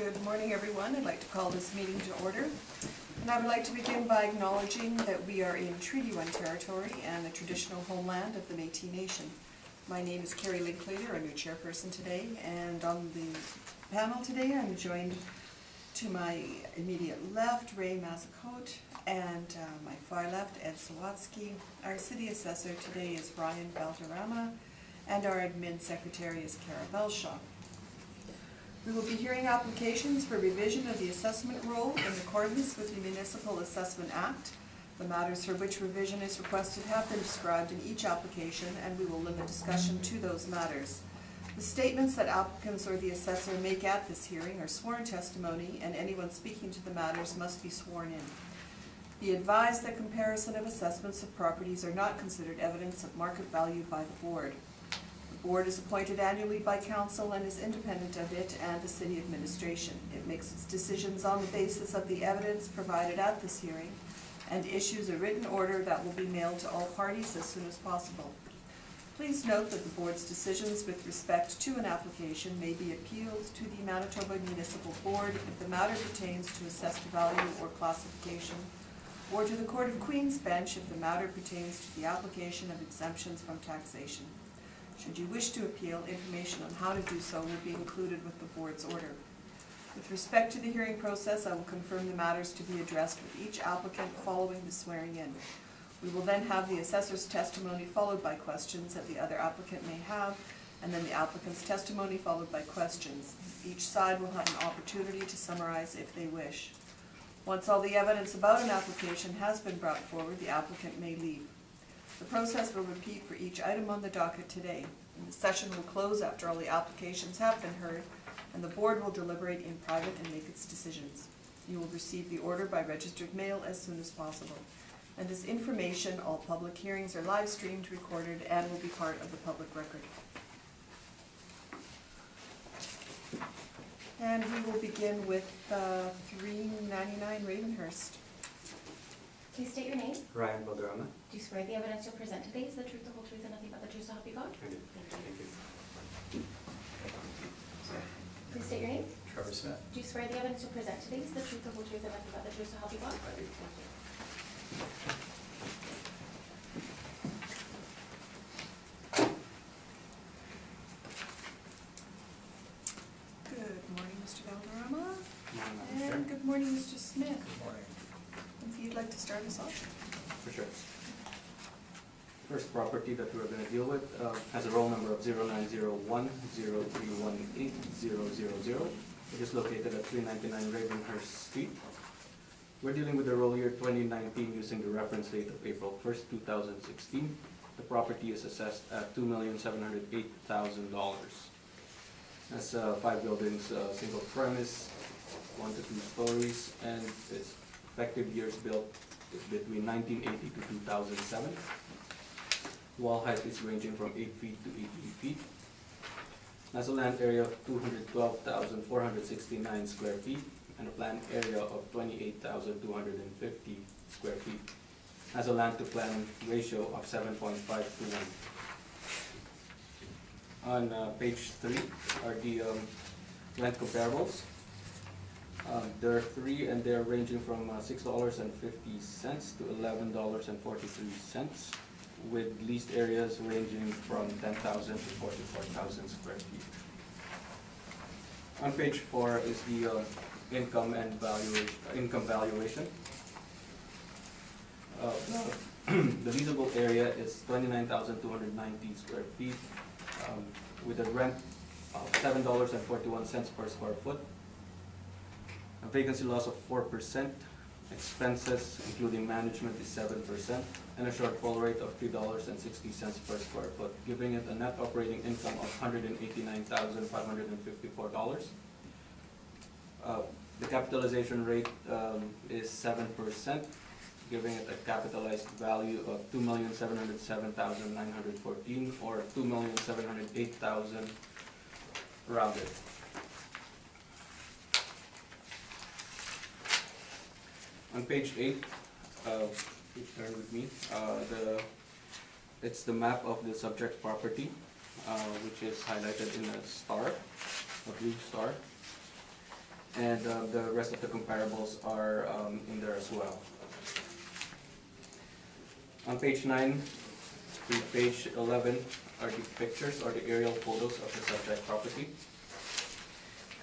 Good morning, everyone. I'd like to call this meeting to order. And I would like to begin by acknowledging that we are in Treaty 1 territory and the traditional homeland of the Métis Nation. My name is Carrie Linklater. I'm your chairperson today, and on the panel today I'm joined to my immediate left, Ray Mazacote, and my far left, Ed Sawatsky. Our city assessor today is Ryan Valderrama, and our admin secretary is Kara Belshaw. We will be hearing applications for revision of the assessment roll in accordance with the Municipal Assessment Act. The matters for which revision is requested have been described in each application, and we will limit discussion to those matters. The statements that applicants or the assessor make at this hearing are sworn testimony, and anyone speaking to the matters must be sworn in. Be advised that comparison of assessments of properties are not considered evidence of market value by the board. The board is appointed annually by council and is independent of it and the city administration. It makes its decisions on the basis of the evidence provided at this hearing and issues a written order that will be mailed to all parties as soon as possible. Please note that the board's decisions with respect to an application may be appealed to the Manitoba Municipal Board if the matter pertains to assessed value or classification, or to the Court of Queen's Bench if the matter pertains to the application of exemptions from taxation. Should you wish to appeal, information on how to do so will be included with the board's order. With respect to the hearing process, I will confirm the matters to be addressed with each applicant following the swearing in. We will then have the assessor's testimony followed by questions that the other applicant may have, and then the applicant's testimony followed by questions. Each side will have an opportunity to summarize if they wish. Once all the evidence about an application has been brought forward, the applicant may leave. The process will repeat for each item on the docket today. And the session will close after all the applications have been heard, and the board will deliberate in private and make its decisions. You will receive the order by registered mail as soon as possible. And as information, all public hearings are live streamed, recorded, and will be part of the public record. And we will begin with 399 Ravenhurst. Please state your name. Ryan Valderrama. Do you swear the evidence you'll present today is the truth, the whole truth, and nothing but the truth, so help you God? I do. Thank you. Thank you. Please state your name. Trevor Smith. Do you swear the evidence you'll present today is the truth, the whole truth, and nothing but the truth, so help you God? I do. Thank you. Good morning, Mr. Valderrama. Madam Chair. And good morning, Mr. Smith. Good morning. If you'd like to start us off. For sure. First property that we're going to deal with has a roll number of 0901-0318-000. It is located at 399 Ravenhurst Street. We're dealing with the roll year 2019 using the reference date of April 1st, 2016. The property is assessed at $2,708,000. That's 5 buildings, single premise, 1 to 2 stories, and its effective years built is between 1980 to 2007. Wall height is ranging from 8 feet to 18 feet. Has a land area of 212,469 square feet and a planned area of 28,250 square feet. Has a land to plan ratio of 7.5 to 1. On page 3 are the rent comparables. There are 3, and they're ranging from $6.50 to $11.43, with leased areas ranging from 10,000 to 44,000 square feet. On page 4 is the income valuation. The leasable area is 29,290 square feet, with a rent of $7.41 per square foot. A vacancy loss of 4%, expenses including management is 7%, and a shortfall rate of $3.60 per square foot, giving it a net operating income of $189,554. The capitalization rate is 7%, giving it a capitalized value of $2,707,914 or $2,708,000 rounded. On page 8, please turn with me. It's the map of the subject property, which is highlighted in a star, a blue star. And the rest of the comparables are in there as well. On page 9 to page 11 are the pictures or the aerial photos of the subject property.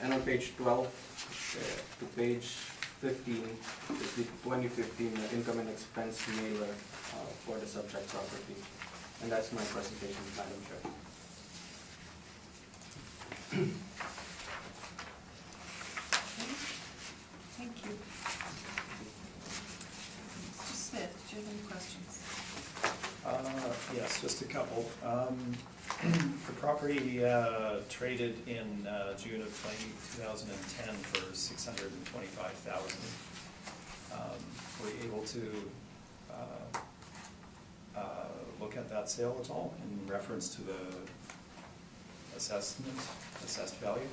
And on page 12 to page 15 is the 2015 income and expense mailer for the subject property. And that's my presentation, Madam Chair. Thank you. Mr. Smith, do you have any questions? Yes, just a couple. The property traded in June of 2010 for $625,000. Were you able to look at that sale at all in reference to the assessed value?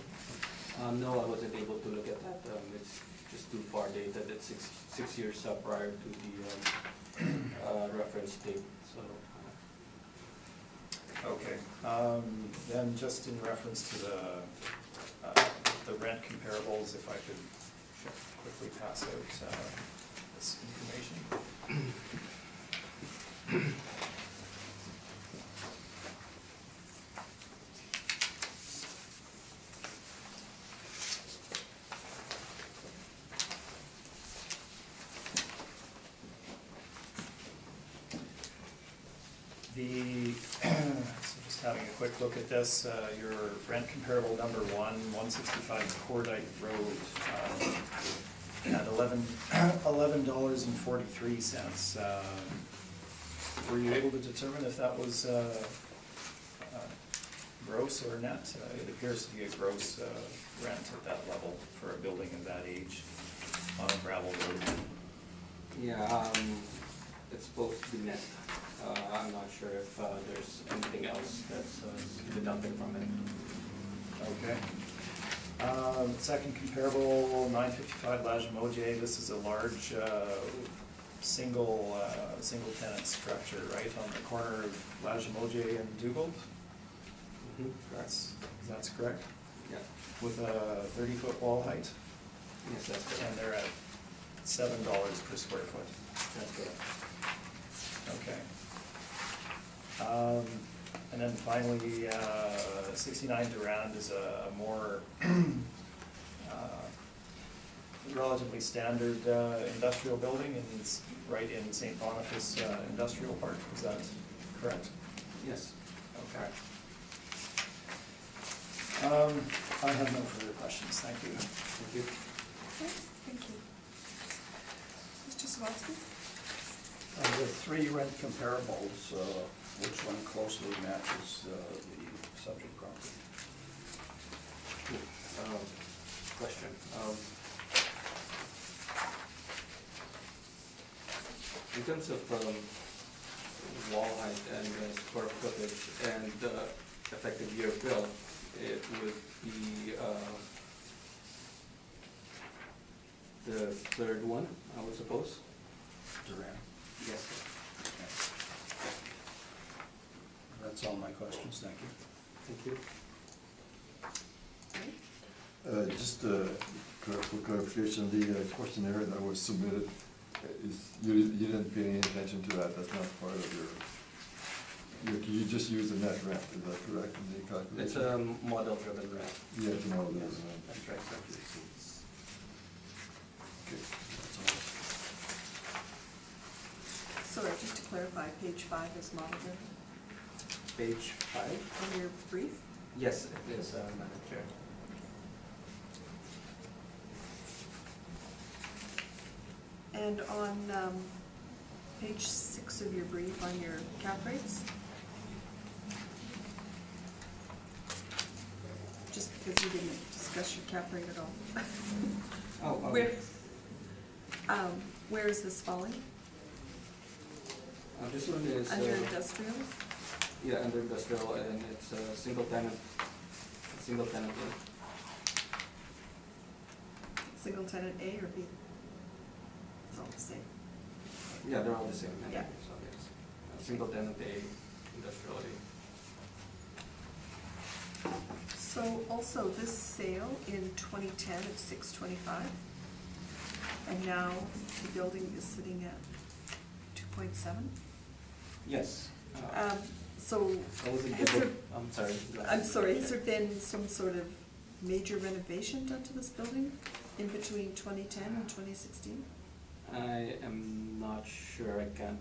No, I wasn't able to look at that. It's just too far dated. It's six years prior to the reference date. So. Okay. Then just in reference to the rent comparables, if I could quickly pass out this information. So just having a quick look at this, your rent comparable number 165 Cordite Road, at $11.43. Were you able to determine if that was gross or net? It appears to be a gross rent at that level for a building of that age on a gravel road. Yeah, it's supposed to be net. I'm not sure if there's anything else that's deducted from it. Okay. Second comparable, 955 Lajimoje. This is a large single tenant structure, right, on the corner of Lajimoje and Dugald? Mm-hmm. That's correct? Yeah. With a 30-foot wall height? Yes, that's correct. And they're at $7 per square foot. That's correct. Okay. And then finally, 69 Durand is a more relatively standard industrial building, and it's right in St. Boniface Industrial Park. Is that correct? Yes. Okay. I have no further questions. Thank you. Thank you. Okay, thank you. Mr. Swansky? The three rent comparables, which one closely matches the subject property? Question. In terms of wall height and square footage and effective year bill, it would be the third one, I would suppose. Durand. Yes, sir. That's all my questions, thank you. Thank you. Just for clarification, the questionnaire that was submitted, you didn't pay any attention to that, that's not part of you just use the net rent, is that correct in the calculation? It's a model-driven rent. Yeah, it's a model Yes, driven rent. that's right, sir. Okay, that's all. Sorry, just to clarify, page 5 is model driven Page 5? on your brief? Yes, it is, Madam Chair. And on page 6 of your brief on your cap rates? Just because you didn't discuss your cap rate at all. Where is this falling? This one is... Under industrial? Yeah, under industrial, and it's a single tenant loan. Single tenant A or B? It's all the same. Yeah, they're all the same. Yeah. So yes, single tenant A, industrial A. So also this sale in 2010 at 625, and now the building is sitting at 2.7. Yes. So, That was a has good, there, I'm sorry. I'm sorry, has there been some sort of major renovation done to this building in between 2010 and 2016? I am not sure, I can't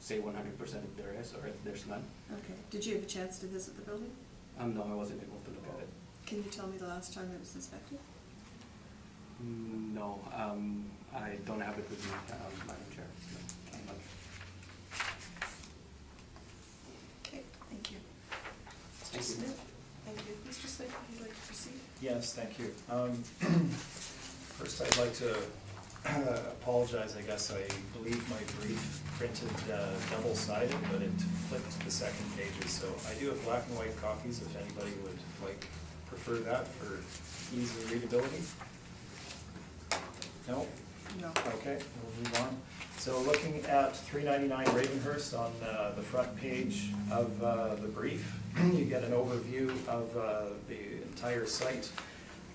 say 100% if there is or if there's none. Okay, did you have a chance to visit the building? No, I wasn't able to look at it. Can you tell me the last time it was inspected? No, I don't have it with me, Madam Chair. No, I'm not sure. Okay, thank you. Mr. Thank you. Smith? Thank you. Mr. Smith, would you like to proceed? Yes, thank you. First, I'd like to apologize, I guess I believe my brief printed double-sided, but it flipped the second pages, so I do have black and white copies if anybody would prefer that for ease of readability. No? No. Okay, we'll move on. So looking at 399 Ravenhurst on the front page of the brief, you get an overview of the entire site.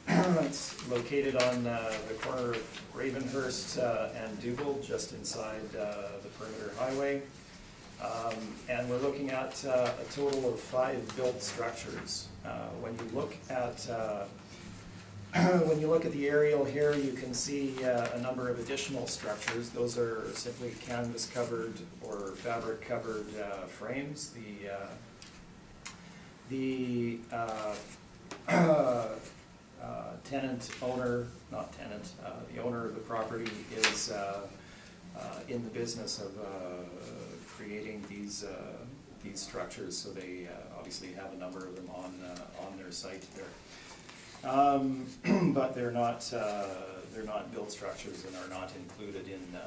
It's located on the corner of Ravenhurst and Dougal, just inside the perimeter highway. And we're looking at a total of 5 built structures. When you look at the aerial here, you can see a number of additional structures. Those are simply canvas covered or fabric covered frames. The the owner of the property is in the business of creating these structures, so they obviously have a number of them on their site there. But they're not built structures and are not included in the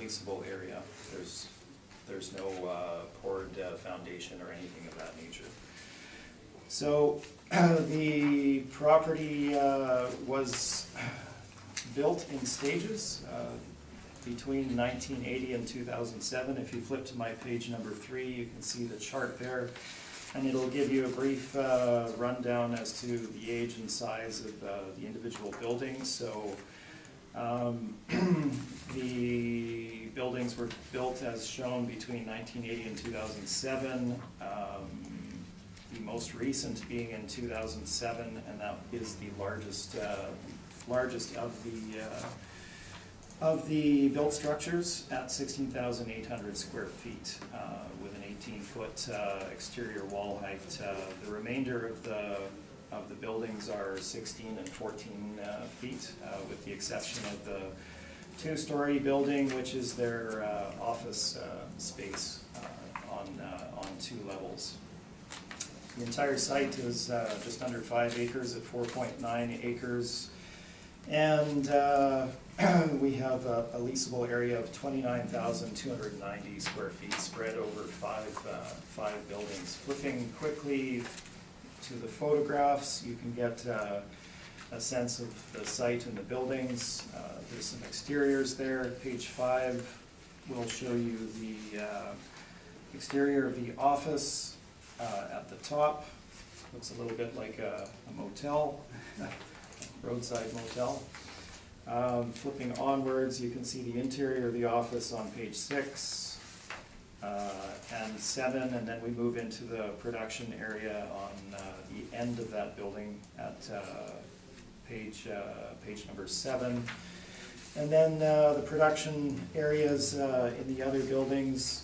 leasable area. There's no poured foundation or anything of that nature. So the property was built in stages between 1980 and 2007. If you flip to my page number 3, you can see the chart there, and it'll give you a brief rundown as to the age and size of the individual buildings. So the buildings were built as shown between 1980 and 2007. The most recent being in 2007, and that is the largest of the built structures at 16,800 square feet with an 18-foot exterior wall height. The remainder of the buildings are 16 and 14 feet, with the exception of the 2-story building, which is their office space on 2 levels. The entire site is just under 5 acres at 4.9 acres. And we have a leasable area of 29,290 square feet spread over five buildings. Flipping quickly to the photographs, you can get a sense of the site and the buildings. There's some exteriors there. Page 5 will show you the exterior of the office. At the top, looks a little bit like a motel, roadside motel. Flipping onwards, you can see the interior of the office on page 6 and 7, and then we move into the production area on the end of that building at page number 7. And then the production areas in the other buildings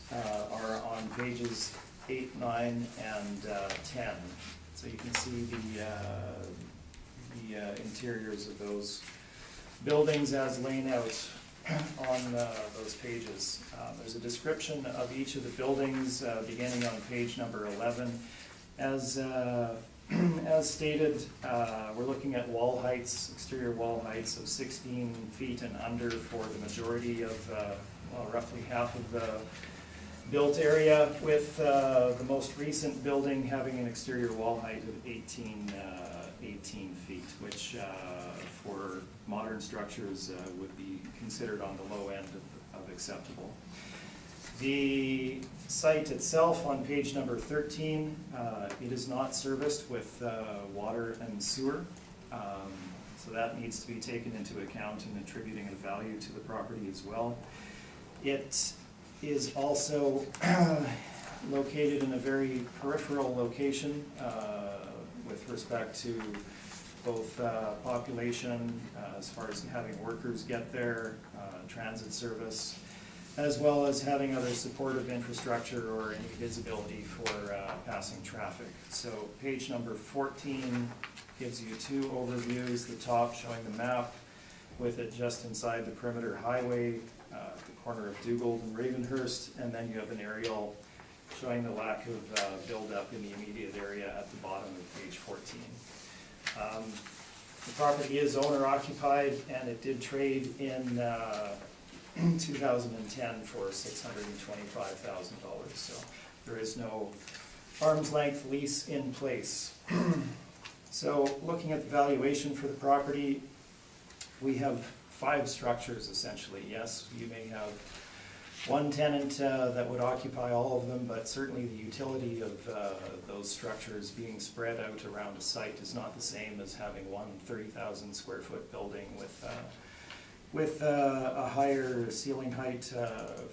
are on pages 8, 9, and 10. So you can see the interiors of those buildings as laid out on those pages. There's a description of each of the buildings beginning on page number 11. As stated, we're looking at wall heights, exterior wall heights of 16 feet and under for the majority of, roughly half of the built area, with the most recent building having an exterior wall height of 18 feet, which for modern structures would be considered on the low end of acceptable. The site itself on page number 13, it is not serviced with water and sewer. So that needs to be taken into account in attributing a value to the property as well. It is also located in a very peripheral location with respect to both population, as far as having workers get there, transit service, as well as having other supportive infrastructure or any visibility for passing traffic. So page number 14 gives you two overviews, the top showing the map with it just inside the perimeter highway, at the corner of Dugald and Ravenhurst, and then you have an aerial showing the lack of buildup in the immediate area at the bottom of page 14. The property is owner occupied, and it did trade in 2010 for $625,000. So there is no arm's length lease in place. So looking at the valuation for the property, we have 5 structures essentially. Yes, you may have one tenant that would occupy all of them, but certainly the utility of those structures being spread out around a site is not the same as having one 30,000 square foot building with a higher ceiling height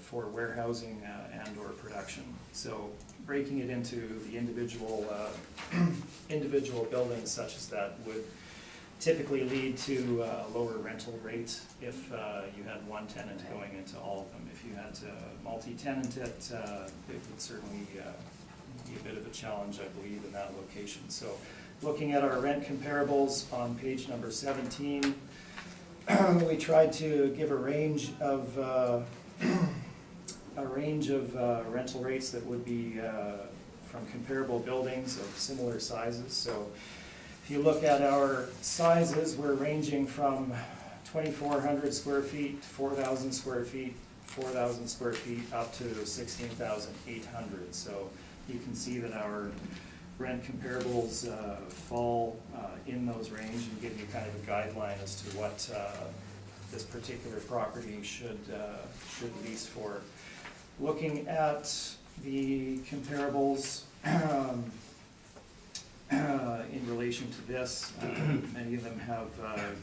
for warehousing and or production. So breaking it into the individual individual buildings such as that would typically lead to a lower rental rate if you had one tenant going into all of them. If you had to multi-tenant it, it would certainly be a bit of a challenge, I believe, in that location. So looking at our rent comparables on page number 17, we tried to give a range of rental rates that would be from comparable buildings of similar sizes. So if you look at our sizes, we're ranging from 2,400 square feet, 4,000 square feet, 4,000 square feet, up to 16,800. So you can see that our rent comparables fall in those range and give you kind of a guideline as to what this particular property should lease for. Looking at the comparables in relation to this, many of them have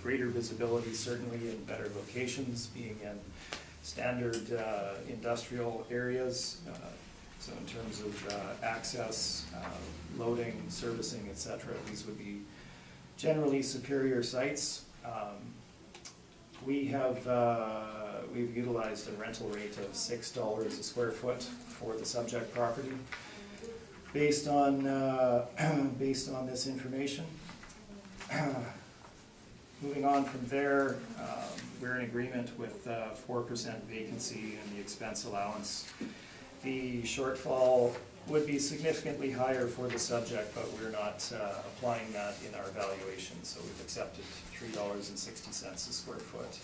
greater visibility, certainly in better locations, being in standard industrial areas. So in terms of access, loading, servicing, etc., these would be generally superior sites. We've utilized a rental rate of $6 a square foot for the subject property. Based on this information. Moving on from there, we're in agreement with 4% vacancy and the expense allowance. The shortfall would be significantly higher for the subject, but we're not applying that in our valuation, so we've accepted $3.60 a square foot.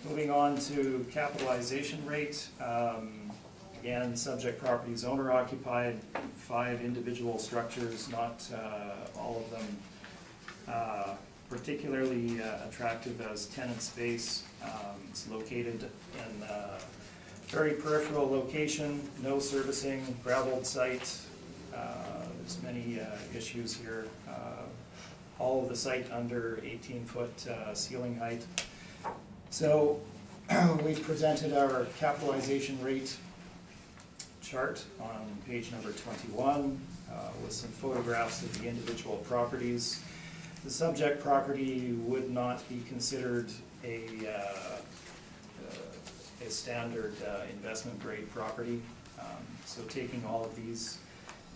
Moving on to capitalization rate. Again, subject properties owner occupied, 5 individual structures, not all of them particularly attractive as tenant space. It's located in a very peripheral location, no servicing, gravelled site. There's many issues here. All of the site under 18-foot ceiling height. So we presented our capitalization rate chart on page number 21 with some photographs of the individual properties. The subject property would not be considered a standard investment grade property. So taking all of these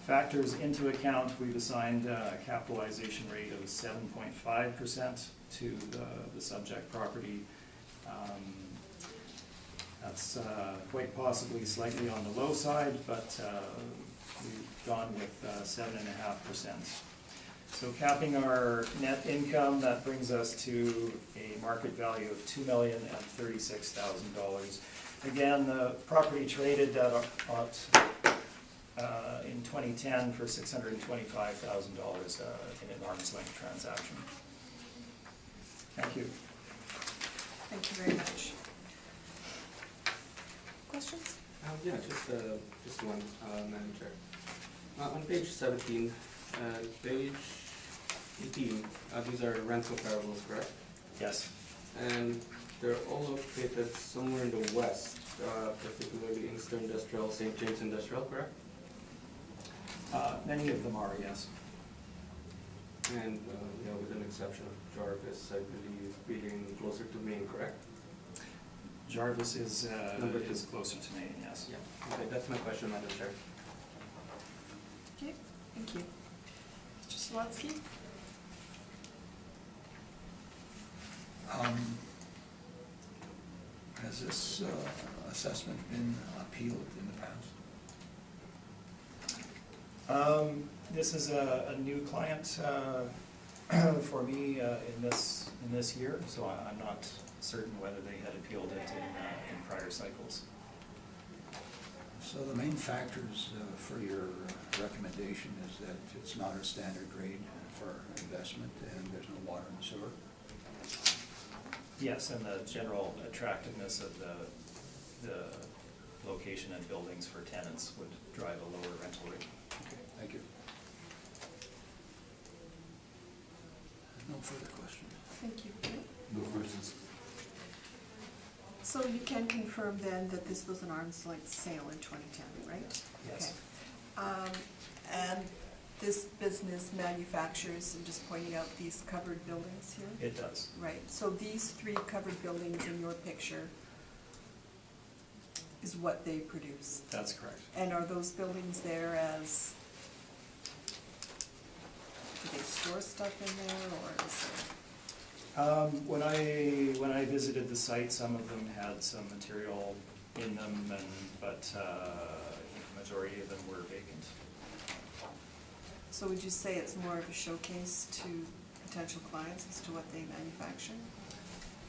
factors into account, we've assigned a capitalization rate of 7.5% to the subject property. That's quite possibly slightly on the low side, but we've gone with 7.5%. So capping our net income, that brings us to a market value of $2,036,000. Again, the property traded in 2010 for $625,000 in an arm's length transaction. Thank you. Thank you very much. Questions? I Yeah, just one, Madam Chair. On page 17, page 18, these are rent comparables, correct? Yes. And they're all located somewhere in the west, particularly Inkster Industrial, St. James Industrial, correct? Many of them are, yes. And, with an exception of Jarvis, I believe, being closer to Maine, correct? Jarvis is Number two. closer to Maine, yes. Yeah. Okay, that's my question, Madam Chair. Okay, thank you. Mr. Swansky? Has this assessment been appealed in the past? This is a new client for me in this year, so I'm not certain whether they had appealed it in prior cycles. So the main factors for your recommendation is that it's not a standard grade for investment and there's no water and sewer? Yes, and the general attractiveness of the location and buildings for tenants would drive a lower rental rate. Okay, thank you. No further questions. Thank you. No questions. So you can confirm then that this was an arm's length sale in 2010, right? Yes. Okay. And this business manufactures, I'm just pointing out these covered buildings here? It does. Right, so these three covered buildings in your picture is what they produce? That's correct. And are those buildings there as, do they store stuff in there, or is it? When I visited the site, some of them had some material in them, but I think the majority of them were vacant. So would you say it's more of a showcase to potential clients as to what they manufacture?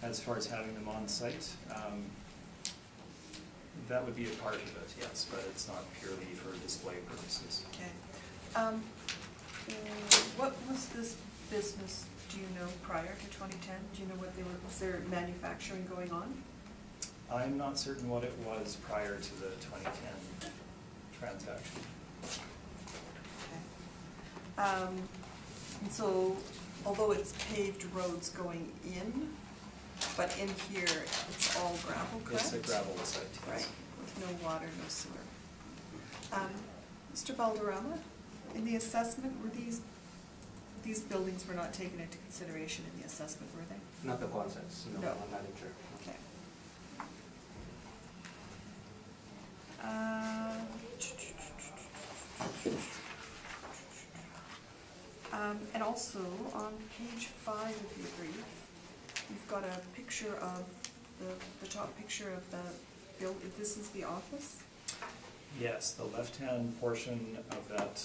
As far as having them on site, that would be a part of it, yes, but it's not purely for display purposes. Okay. What was this business, do you know, prior to 2010? Do you know what they were, was there manufacturing going on? I'm not certain what it was prior to the 2010 transaction. Okay. And so, although it's paved roads going in, but in here, it's all gravel, correct? It's a gravel site, yes. Right, with no water, no sewer. Mr. Valderrama, in the assessment, were these buildings were not taken into consideration in the assessment, were they? Not the concepts, no, No. Madam Chair. Okay. And also, on page 5 of your brief, you've got a picture of, the top picture of the building. This is the office? Yes, the left-hand portion of that,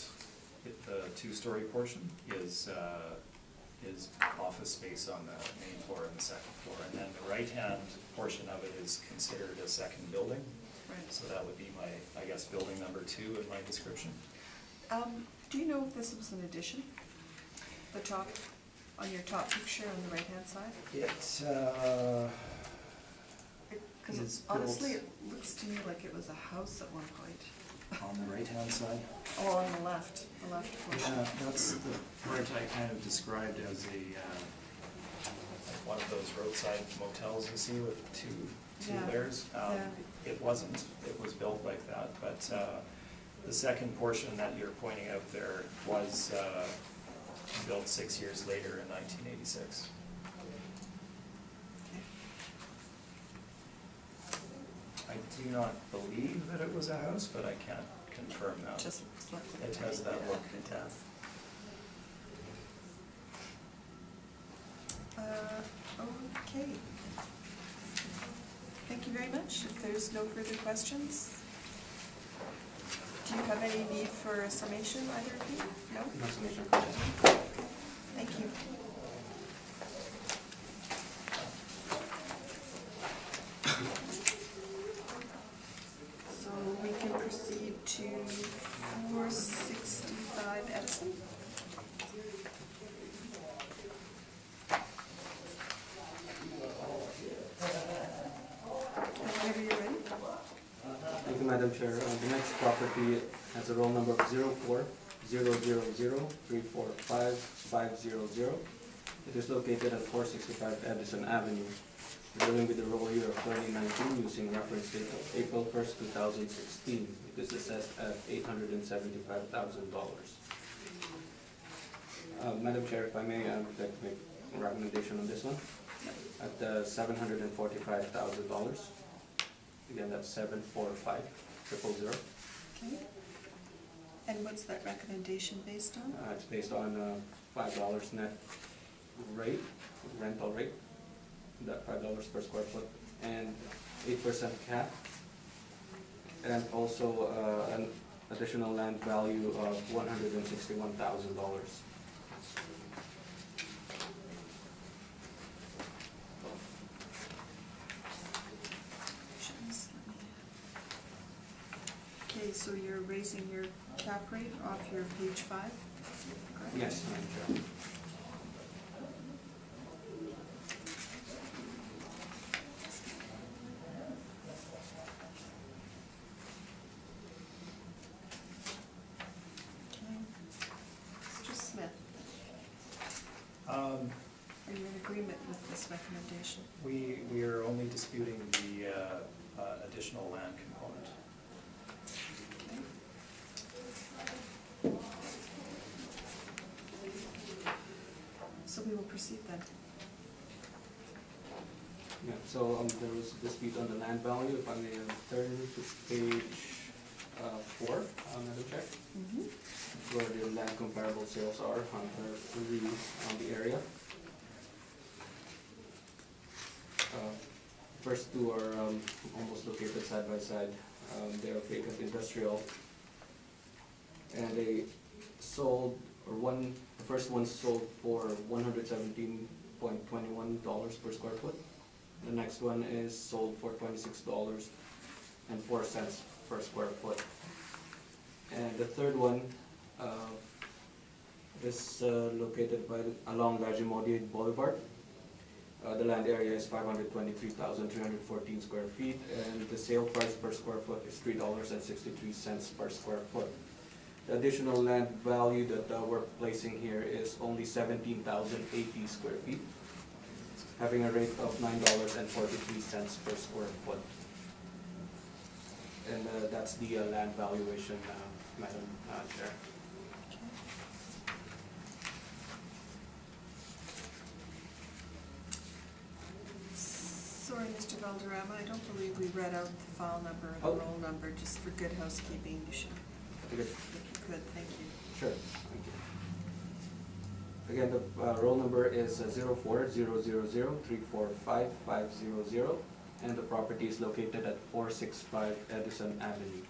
the two-story portion, is office space on the main floor and the second floor. And then the right-hand portion of it is considered a second building. Right. So that would be my, I guess, building number 2 in my description. Do you know if this was an addition? The top, on your top picture on the right-hand side? Because It's honestly, built- it looks to me like it was a house at one point. On the right-hand side? Oh, on the left portion. Yeah, that's the part I kind of described as a, like one of those roadside motels you see with two Yeah, layers. yeah. It wasn't, it was built like that, but the second portion that you're pointing out there was built 6 years later in 1986. I do not believe that it was a house, but I can't confirm that. Just looks like It has that yeah, look. It does. Okay. Thank you very much. If there's no further questions, do you have any need for a summation, either of you? No? No summation. Thank you. So we can proceed to 465 Edison. Whenever you're ready. Thank you, Madam Chair, the next property has a roll number of 04-000-345-500. It is located at 465 Edison Avenue. We're dealing with the roll year of 2019 using reference date of April 1st, 2016. It is assessed at $875,000. Madam Chair, if I may, I would like to make a recommendation on this one at $745,000. Again, that's 745,000. Okay. And what's that recommendation based on? It's based on $5 net rate, rental rate, that $5 per square foot, and 8% cap, and also an additional land value of $161,000. Okay, so you're raising your cap rate off your page 5? Correct? Yes, Madam Chair. Okay. Mr. Smith, Um, are you in agreement with this recommendation? we are only disputing the additional land component. Okay. So we will proceed then. Yeah, so there was a dispute on the land value. If I may turn to page 4, Madam Chair, where the land comparable sales are on per 3 on the area. First two are almost located side by side. They are vacant industrial, and they sold, or the first one sold for $117.21 per square foot. The next one is sold for $26.04 per square foot. And the third one is located along Lorimar Boulevard. The land area is 523,314 square feet, and the sale price per square foot is $3.63 per square foot. The additional land value that we're placing here is only 17,080 square feet, having a rate of $9.43 per square foot. And that's the land valuation, Madam Chair. Sorry, Mr. Valderrama, I don't believe we read out the file number or the Oh. roll number, just for good housekeeping, you should, Okay. if you could, thank you. Sure, thank you. Again, the roll number is 04-000-345-500, and the property is located at 465 Edison Avenue.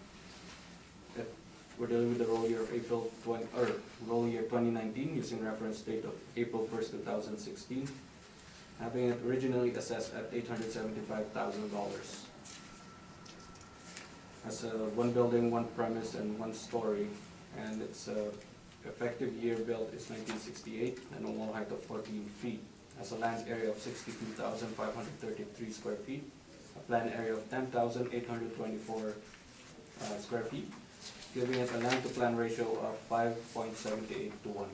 We're dealing with the roll year of roll year 2019 using reference date of April 1st, 2016, having it originally assessed at $875,000. Has one building, one premise, and one story, and its effective year built is 1968, and a wall height of 14 feet. Has a land area of 62,533 square feet, a plan area of 10,824 square feet, giving it a land to plan ratio of 5.78 to 1.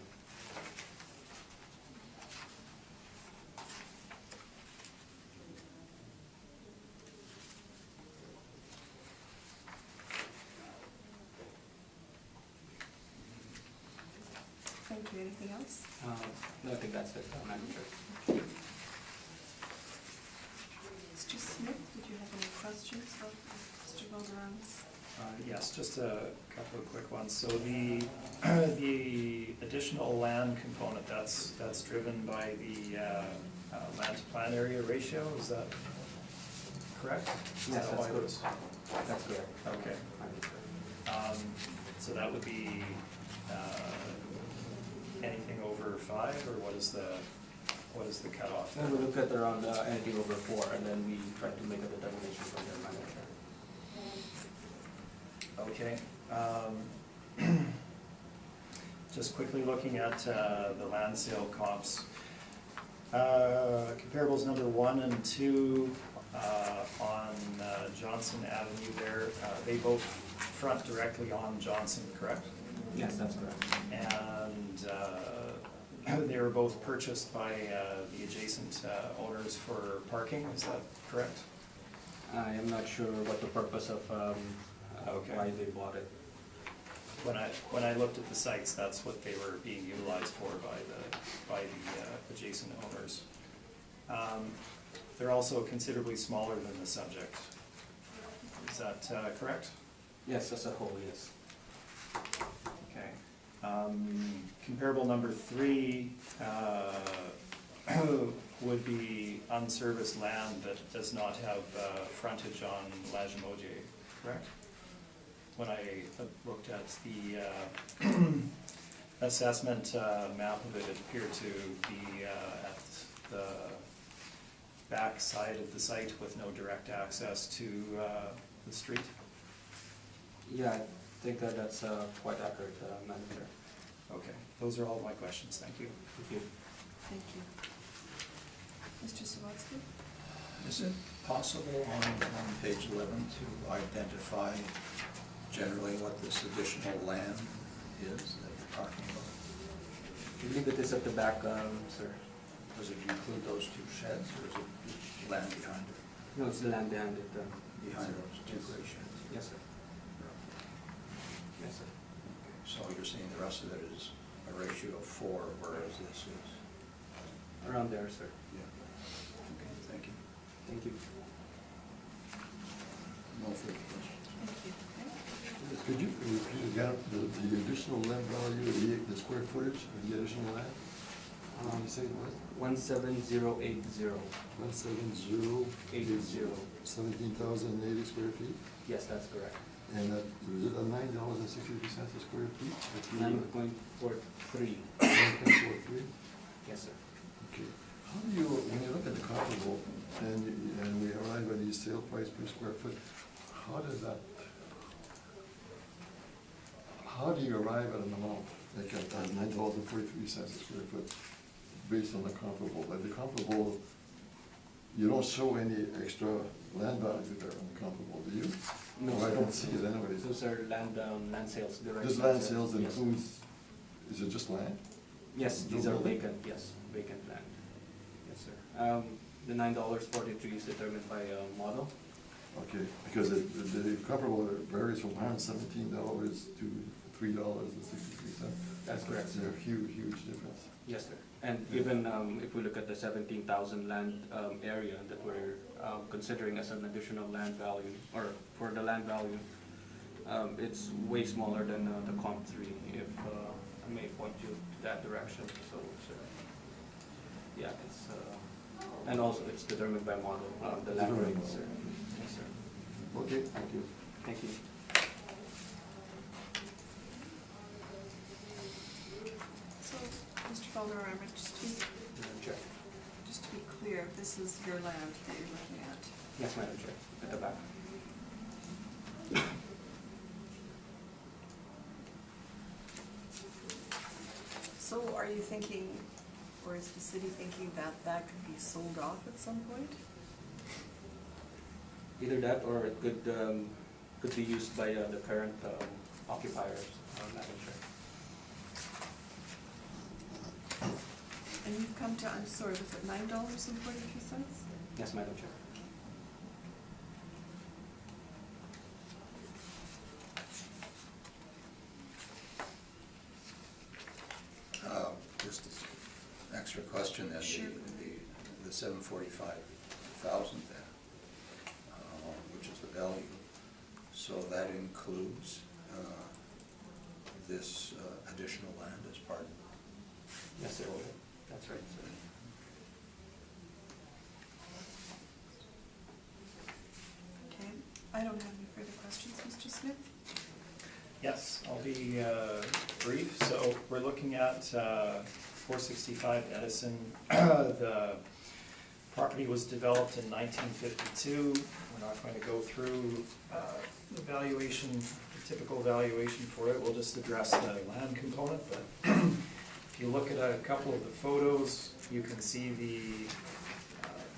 Thank you, anything else? No, I think that's it, Madam Chair. Okay. Mr. Smith, did you have any questions of Mr. Valderrama's? Yes, just a couple of quick ones. So the additional land component, that's driven by the land to plan area ratio, is that correct? Is Yes, that that's why it good. was- That's correct. Okay. Madam Chair. So that would be anything over 5, or what is the cutoff? Then we look at around anything over 4, and then we try to make a determination from there, Madam Chair. Okay. Just quickly looking at the land sale comps. Comparables number 1 and 2 on Johnson Avenue there. They both front directly on Johnson, correct? Yes, that's correct. And they were both purchased by the adjacent owners for parking, is that correct? I am not sure what the purpose of, Okay. why they bought it. When I looked at the sites, that's what they were being utilized for by the adjacent owners. They're also considerably smaller than the subject. Is that correct? Yes, as a whole, yes. Okay. Comparable number 3 would be unserviced land that does not have frontage on Lagimoje, correct? When I looked at the assessment map of it, it appeared to be at the back side of the site with no direct access to the street. Yeah, I think that's quite accurate, Madam Chair. Okay, those are all my questions, thank you. Thank you. Thank you. Mr. Sawatsky? Is it possible on page 11 to identify generally what this additional land is that you're talking about? I believe it is at the back, sir. Does it include those 2 sheds, or is it just land behind it? No, it's the land behind it. Behind those 2 gray sheds? Yes, sir. Yes, sir. Okay, so you're saying the rest of it is a ratio of 4, whereas this is? Around there, sir. Yeah. Okay, thank you. Thank you. No further questions. Thank you. Okay. Could you repeat again the additional land value, the square footage of the additional land? What did you say it was? 17080. 17080. 17,080 square feet? Yes, that's correct. And is it $9.63 a square feet? 9.43. 9.43? Yes, sir. Okay. How do you, when you look at the comparable and we arrive at the sale price per square foot, how do you arrive at an amount, like at $9.43 a square foot, based on the comparable? Like the comparable, you don't show any extra land value there on the comparable, do you? No, I don't see it anyways. Those are land sales, direct. This land sales Yes. includes, is it just land? Yes, these No are building? vacant, yes, vacant land. Yes, sir. The $9.43 is determined by model. Okay, because the comparable varies from $117 to $3.63. That's correct, It's sir. a huge, huge difference. Yes, sir. And even if we look at the 17,000 land area that we're considering as an additional land value, or for the land value, it's way smaller than the Comp 3, if I may point you to that direction. So, sir, yeah, it's, and also it's determined by model, the land Determined rates, sir. model. Yes, sir. Okay, thank you. Thank you. So, Mr. Valderrama, just to be clear, this is your land that you're looking at. Yes, Madam Chair, at the back. So are you thinking, or is the city thinking that that could be sold off at some point? Either that, or it could be used by the current occupiers, Madam Chair. And you've come to, I'm sorry, was it $9.42? Yes, Madam Chair. Just an extra question, then, Sure. the 745,000 then, which is the value, so that includes this additional land as part of it? Yes, sir. That's right, sir. Okay, I don't have any further questions, Mr. Smith? Yes, I'll be brief. So we're looking at 465 Edison. The property was developed in 1952. We're not going to go through the valuation, the typical valuation for it. We'll just address the land component. But if you look at a couple of the photos, you can see the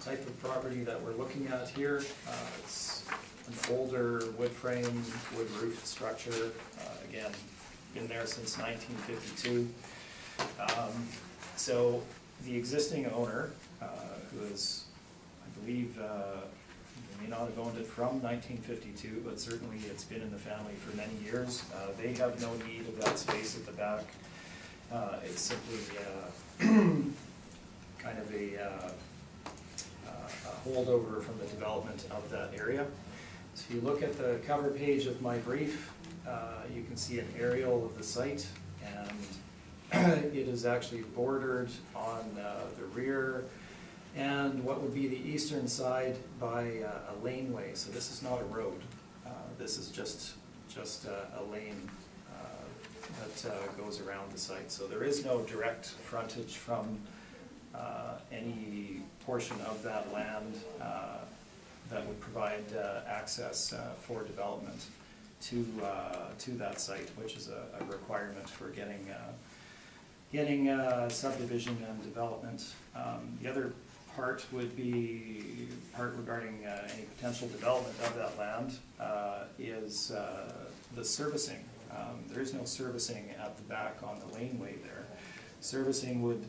type of property that we're looking at here. It's an older wood frame, wood roofed structure, again, been there since 1952. So the existing owner, who is, I believe, may not have owned it from 1952, but certainly it's been in the family for many years. They have no need of that space at the back. It's simply kind of a holdover from the development of that area. So if you look at the cover page of my brief, you can see an aerial of the site, and it is actually bordered on the rear and what would be the eastern side by a laneway. So this is not a road. This is just a lane that goes around the site. So there is no direct frontage from any portion of that land that would provide access for development to that site, which is a requirement for getting subdivision and development. The other part would be part regarding any potential development of that land is the servicing. There is no servicing at the back on the laneway there. Servicing would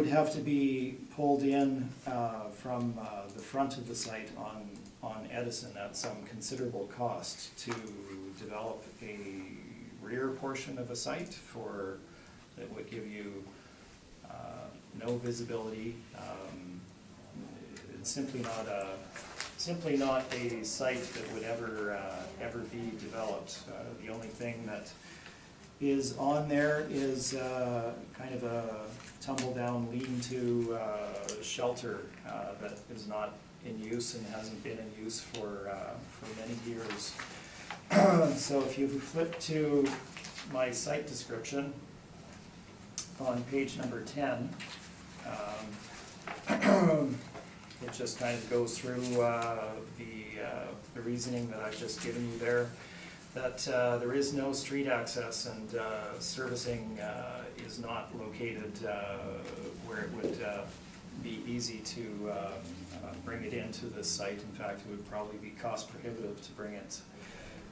have to be pulled in from the front of the site on Edison at some considerable cost to develop a rear portion of a site that would give you no visibility. It's simply not a site that would ever be developed. The only thing that is on there is kind of a tumble-down lean-to shelter that is not in use and hasn't been in use for many years. So if you flip to my site description on page number 10, it just kind of goes through the reasoning that I've just given you there, that there is no street access and servicing is not located where it would be easy to bring it into this site. In fact, it would probably be cost prohibitive to bring it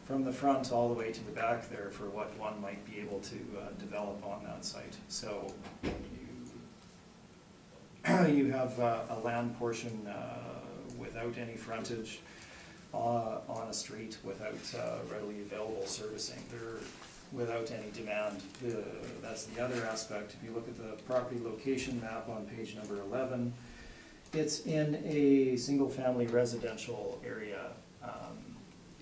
from the front all the way to the back there for what one might be able to develop on that site. So you have a land portion without any frontage on a street, without readily available servicing, without any demand. That's the other aspect. If you look at the property location map on page number 11, it's in a single-family residential area,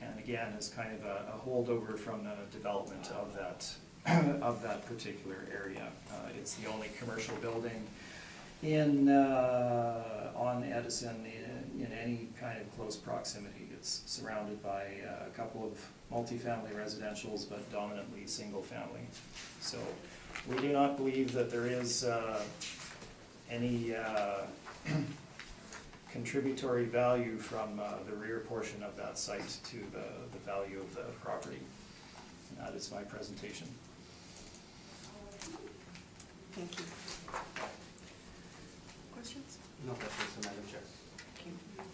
and again, is kind of a holdover from the development of that particular area. It's the only commercial building on Edison in any kind of close proximity. It's surrounded by a couple of multifamily residentials, but dominantly single family. So we do not believe that there is any contributory value from the rear portion of that site to the value of the property. And that is my presentation. Thank you. Questions? No questions, Madam Chair. Thank you.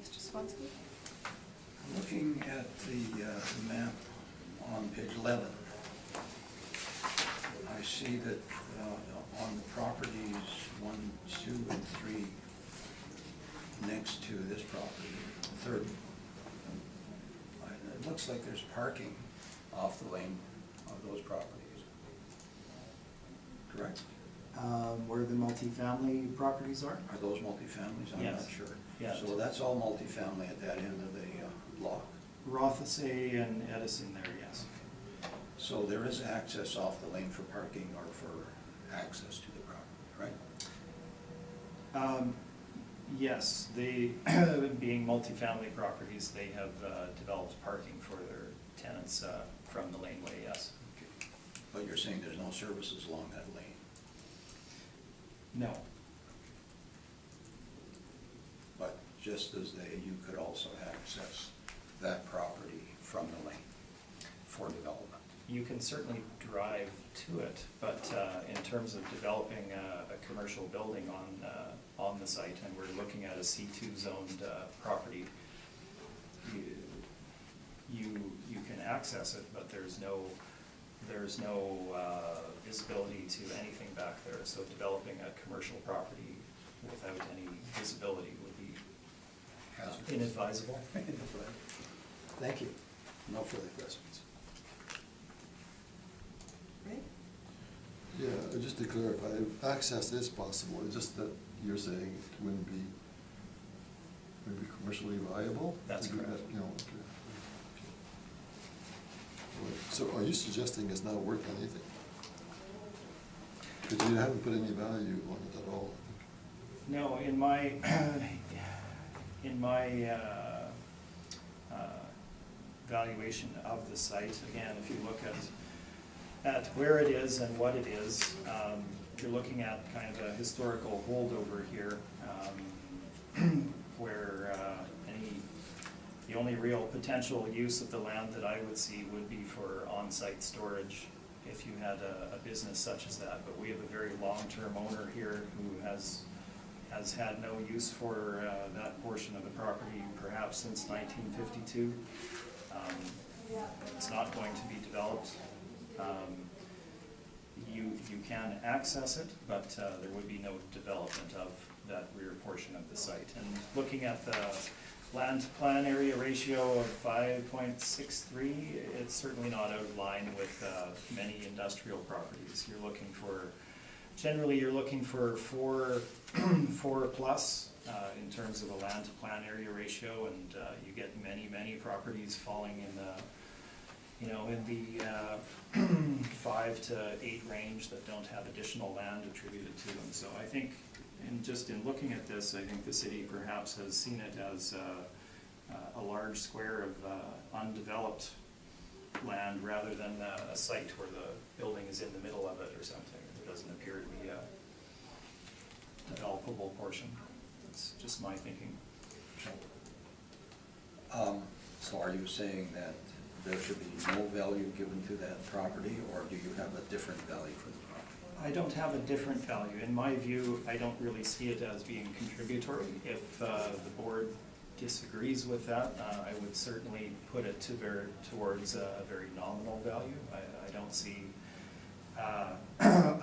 Mr. Swansky? Looking at the map on page 11, I see that on the properties 1, 2, and 3 next to this property, the third, it looks like there's parking off the lane of those properties. Correct? Where the multifamily properties are? Are those multifamilies? I'm Yes. not sure. Yeah. So that's all multifamily at that end of the block. Rothesay and Edison there, yes. So there is access off the lane for parking or for access to the property, right? Yes, they, being multifamily properties, they have developed parking for their tenants from the laneway, yes. But you're saying there's no services along that lane? No. But just as you could also access that property from the lane for development? you can certainly drive to it, but in terms of developing a commercial building on the site, and we're looking at a C2 zoned property, you can access it, but there's no visibility to anything back there. So developing a commercial property without any visibility would be inadvisable. Thank you. No further questions. Right? Yeah, just to clarify, access is possible, it's just that you're saying it wouldn't be maybe commercially viable? That's to do correct. that, you know, okay. Right. So are you suggesting it's not worth anything? Because you haven't put any value on it at all, I think. No, in my valuation of the site, again, if you look at where it is and what it is, you're looking at kind of a historical holdover here, where the only real potential use of the land that I would see would be for on-site storage if you had a business such as that. But we have a very long-term owner here who has had no use for that portion of the property perhaps since 1952. It's not going to be developed. You can access it, but there would be no development of that rear portion of the site. And looking at the land to plan area ratio of 5.63, it's certainly not out of line with many industrial properties. Generally you're looking for 4 plus in terms of a land to plan area ratio, and you get many properties falling in the 5 to 8 range that don't have additional land attributed to them. So I think, in looking at this, I think the city perhaps has seen it as a large square of undeveloped land rather than a site where the building is in the middle of it or something. There doesn't appear to be a developable portion. That's just my thinking. So are you saying that there should be no value given to that property, or do you have a different value for the property? I don't have a different value. In my view, I don't really see it as being contributory. If the board disagrees with that, I would certainly put it towards a very nominal value. I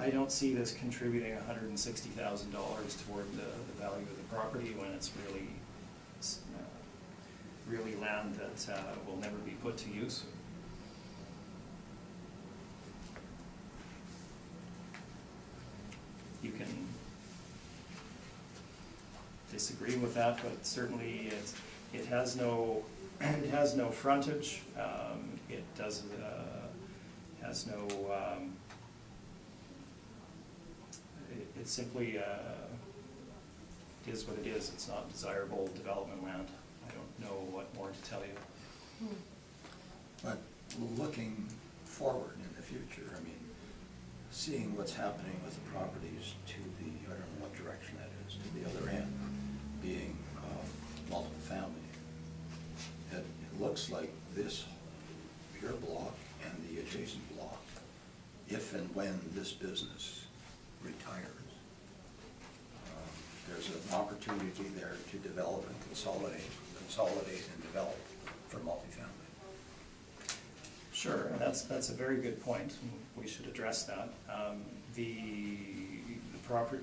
don't see this contributing $160,000 toward the value of the property when it's really land that will never be put to use. You can disagree with that, but certainly it has no frontage. It does has no. It simply is what it is. It's not desirable development land. I don't know what more to tell you. But looking forward in the future, I mean, seeing what's happening with the properties to the, I don't know what direction that is, to the other end, being multiple family, it looks like your block and the adjacent block, if and when this business retires, there's an opportunity there to develop and consolidate and develop for multifamily. Sure, and that's a very good point. We should address that.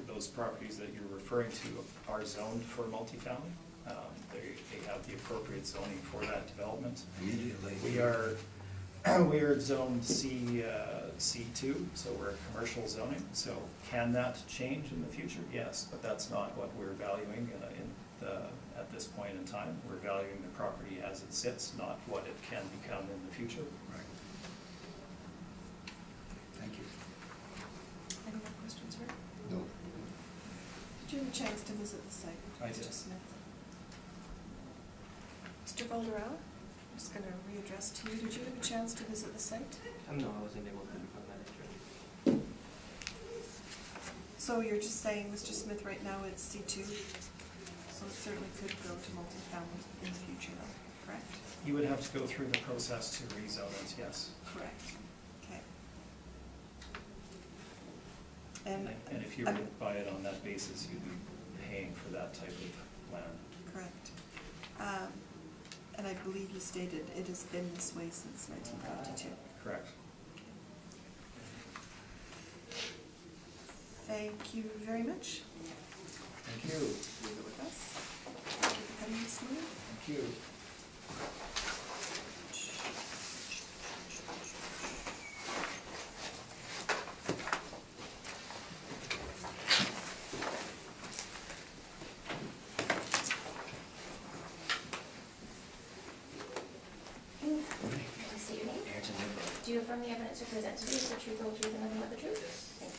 Those properties that you're referring to are zoned for multifamily. They have the appropriate zoning for that development. Immediately. We are zoned C2, so we're a commercial zoning. So can that change in the future? Yes, but that's not what we're valuing at this point in time. We're valuing the property as it sits, not what it can become in the future. Right. Thank you. Any more questions, Rick? No. Did you have a chance to visit the site, I did. Mr. Smith? Mr. Boulderau, I'm just going to readdress to you. Did you have a chance to visit the site? No, I wasn't able to become manager. So you're just saying, Mr. Smith, right now it's C2, so it certainly could go to multifamily in the future, though, correct? You would have to go through the process to rezone it, yes. Correct. And And if you were to buy it on that basis, you'd be paying for that type of land. correct. And I believe you stated it has been this way since 1952. Correct. Thank you very much. Thank you. Leave it with us. Thank you for coming this morning. Thank you. Can I see your name? Do you affirm the evidence you present today is the truth, the whole truth, and nothing but the truth? Thank you.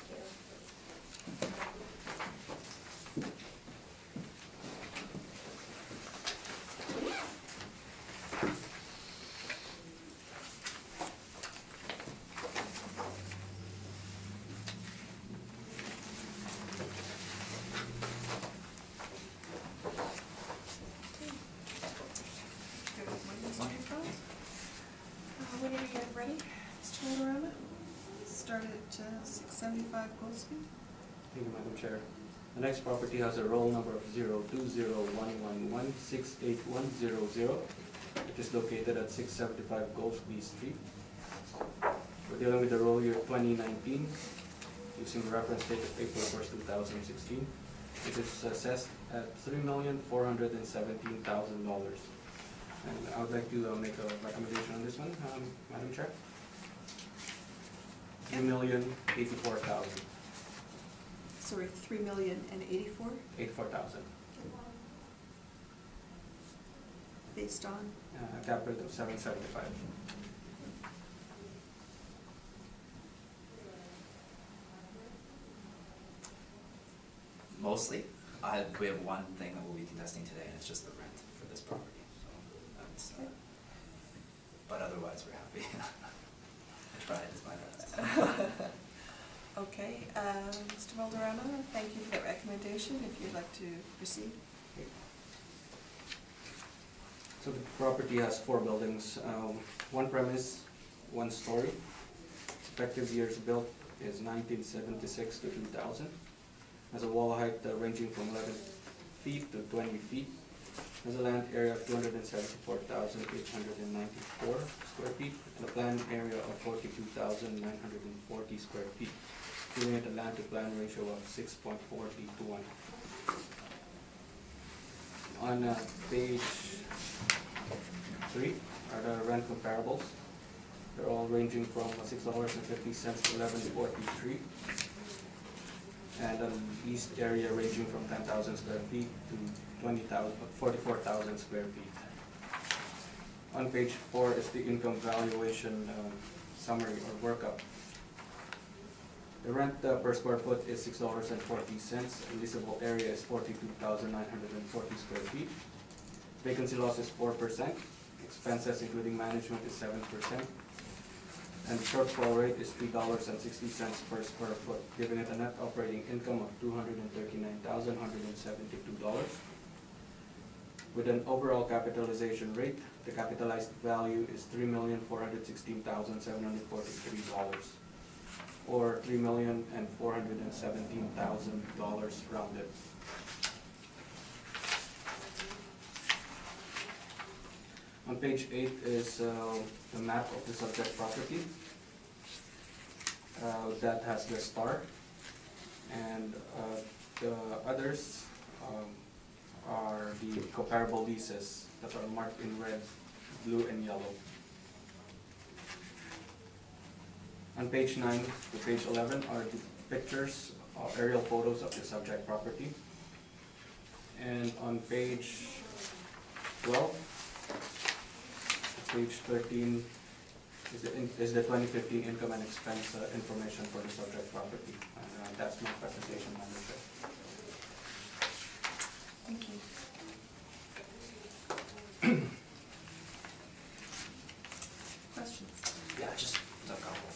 Good morning, Mr. Nicol. Whenever you're ready, Mr. Lorimar. Start at 675 Goldsby. Thank you, Madam Chair. The next property has a roll number of 020111688100. It is located at 675 Goldsby Street. We're dealing with the roll year 2019, using the reference date of April 1st, 2016. It is assessed at $3,417,000. And I would like to make a recommendation on this one, Madam Chair. $3,084,000. Sorry, 3,084,000 $84,000. based on. Cap rate of 7.75. Mostly. We have one thing that we'll be contesting today, and it's just the rent for this property. So that's, but otherwise, we're happy. I tried as my best. Okay, Mr. Valderrama, thank you for that recommendation. If you'd like to proceed. So the property has 4 buildings, one premise, 1 story. Effective years built is 1976 to 2000. Has a wall height ranging from 11 feet to 20 feet. Has a land area of 274,894 square feet and a planned area of 42,940 square feet, giving it a land to plan ratio of 6.48:1. On page 3 are the rent comparables. They're all ranging from $6.50 to $11.43. And a leased area ranging from 10,000 square feet to 44,000 square feet. On page 4 is the income valuation summary or workup. The rent per square foot is $6.40. Leasable area is 42,940 square feet. Vacancy loss is 4%. Expenses including management is 7%. And the shortfall rate is $3.60 per square foot, giving it a net operating income of $239,172. With an overall capitalization rate, the capitalized value is $3,416,743, or $3,417,000 rounded. On page 8 is the map of the subject property that has the star, and the others are the comparable leases that are marked in red, blue, and yellow. On page 9 to page 11 are the pictures or aerial photos of the subject property, and on page 12, page 13 is the 2015 income and expense information for the subject property. That's my presentation, Madam Chair. Thank you. Questions? Yeah, just a couple.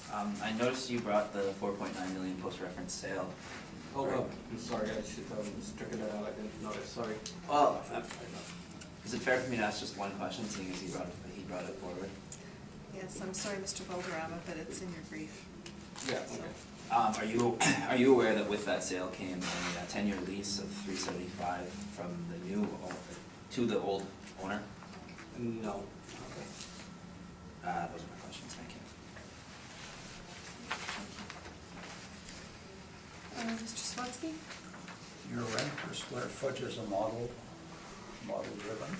I noticed you brought the 4.9 million post-reference sale. Oh, I'm sorry, I should have stricken that out. I didn't notice, sorry. Well, is it fair for me to ask just one question, seeing as he brought it forward? Yes, I'm sorry, Mr. Valderrama, but it's in your brief. Yeah, So, okay. Are you aware that with that sale came a 10-year lease of $375 from the new to the old owner? No. Okay. Those are my questions, thank you. Mr. Swansky? Your rent per square foot is a model driven.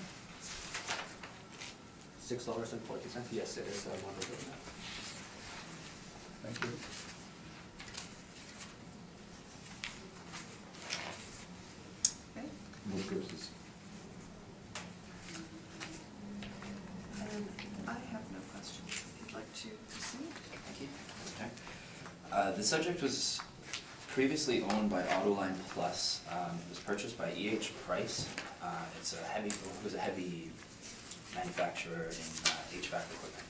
$6.40. Yes, it is a model building. Thank you. Okay. Move cases. I have no questions. If you'd like to proceed. Thank you. Okay. The subject was previously owned by Autoline Plus. It was purchased by E.H. Price. It was a heavy manufacturer in HVAC equipment.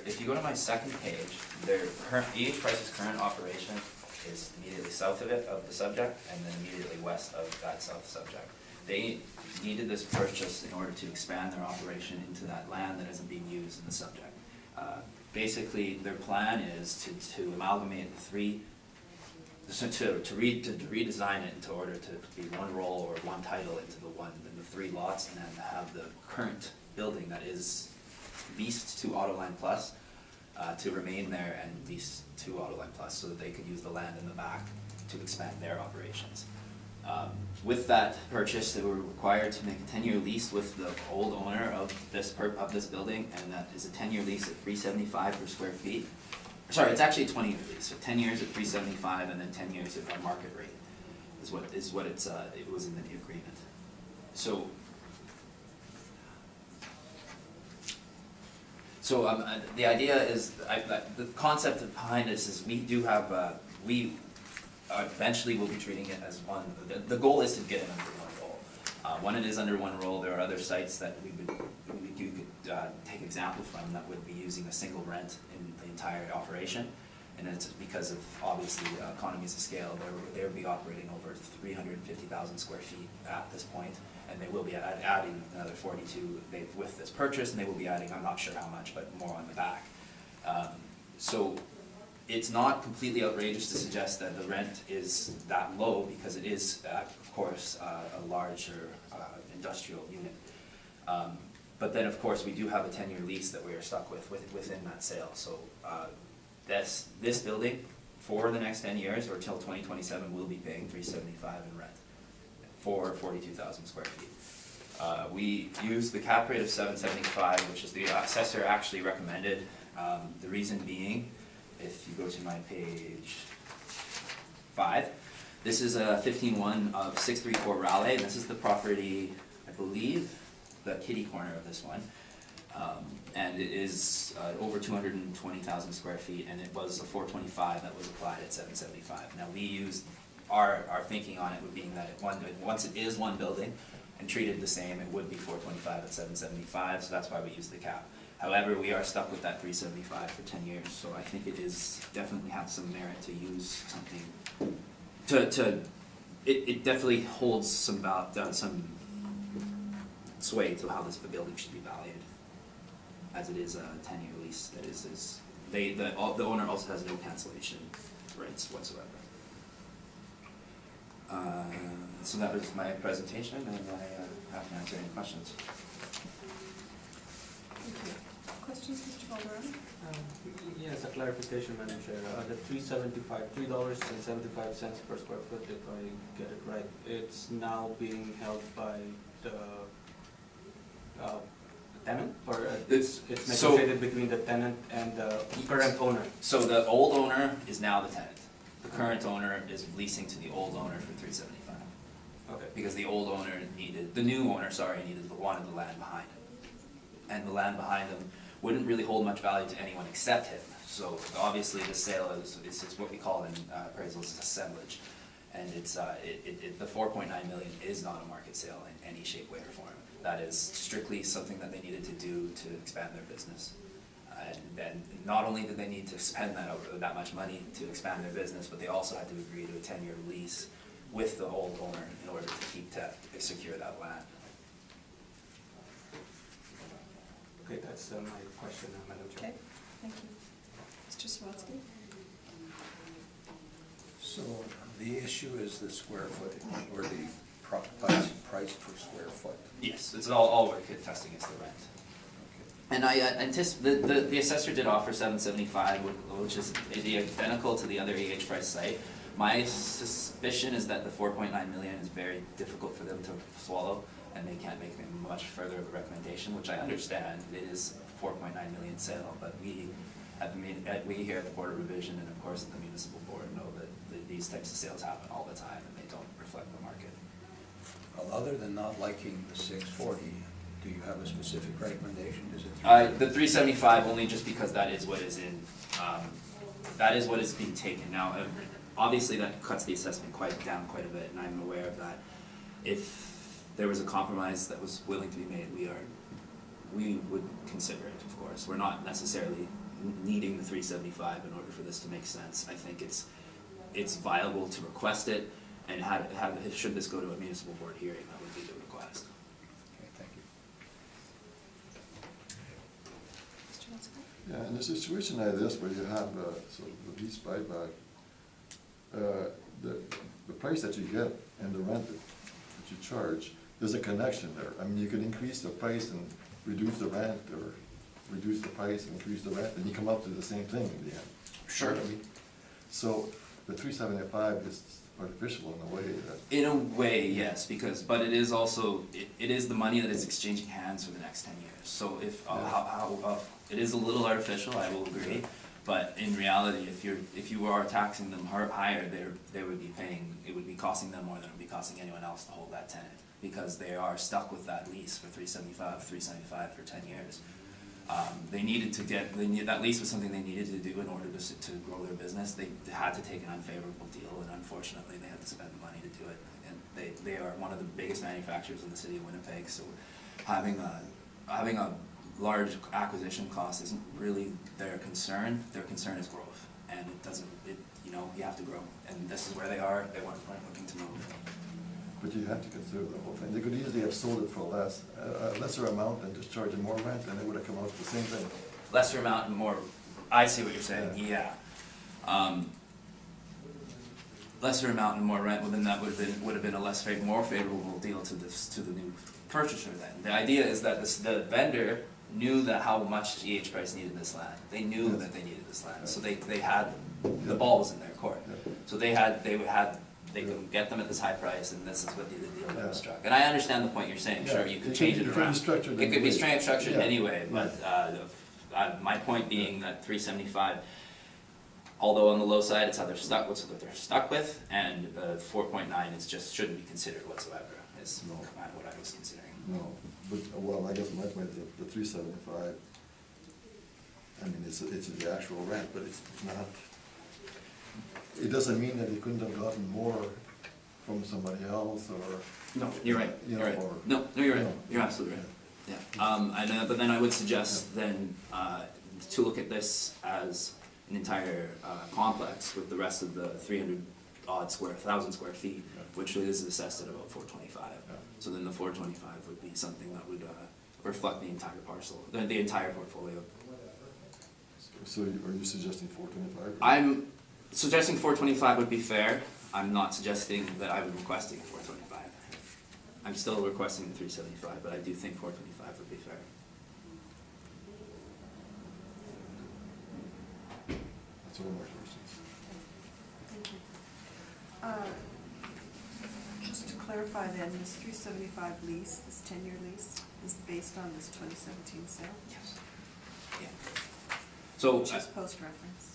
If you go to my second page, E.H. Price's current operation is immediately south of it, of the subject, and then immediately west of that south subject. They needed this purchase in order to expand their operation into that land that isn't being used in the subject. Basically, their plan is to amalgamate the three, to redesign it in order to be one roll or one title into the three lots, and then have the current building that is leased to Autoline Plus to remain there and leased to Autoline Plus, so that they could use the land in the back to expand their operations. With that purchase, they were required to make a 10-year lease with the old owner of this building, and that is a 10-year lease at $375 per square feet. Sorry, it's actually a 20-year lease, so 10 years at $375, and then 10 years at market rate is what it was in the agreement. So the idea is, the concept behind this is we do have, eventually we'll be treating it as one. The goal is to get it under one roll. When it is under one roll, there are other sites that you could take example from that would be using a single rent in the entire operation. And it's because of, obviously, economies of scale. They would be operating over 350,000 square feet at this point, and they will be adding another 42 with this purchase, and they will be adding, I'm not sure how much, but more on the back. So it's not completely outrageous to suggest that the rent is that low, because it is, of course, a larger industrial unit. But then, of course, we do have a 10-year lease that we are stuck within that sale. So this building, for the next 10 years, or till 2027, will be paying $375 in rent for 42,000 square feet. We use the cap rate of 7.75, which is the assessor actually recommended. The reason being, if you go to my page 5, this is a 15-1 of 634 Raleigh, and this is the property, I believe, the kitty corner of this one. And it is over 220,000 square feet, and it was a 425 that was applied at 775. Now we used our thinking on it would being that once it is one building and treated the same, it would be 425 at 775, so that's why we used the cap. However, we are stuck with that 375 for 10 years, so I think it is definitely has some merit to use something it definitely holds some sway to how this building should be valued, as it is a 10-year lease. That is the owner also has no cancellation rights whatsoever. So that was my presentation, and I have to answer any questions. Thank you. Questions, Mr. Boulevard? Yes, a clarification, Madam Chair. The $3.75 per square foot, if I get it right, it's now being held by the tenant, or it's negotiated between the tenant and the current owner? So the old owner is now the tenant. The current owner is leasing to the old owner for $375. Okay. Because the old owner wanted the land behind him. And the land behind him wouldn't really hold much value to anyone except him. So obviously the sale is what we call in appraisals is assemblage. And it's the $4.9 million is not a market sale in any shape, way, or form. That is strictly something that they needed to do to expand their business. And then not only did they need to spend that much money to expand their business, but they also had to agree to a 10-year lease with the old owner in order to secure that land. Okay, that's my question, Madam Chair. Okay, thank you. Mr. Swansky? So the issue is the square footage, or the price per square foot. Yes, it's all we're testing is the rent. And I anticipate, the assessor did offer $775, which is identical to the other AH price site. My suspicion is that the 4.9 million is very difficult for them to swallow, and they can't make much further of a recommendation, which I understand. It is a 4.9 million sale, but we here at the Board of Revision and of course at the Municipal Board know that these types of sales happen all the time and they don't reflect the market. Well, other than not liking the 640, do you have a specific recommendation? Is it The 375 only just because that is what is in, that is what is being taken. Now, obviously that cuts the assessment down quite a bit, and I'm aware of that. If there was a compromise that was willing to be made, we would consider it, of course. We're not necessarily needing the 375 in order for this to make sense. I think it's viable to request it, and should this go to a municipal board hearing, that would be the request. Okay, thank you. Mr. Metzger? Yeah, in a situation like this where you have sort of the lease buyback, the price that you get and the rent that you charge, there's a connection there. I mean, you can increase the price and reduce the rent, or reduce the price and increase the rent, and you come up to the same thing in the end. Sure. You know what I mean? So the 375 is artificial in a way that. In a way, yes, but it is also, it is the money that is exchanging hands for the next 10 years. So if, it is a little artificial, I will agree, but in reality, if you are taxing them higher, they would be paying, it would be costing them more than it would be costing anyone else to hold that tenant, because they are stuck with that lease for 375 for 10 years. That lease was something they needed to do in order to grow their business. They had to take an unfavorable deal, and unfortunately they had to spend the money to do it. And they are one of the biggest manufacturers in the city of Winnipeg, so having a large acquisition cost isn't really their concern. Their concern is growth, and you have to grow. And this is where they are. They weren't looking to move. But you have to consider the whole thing. They could easily have sold it for a lesser amount and just charged more rent, and it would have come out the same thing. Lesser amount and more, I see what you're saying, yeah. Lesser amount and more rent, well then that would have been a more favorable deal to the new purchaser then. The idea is that the vendor knew how much EH Price needed this land. They knew that they needed this land, so they had, the ball was in their court. So they could get them at this high price, and this is what the deal that was struck. And I understand the point you're saying, sure, you could change it around. It could be structured anyway, but my point being that 375, although on the low side, it's how they're stuck with what they're stuck with, and 4.9 shouldn't be considered whatsoever, is what I was considering. No, but, well, I guess my point, the 375, I mean, it's the actual rent, but it's not. It doesn't mean that he couldn't have gotten more from somebody else, or. No, you're right. You You're know, right. or. No, you're right. No. You're absolutely right. Yeah. But then I would suggest then to look at this as an entire complex with the rest of the 1,000 square feet, which is assessed at about 425. So then the 425 would be something that would reflect the entire parcel, the entire portfolio. So are you suggesting 425? I'm suggesting 425 would be fair. I'm not suggesting that I would be requesting 425. I'm still requesting the 375, but I do think 425 would be fair. That's all my questions. Thank you. Just to clarify then, this 375 lease, this 10-year lease, is based on this 2017 sale? Yes. Yeah. So. Which is post-reference?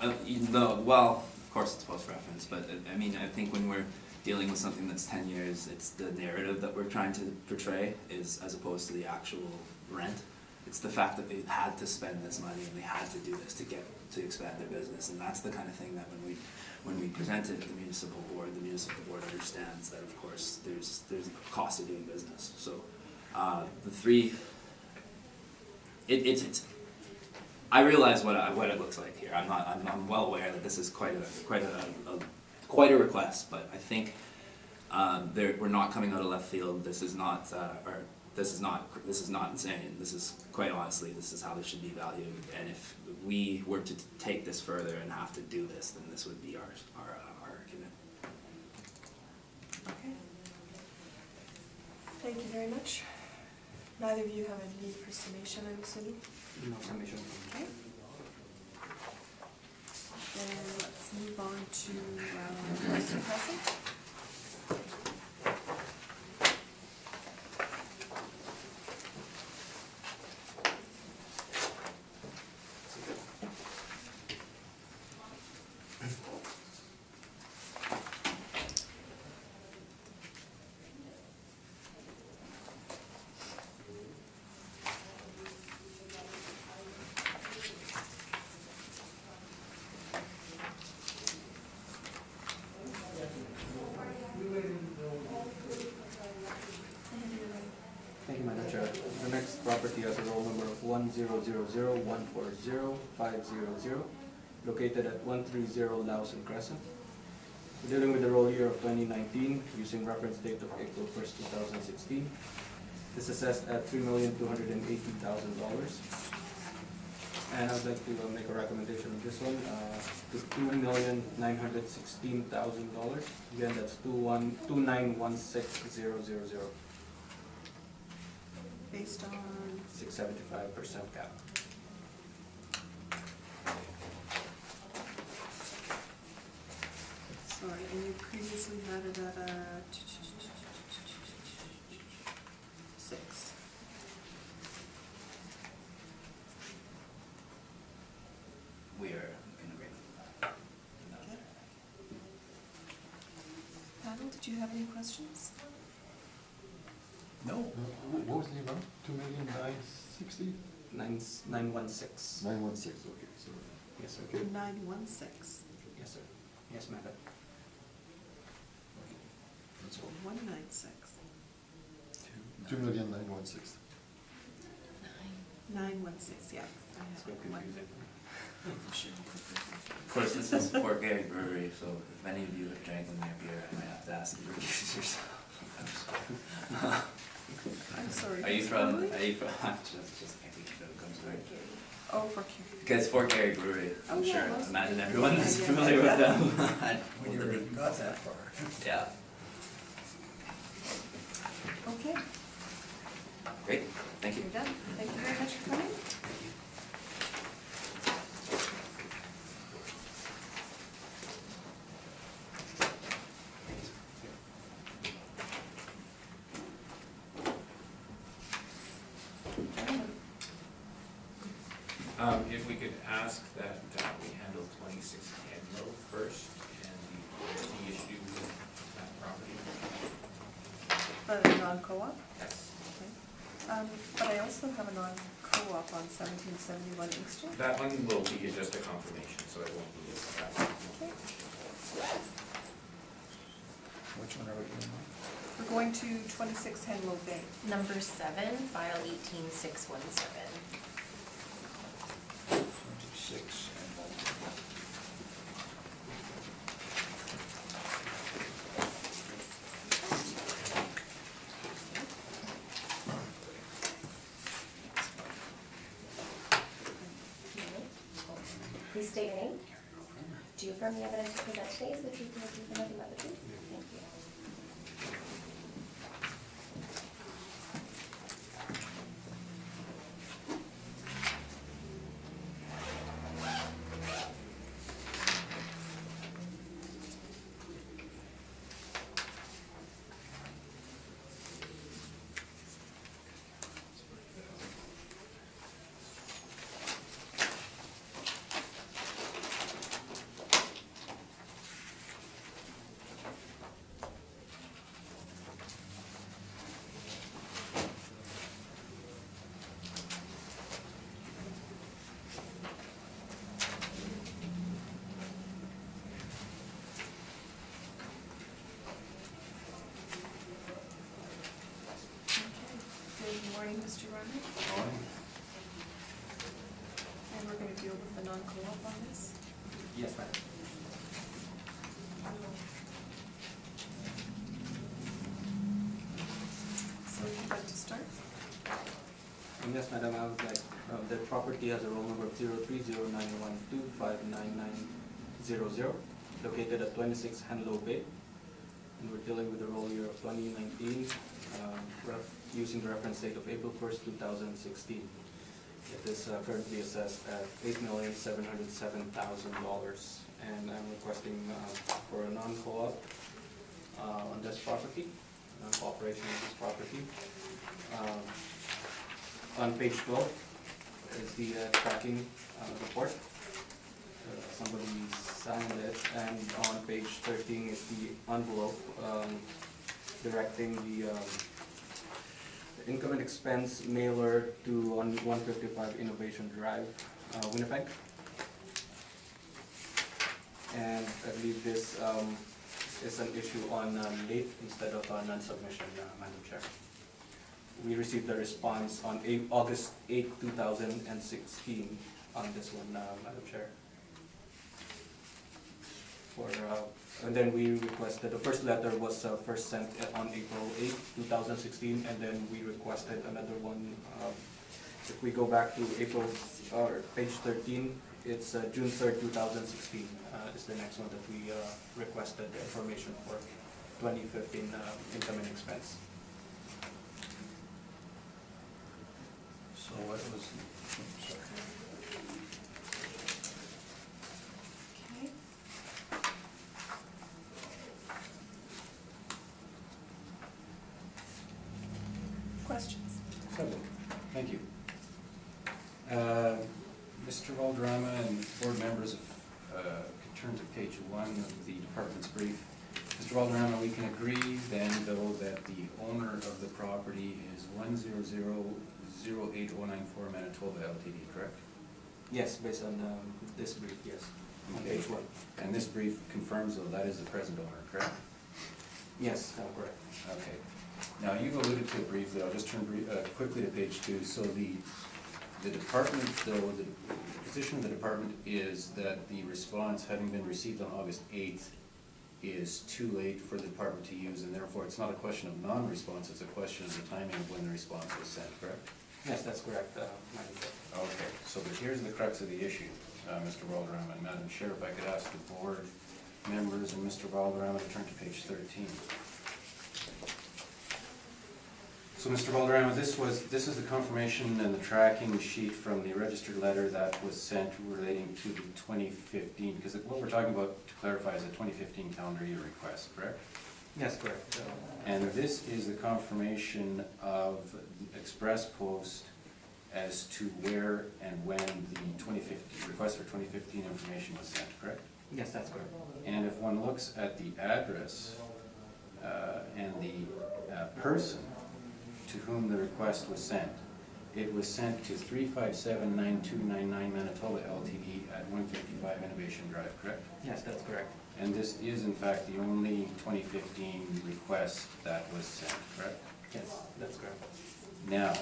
Well, of course it's post-reference, but I mean, I think when we're dealing with something that's 10 years, it's the narrative that we're trying to portray, as opposed to the actual rent. It's the fact that they had to spend this money and they had to do this to expand their business, and that's the kind of thing that when we present it to the municipal board understands that of course there's a cost of doing business. So I realize what it looks like here. I'm well aware that this is quite a request, but I think we're not coming out of left field. This is not this is not insane. This is, quite honestly, this is how this should be valued. And if we were to take this further and have to do this, then this would be our argument. Okay. Thank you very much. Neither of you have a need for summation, I'm assuming? No summation. Okay. Then let's move on to Mr. Present. Thank you, Madam Chair. The next property has a roll number of 1000140500, located at 130 Lawson Crescent. We're dealing with the roll year of 2019, using reference date of April 1st, 2016. This is assessed at $3,280,000. And I'd like to make a recommendation on this one to $2,916,000. Again, that's 2916000. Based on, 675% cap. sorry, and you previously had it at a 6. We are in agreement. Okay. Panel, did you have any questions? No. What was the amount? 2,960,000? 916. 916, okay, so. Yes, sir. Okay. 916. Yes, sir. Yes, madam. That's all. 196. 2,916,000. 916, yeah. I It's have been one. confusing. Of course, this is Fort Garry Brewery, so if any of you have drank in their beer, I might have to ask you to recuse yourself. I'm sorry. Are you who's from, brewery? I think that comes right. Oh, for Q. Because Fort Garry Brewery, Oh, I'm yeah, sure, most- imagine everyone is yeah, familiar yeah. with them. We never even got that far. Yeah, Okay, great, thank you. you're done. Thank you very much for coming. If we could ask that we handle 26 Edlow first and the issue with that property. But a non-co-op? Yes. Okay. But I also have a non-co-op on 1771 Inkster. That one will be just a confirmation, so it won't be that one. Okay. Which one are we doing? We're going to 26 Henlow Bay. Number 7, file 18617. 26. Please state your name. Do you affirm the evidence you present today is the truth, the whole truth, and nothing but the truth? Thank you. Good morning, Mr. Roderick. And we're going to deal with the non-co-op on this. Yes, madam. So would you like to start? Yes, madam, I would like, the property has a roll number of 030912599900, located at 26 Hanlow Bay. And we're dealing with the roll year of 2019, using the reference date of April 1st, 2016. It is currently assessed at $8,707,000, and I'm requesting for a non-co-op on this property, non-cooperation on this property. On page 12 is the tracking report. Somebody signed it, and on page 13 is the envelope directing the income and expense mailer to 155 Innovation Drive, Winnipeg. And I believe this is an issue on late instead of non-submission, Madam Chair. We received a response on August 8, 2016 on this one, Madam Chair. And then we requested, the first letter was first sent on April 8, 2016, and then we requested another one. If we go back to page 13, it's June 3rd, 2016 is the next one that we requested the information for 2015 income and expense. So what was, sorry. Okay. Questions? Thank you. Mr. Valderrama and board members, could turn to page 1 of the department's brief. Mr. Valderrama, we can agree then, though, that the owner of the property is 1000894 Manitoba Ltd, correct? Yes, based on this brief, yes, on Okay. page 1. And this brief confirms, though, that is the present owner, correct? Yes, correct. Okay. Now, you've alluded to it briefly, I'll just turn quickly to page 2. So the department, though, the position of the department is that the response, having been received on August 8th, is too late for the department to use, and therefore it's not a question of non-response, it's a question of the timing of when the response was sent, correct? Yes, that's correct, Madam Chair. Okay, so but here's the crux of the issue, Mr. Valderrama and Madam Chair, if I could ask the board members and Mr. Valderrama to turn to page 13. So, Mr. Valderrama, this is the confirmation and the tracking sheet from the registered letter that was sent relating to the 2015, because what we're talking about, to clarify, is a 2015 calendar year request, correct? Yes, correct. And this is the confirmation of the express post as to where and when the 2015 request for 2015 information was sent, correct? Yes, that's correct. And if one looks at the address and the person to whom the request was sent, it was sent to 3579299 Manitoba Ltd at 155 Innovation Drive, correct? Yes, that's correct. And this is in fact the only 2015 request that was sent, correct? Yes, that's correct. Now,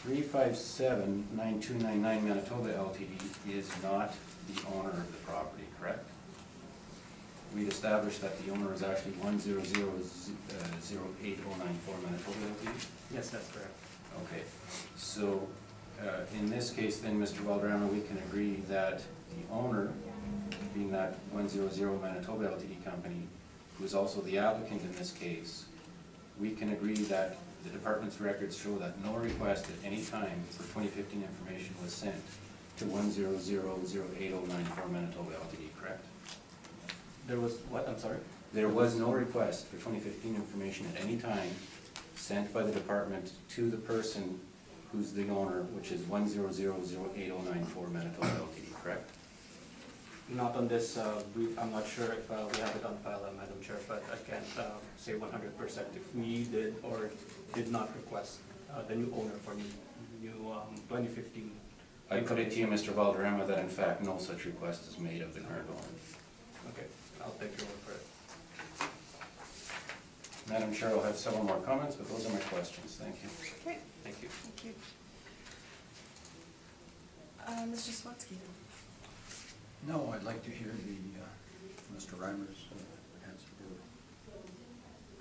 3579299 Manitoba Ltd is not the owner of the property, correct? We'd established that the owner is actually 1000894 Manitoba Ltd? Yes, that's correct. Okay, so in this case then, Mr. Valderrama, we can agree that the owner, being that 100 Manitoba Ltd company, who is also the applicant in this case, we can agree that the department's records show that no request at any time for 2015 information was sent to 1000894 Manitoba Ltd, correct? There was what, I'm sorry? There was no request for 2015 information at any time sent by the department to the person who's the owner, which is 1000894 Manitoba Ltd, correct? Not on this brief. I'm not sure if we have it on file, Madam Chair, but I can't say 100% if we did or did not request the new owner for new 2015. I put it to you, Mr. Valderrama, that in fact no such request is made of the current owner. Okay, I'll take your word for it. Madam Chair, I'll have several more comments, but those are my questions. Thank you. Okay, Thank you. thank you. Mr. Swatsky? No, I'd like to hear Mr. Reimer's answer.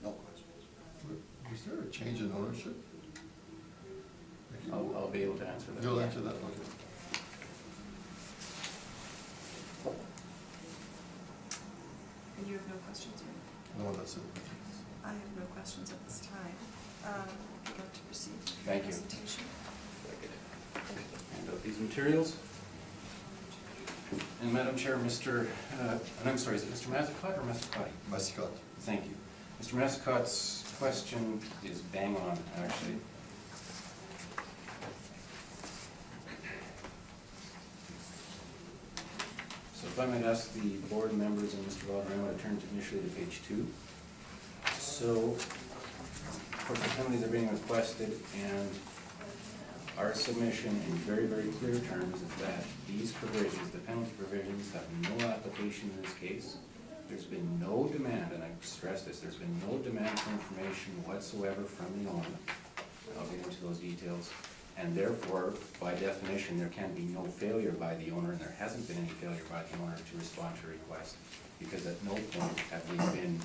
No questions. Was there a change in ownership? I'll be able to answer that. You'll answer that, okay. And you have no questions, right? No, that's it. I have no questions at this time. If you'd like to proceed with your Thank you. presentation. Hand out these materials. And Madam Chair, and I'm sorry, is it Mr. Mazacott or Mazacott? Mascot. Thank you. Mr. Mazacott's question is bang on, actually. So if I might ask the board members and Mr. Valderrama to turn initially to page 2. So, of course, the penalties are being requested, and our submission in very, very clear terms is that these provisions, the penalty provisions, have no application in this case. There's been no demand, and I stress this, there's been no demand for information whatsoever from the owner. I'll get into those details. And therefore, by definition, there can be no failure by the owner, and there hasn't been any failure by the owner to respond to a request, because at no point have we been,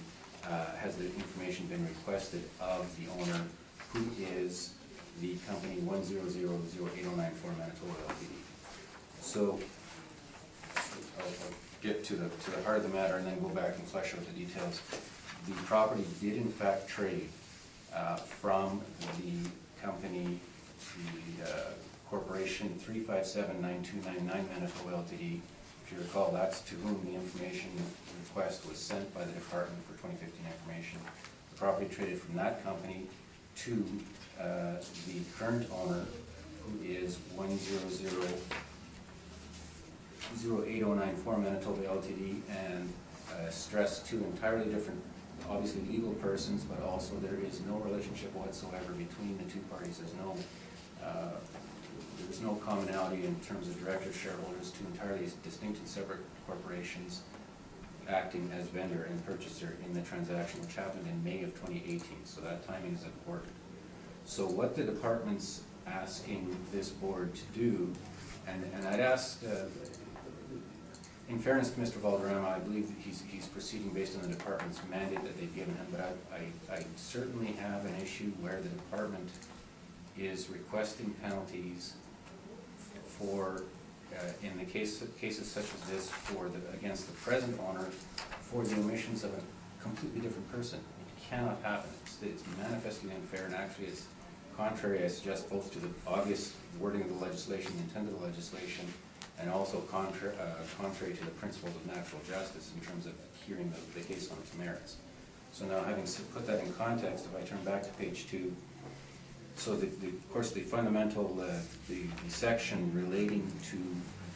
has the information been requested of the owner, who is the company 1000809 Manitoba Ltd. So, I'll get to the heart of the matter and then go back and flesh out the details. The property did in fact trade from the company, the corporation 3579299 Manitoba Ltd. If you recall, that's to whom the information request was sent by the department for 2015 information. The property traded from that company to the current owner, who is 1000809 Manitoba Ltd. And stress two entirely different, obviously legal persons, but also there is no relationship whatsoever between the two parties. There's no commonality in terms of directors, shareholders, two entirely distinct and separate corporations acting as vendor and purchaser in the transaction, which happened in May of 2018. So that timing is important. So what the department's asking this board to do, and I'd ask, in fairness to Mr. Valderrama, I believe that he's proceeding based on the department's mandate that they've given him, but I certainly have an issue where the department is requesting penalties for, in the cases such as this, against the present owner for the omissions of a completely different person. It cannot happen. It's manifestly unfair, and actually it's contrary, I suggest, both to the obvious wording of the legislation, the intent of the legislation, and also contrary to the principles of natural justice in terms of hearing the case on its merits. So now, having put that in context, if I turn back to page 2, so of course the fundamental, the section relating to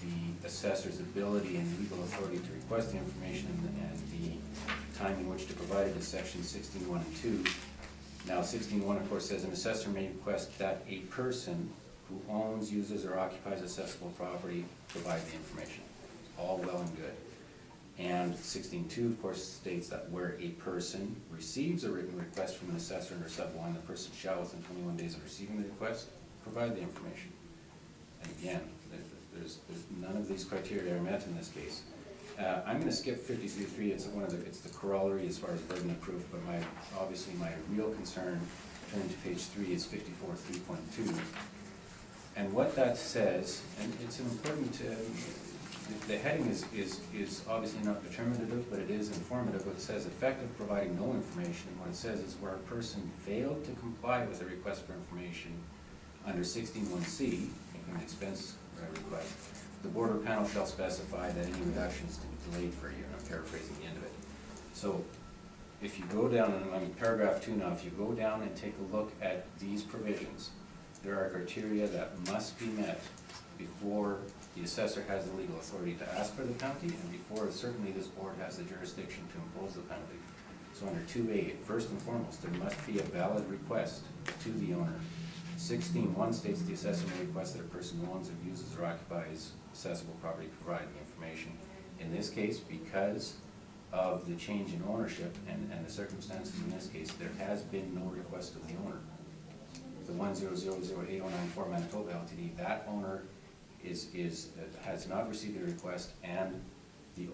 the assessor's ability and legal authority to request the information and the time in which to provide it is section 16.1 and 2. Now 16.1 of course says an assessor may request that a person who owns, uses, or occupies accessible property provide the information. All well and good. And 16.2 of course states that where a person receives a written request from an assessor under sub 1, the person shall within 21 days of receiving the request provide the information. And again, there's none of these criteria are met in this case. I'm going to skip 53.3. It's the corollary as far as burden of proof, but obviously my real concern, turning to page 3, is 54.3.2. And what that says, and it's an important, the heading is obviously not determinative, but it is informative. What it says, effective providing no information. And what it says is where a person failed to comply with a request for information under 16.1c, making an expense request, the board or panel shall specify that any reduction is to be delayed for a year. I'm paraphrasing the end of it. So if you go down, and I'm in paragraph 2 now, if you go down and take a look at these provisions, there are criteria that must be met before the assessor has the legal authority to ask for the penalty, and before certainly this board has the jurisdiction to impose the penalty. So under 2A, first and foremost, there must be a valid request to the owner. 16.1 states the assessor may request that a person who owns or uses or occupies accessible property provide the information. In this case, because of the change in ownership and the circumstances in this case, there has been no request of the owner. The 1000809 Manitoba Ltd., that owner has not received a request, and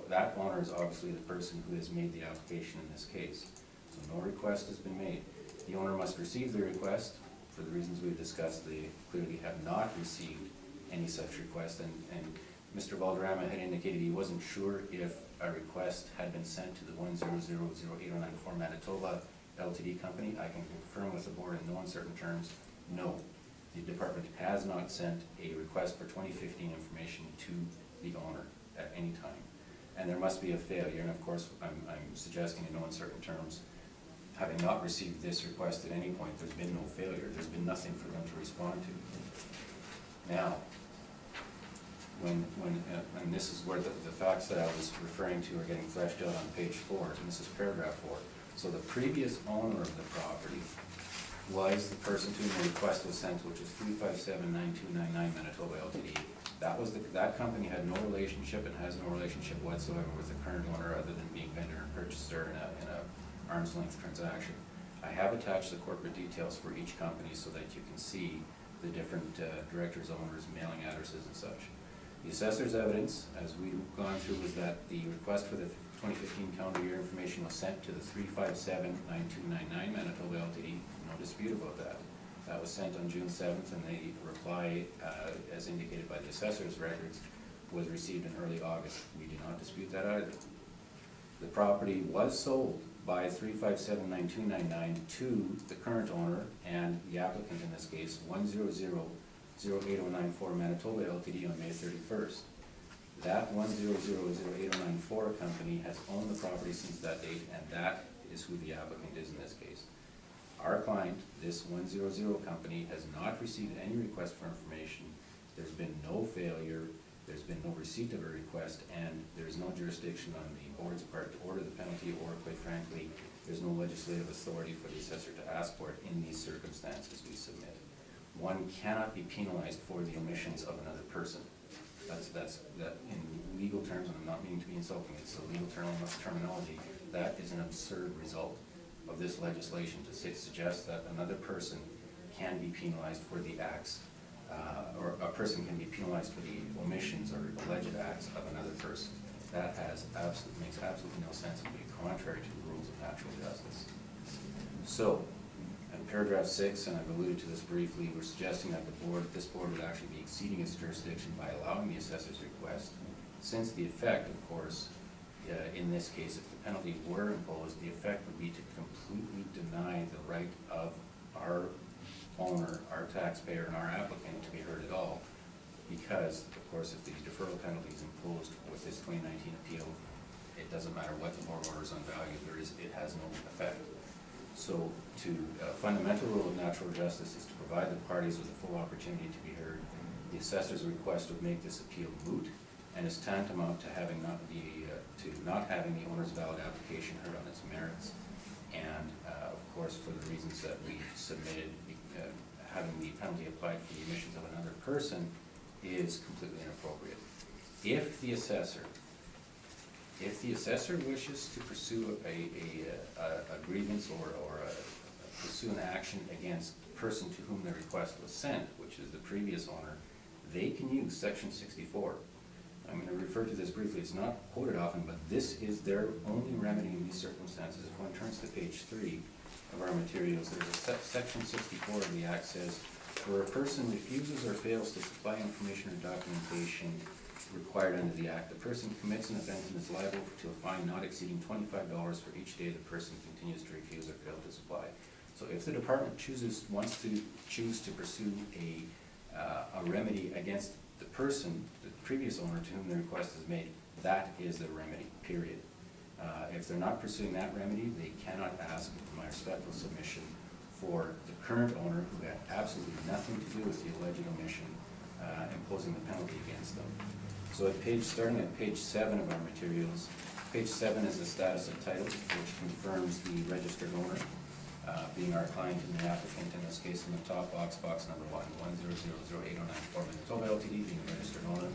that owner is obviously the person who has made the application in this case. So no request has been made. The owner must receive the request, for the reasons we've discussed, they clearly have not received any such request, and Mr. Valderrama had indicated he wasn't sure if a request had been sent to the 1000809 Manitoba Ltd. company. I can confirm with the board in no uncertain terms, no. The department has not sent a request for 2015 information to the owner at any time. And there must be a failure, and of course, I'm suggesting in no uncertain terms, having not received this request at any point, there's been no failure. There's been nothing for them to respond to. Now, and this is where the facts that I was referring to are getting fleshed out on page 4, and this is paragraph 4. So the previous owner of the property was the person to whom the request was sent, which is 3579299 Manitoba Ltd. That company had no relationship and has no relationship whatsoever with the current owner other than being vendor and purchaser in a arm's length transaction. I have attached the corporate details for each company so that you can see the different directors, owners, mailing addresses and such. The assessor's evidence, as we've gone through, was that the request for the 2015 calendar year information was sent to the 3579299 Manitoba Ltd. No dispute about that. That was sent on June 7th, and the reply, as indicated by the assessor's records, was received in early August. We do not dispute that either. The property was sold by 3579299 to the current owner and the applicant in this case, 1000809 Manitoba Ltd. on May 31st. That 1000809 company has owned the property since that date, and that is who the applicant is in this case. Our client, this 100 company, has not received any request for information. There's been no failure, there's been no receipt of a request, and there's no jurisdiction on the board's part to order the penalty, or quite frankly, there's no legislative authority for the assessor to ask for it in these circumstances we submit. One cannot be penalized for the omissions of another person. That's in legal terms, and I'm not meaning to be insulting, it's a legal terminology, that is an absurd result of this legislation to suggest that another person can be penalized for the acts, or a person can be penalized for the omissions or alleged acts of another person. That makes absolutely no sense and would be contrary to the rules of natural justice. So, in paragraph 6, and I've alluded to this briefly, we're suggesting that this board would actually be exceeding its jurisdiction by allowing the assessor's request, since the effect, of course, in this case, if the penalties were imposed, the effect would be to completely deny the right of our owner, our taxpayer, and our applicant to be heard at all, because, of course, if the deferral penalty is imposed with this 2019 appeal, it doesn't matter what the board orders on value, it has no effect. So, a fundamental rule of natural justice is to provide the parties with a full opportunity to be heard. The assessor's request would make this appeal moot, and is tantamount to not having the owner's valid application heard on its merits. And of course, for the reasons that we submitted, having the penalty applied for the omissions of another person is completely inappropriate. If the assessor wishes to pursue a grievance or pursue an action against the person to whom the request was sent, which is the previous owner, they can use Section 64. I'm going to refer to this briefly. It's not quoted often, but this is their only remedy in these circumstances. If one turns to page 3 of our materials, there's a Section 64 of the Act says, where a person refuses or fails to supply information or documentation required under the Act, the person commits an offense and is liable to a fine not exceeding $25 for each day the person continues to refuse or fail to supply. So if the department wants to pursue a remedy against the person, the previous owner to whom the request is made, that is the remedy, period. If they're not pursuing that remedy, they cannot ask, in my respectful submission, for the current owner, who had absolutely nothing to do with the alleged omission, imposing the penalty against them. So starting at page 7 of our materials, page 7 is the status of title, which confirms the registered owner, being our client and the applicant, in this case in the top box, box number 1, 1000809 Manitoba Ltd. being the registered owner.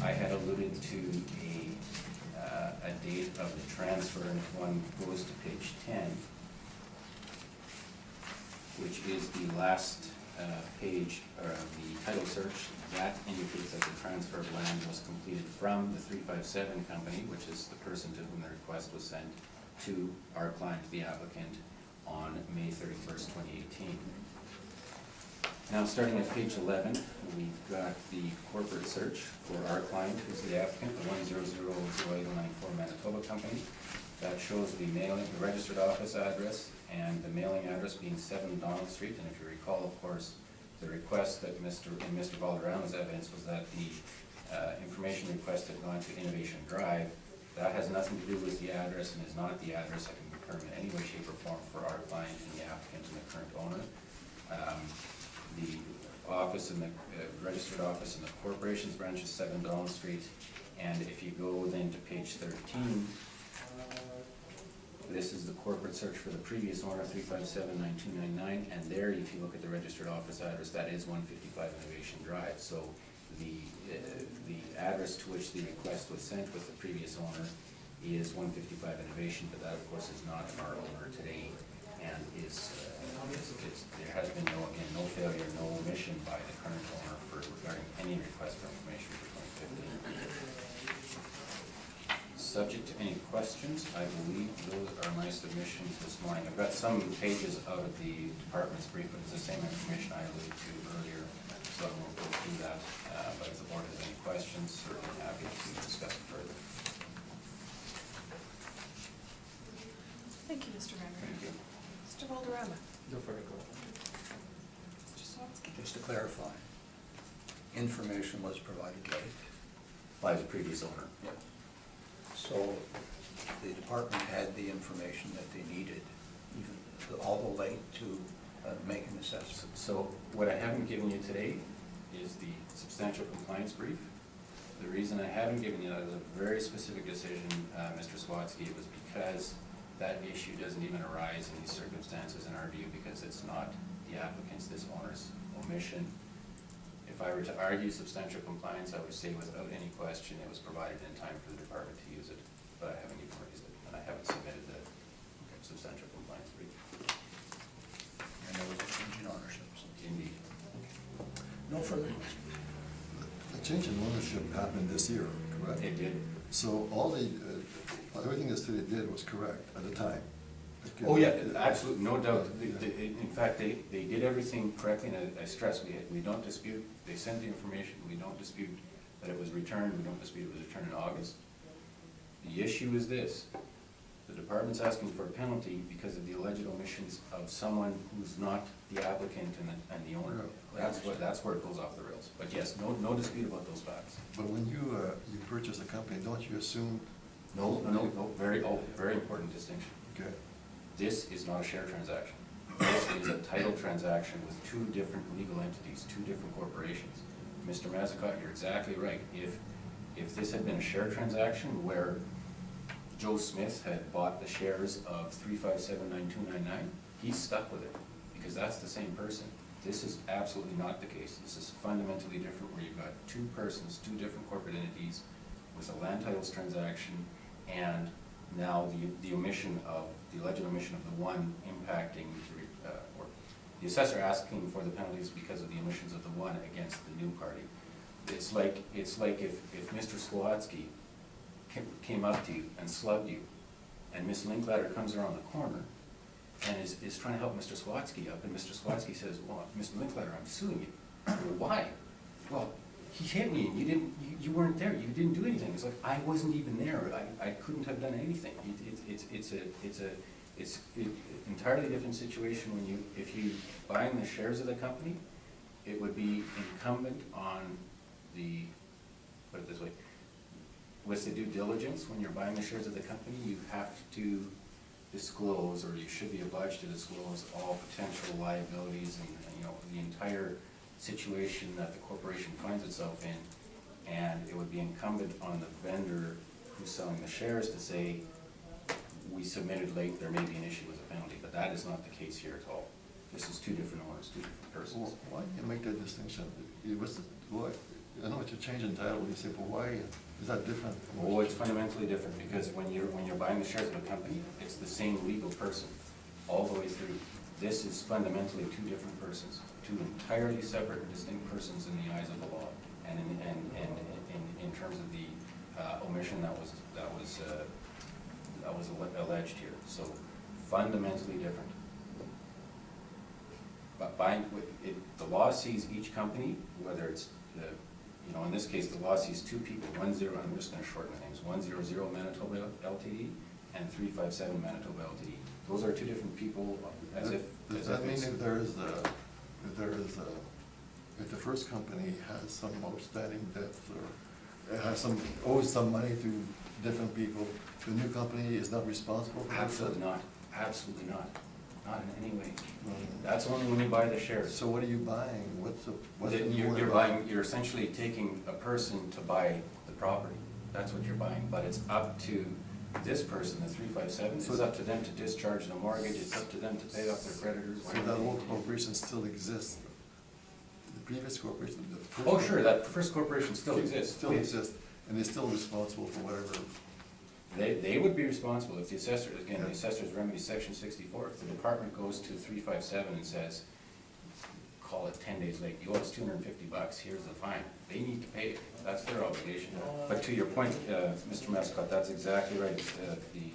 I had alluded to a date of the transfer, and if one goes to page 10, which is the last page of the title search, that indicates that the transfer of land was completed from the 357 company, which is the person to whom the request was sent, to our client, the applicant, on May 31st, 2018. Now, starting at page 11, we've got the corporate search for our client, who's the applicant, the 1000894 Manitoba Company. That shows the mailing, the registered office address, and the mailing address being 7 Donald Street. And if you recall, of course, the request that in Mr. Valderrama's evidence was that the information request had gone to Innovation Drive. That has nothing to do with the address and is not the address that can be confirmed in any way, shape, or form for our client and the applicant and the current owner. The office and the registered office in the corporation's branch is 7 Donald Street. And if you go then to page 13, this is the corporate search for the previous owner, 3579299, and there, if you look at the registered office address, that is 155 Innovation Drive. So the address to which the request was sent with the previous owner is 155 Innovation, but that, of course, is not our owner today, and there has been no failure, no omission by the current owner regarding any request for information for 2015. Subject to any questions, I believe those are my submissions this morning. I've got some pages out of the department's brief, but it's the same information I alluded to earlier, so I won't go through that. But if the board has any questions, certainly happy to discuss it further. Thank you, Mr. Renner. Thank you. Mr. Valderrama. No further questions. Mr. Swansky. Just to clarify, information was provided late. By the previous owner. Yeah. So the department had the information that they needed, even although late, to make an assessment. So what I haven't given you today is the substantial compliance brief. The reason I haven't given you that is a very specific decision, Mr. Swatsky. It was because that issue doesn't even arise in these circumstances in our view, because it's not the applicant's, this owner's omission. If I were to argue substantial compliance, I would say without any question it was provided in time for the department to use it, but I haven't even raised it, and I haven't submitted the substantial compliance brief. And there was a change in ownership. So. Indeed. No further questions. The change in ownership happened this year, correct? It did. So all everything the city did was correct at the time. Oh, yeah, absolutely, no doubt. In fact, they did everything correctly, and I stress, we don't dispute, they sent the information, we don't dispute that it was returned, we don't dispute it was returned in August. The issue is this: the department's asking for a penalty because of the alleged omissions of someone who's not the applicant and the owner. That's where it goes off the rails. But yes, no dispute about those facts. But when you purchase a company, don't you assume? No, very important distinction. Okay. This is not a share transaction. This is a title transaction with 2 different legal entities, 2 different corporations. Mr. Mazzacott, you're exactly right. If this had been a share transaction where Joe Smith had bought the shares of 3579299, he's stuck with it, because that's the same person. This is absolutely not the case. This is fundamentally different, where you've got 2 persons, 2 different corporate entities with a land titles transaction, and now the omission of, the alleged omission of the one impacting, or the assessor asking for the penalties because of the omissions of the one against the new party. It's like if Mr. Swatsky came up to you and slugged you, and Miss Linklater comes around the corner and is trying to help Mr. Swatsky up, and Mr. Swatsky says, well, Mr. Linklater, I'm suing you. Well, why? Well, he hit me and you weren't there, you didn't do anything. It's like, I wasn't even there, I couldn't have done anything. It's an entirely different situation when if you buying the shares of the company, it would be incumbent on put it this way, with the due diligence, when you're buying the shares of the company, you have to disclose, or you should be obliged to disclose, all potential liabilities and the entire situation that the corporation finds itself in, and it would be incumbent on the vendor who's selling the shares to say, we submitted late, there may be an issue with a penalty, but that is not the case here at all. This is 2 different owners, 2 different persons. Well, why do you make that distinction? I know it's a change in title, you say, but why is that different? Oh, it's fundamentally different, because when you're buying the shares of a company, it's the same legal person all the way through. This is fundamentally 2 different persons, 2 entirely separate and distinct persons in the eyes of the law, and in terms of the omission that was alleged here. So fundamentally different. But the law sees each company, whether it's in this case, the law sees two people, I'm just gonna shorten the names, 100 Manitoba Ltd. and 357 Manitoba Ltd. Those are two different people, Does that mean if if the first company has some outstanding debts or it has owes some money to different people, the new company is not responsible for that? Absolutely not, absolutely not, not in any way. That's only when you buy the shares. So what are you buying? You're essentially taking a person to buy the property. That's what you're buying, but it's up to this person, the 357, it's up to them to discharge the mortgage, it's up to them to pay off their creditors. So that old corporation still exists? The previous corporation, the first. Oh, sure, that first corporation still exists. Still exists, and they're still responsible for whatever. They would be responsible if the assessor, again, the assessor's remedy, section 64, if the department goes to 357 and says, call it 10 days late, you owe us $250, here's the fine. They need to pay it, that's their obligation. But to your point, Mr. Mascott, that's exactly right. The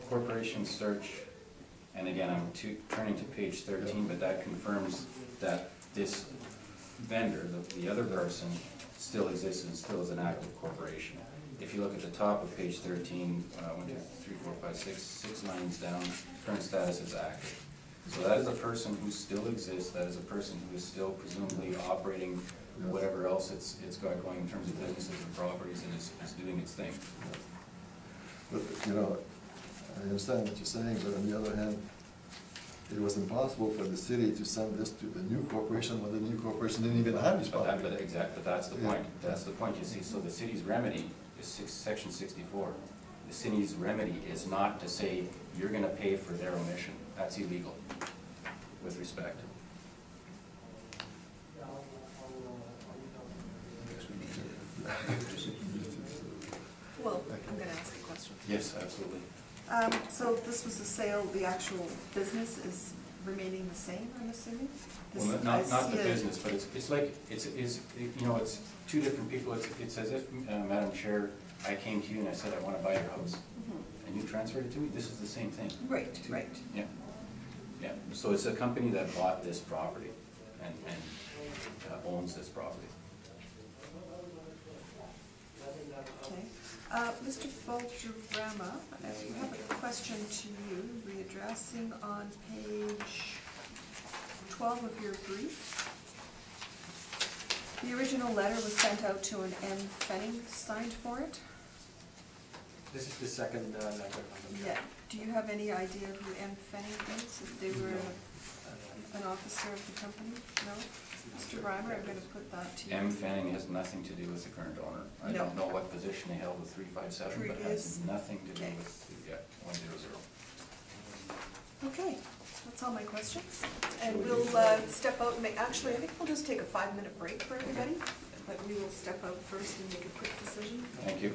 corporation search, and again, I'm turning to page 13, but that confirms that this vendor, the other person, still exists and still is an active corporation. If you look at the top of page 13, 1, 2, 3, 4, 5, 6 lines down, current status is active. So that is a person who still exists, that is a person who is still presumably operating whatever else it's got going in terms of businesses and properties and is doing its thing. But, I understand what you're saying, but on the other hand, it was impossible for the city to send this to the new corporation when the new corporation didn't even have this property. But that's the point, that's the point, you see. So the city's remedy is section 64. The city's remedy is not to say, you're gonna pay for their omission. That's illegal, with respect. Well, I'm gonna ask a question. Yes, absolutely. So this was the sale, the actual business is remaining the same, I'm assuming? Well, not the business, but it's like, it's two different people. It's as if, Madam Chair, I came to you and I said, I wanna buy your house. And you transferred it to me, this is the same thing. Right, right. Yeah, yeah, so it's a company that bought this property and owns this property. Okay. Mr. Boardroom, we have a question to you, readdressing on page 12 of your brief. The original letter was sent out to an M. Fenning, signed for it. This is the second letter on the. Yeah. Do you have any idea who M. Fenning is? If they were an officer of the company? No? Mr. Reimer, I'm going to put that to you. M. Fanning has nothing to do with the current owner. I No. don't know what position they held with 357, but has nothing to do Okay. with, yeah, 100. Okay, that's all my questions. And we'll step out and actually, I think we'll just take a 5-minute break for everybody, but we will step out first and make a quick decision. Thank you.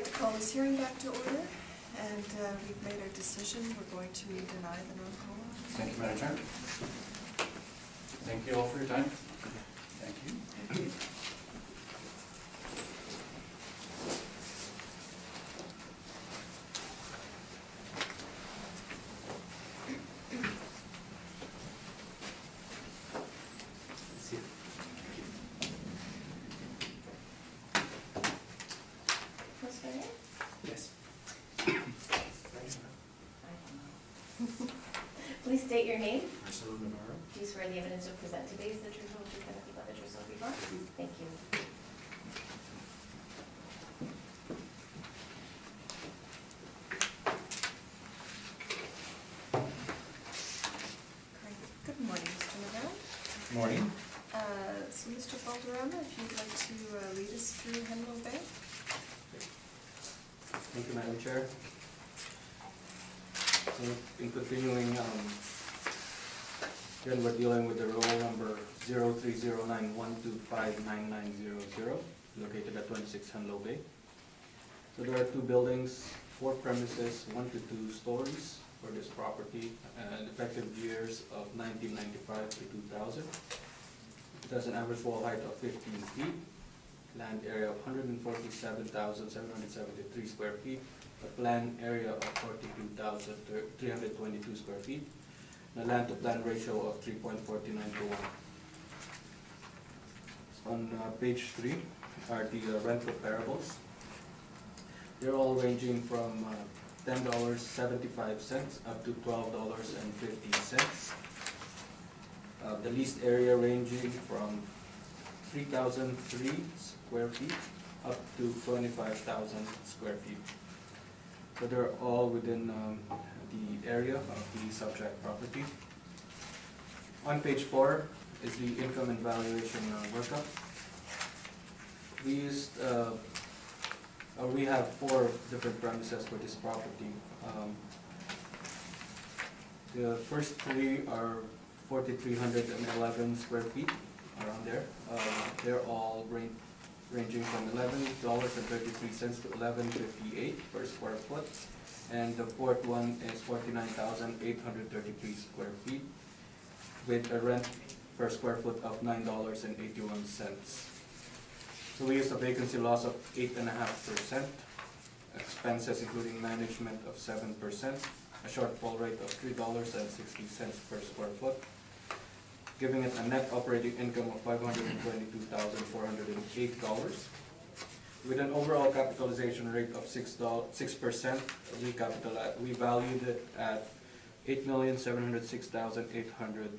like to call this hearing back to order, and we've made our decision. We're going to deny the non-COLA. Thank you, Madam Chair. Thank you all for your time. Thank you. Ms. Ferrier? Yes. Please state your name. Marcelo Navarro. Do you swear the evidence you'll present today is the truth, whole truth, and nothing but the truth, so help you God? Thank you. Great. Good morning, Mr. Navarro. Morning. So, Mr. Valderrama, if you'd like to lead us through Henlow Bay? Thank you, Madam Chair. So in continuing, again, we're dealing with the roll number 0309125990, located at 26 Henlow Bay. So there are two buildings, 4 premises, 1 to 2 stories for this property, and effective years of 1995 to 2000. It has an average wall height of 15 feet, land area of 147,773 square feet, a planned area of 42,322 square feet, and a land to plan ratio of 3.49 to 1. On page 3 are the rent comparables. They're all ranging from $10.75 up to $12.50. The leased area ranging from 3,003 square feet up to 25,000 square feet. So they're all within the area of the subject property. On page 4 is the income and valuation workup. We have 4 different premises for this property. The first 3 are 4,311 square feet, around there. They're all ranging from $11.33 to $11.58 per square foot. And the fourth one is 49,833 square feet with a rent per square foot of $9.81. So we use a vacancy loss of 8.5%, expenses including management of 7%, a shortfall rate of $3.60 per square foot, giving it a net operating income of $522,408. With an overall capitalization rate of 6%, we valued it at $8,706,800,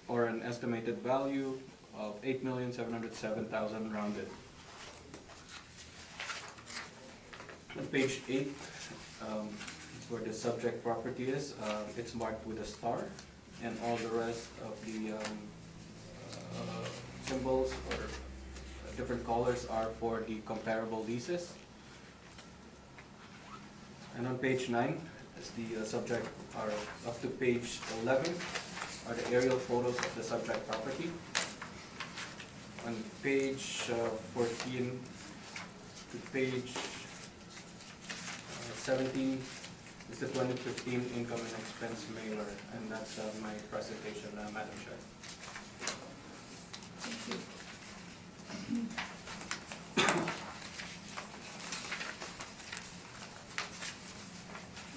or an estimated value of $8,707,000 rounded. On page 8, where the subject property is, it's marked with a star, and all the rest of the symbols or different colors are for the comparable leases. And on page 9 is the subject, or up to page 11 are the aerial photos of the subject property. On page 14 to page 17 is the 2015 income and expense mailer, and that's my presentation, Madam Chair. Thank you.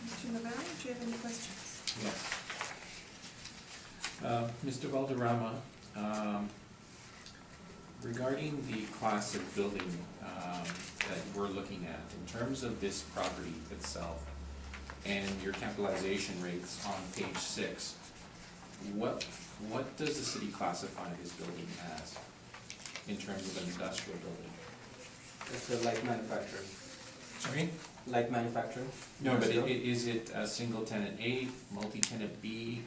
Mr. Navarro, do you have any questions? Yes. Mr. Valderrama, regarding the class of building that we're looking at, in terms of this property itself and your capitalization rates on page 6, what does the city classify this building as in terms of an industrial building? It's a light manufacturing. Sorry? Light manufacturing. No, but is it a single tenant A, multi-tenant B,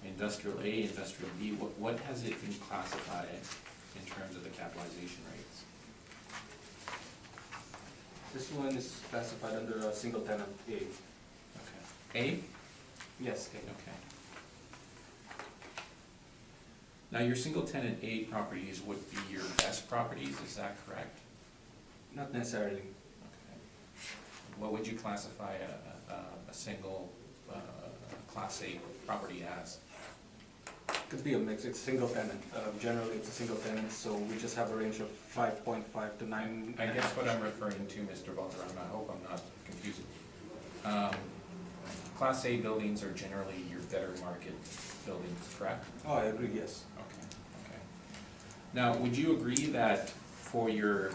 industrial A, industrial B? What has it been classified in terms of the capitalization rates? This one is classified under a single tenant A. Okay. A? Yes, A. Okay. Now, your single tenant A properties would be your best properties, is that correct? Not necessarily. Okay. What would you classify a single Class A property as? Could be a mix, it's single tenant. Generally, it's a single tenant, so we just have a range of 5.5 to 9. I guess what I'm referring to, Mr. Valderrama, I hope I'm not confusing. Class A buildings are generally your better market buildings, correct? Oh, I agree, yes. Okay, okay. Now, would you agree that for your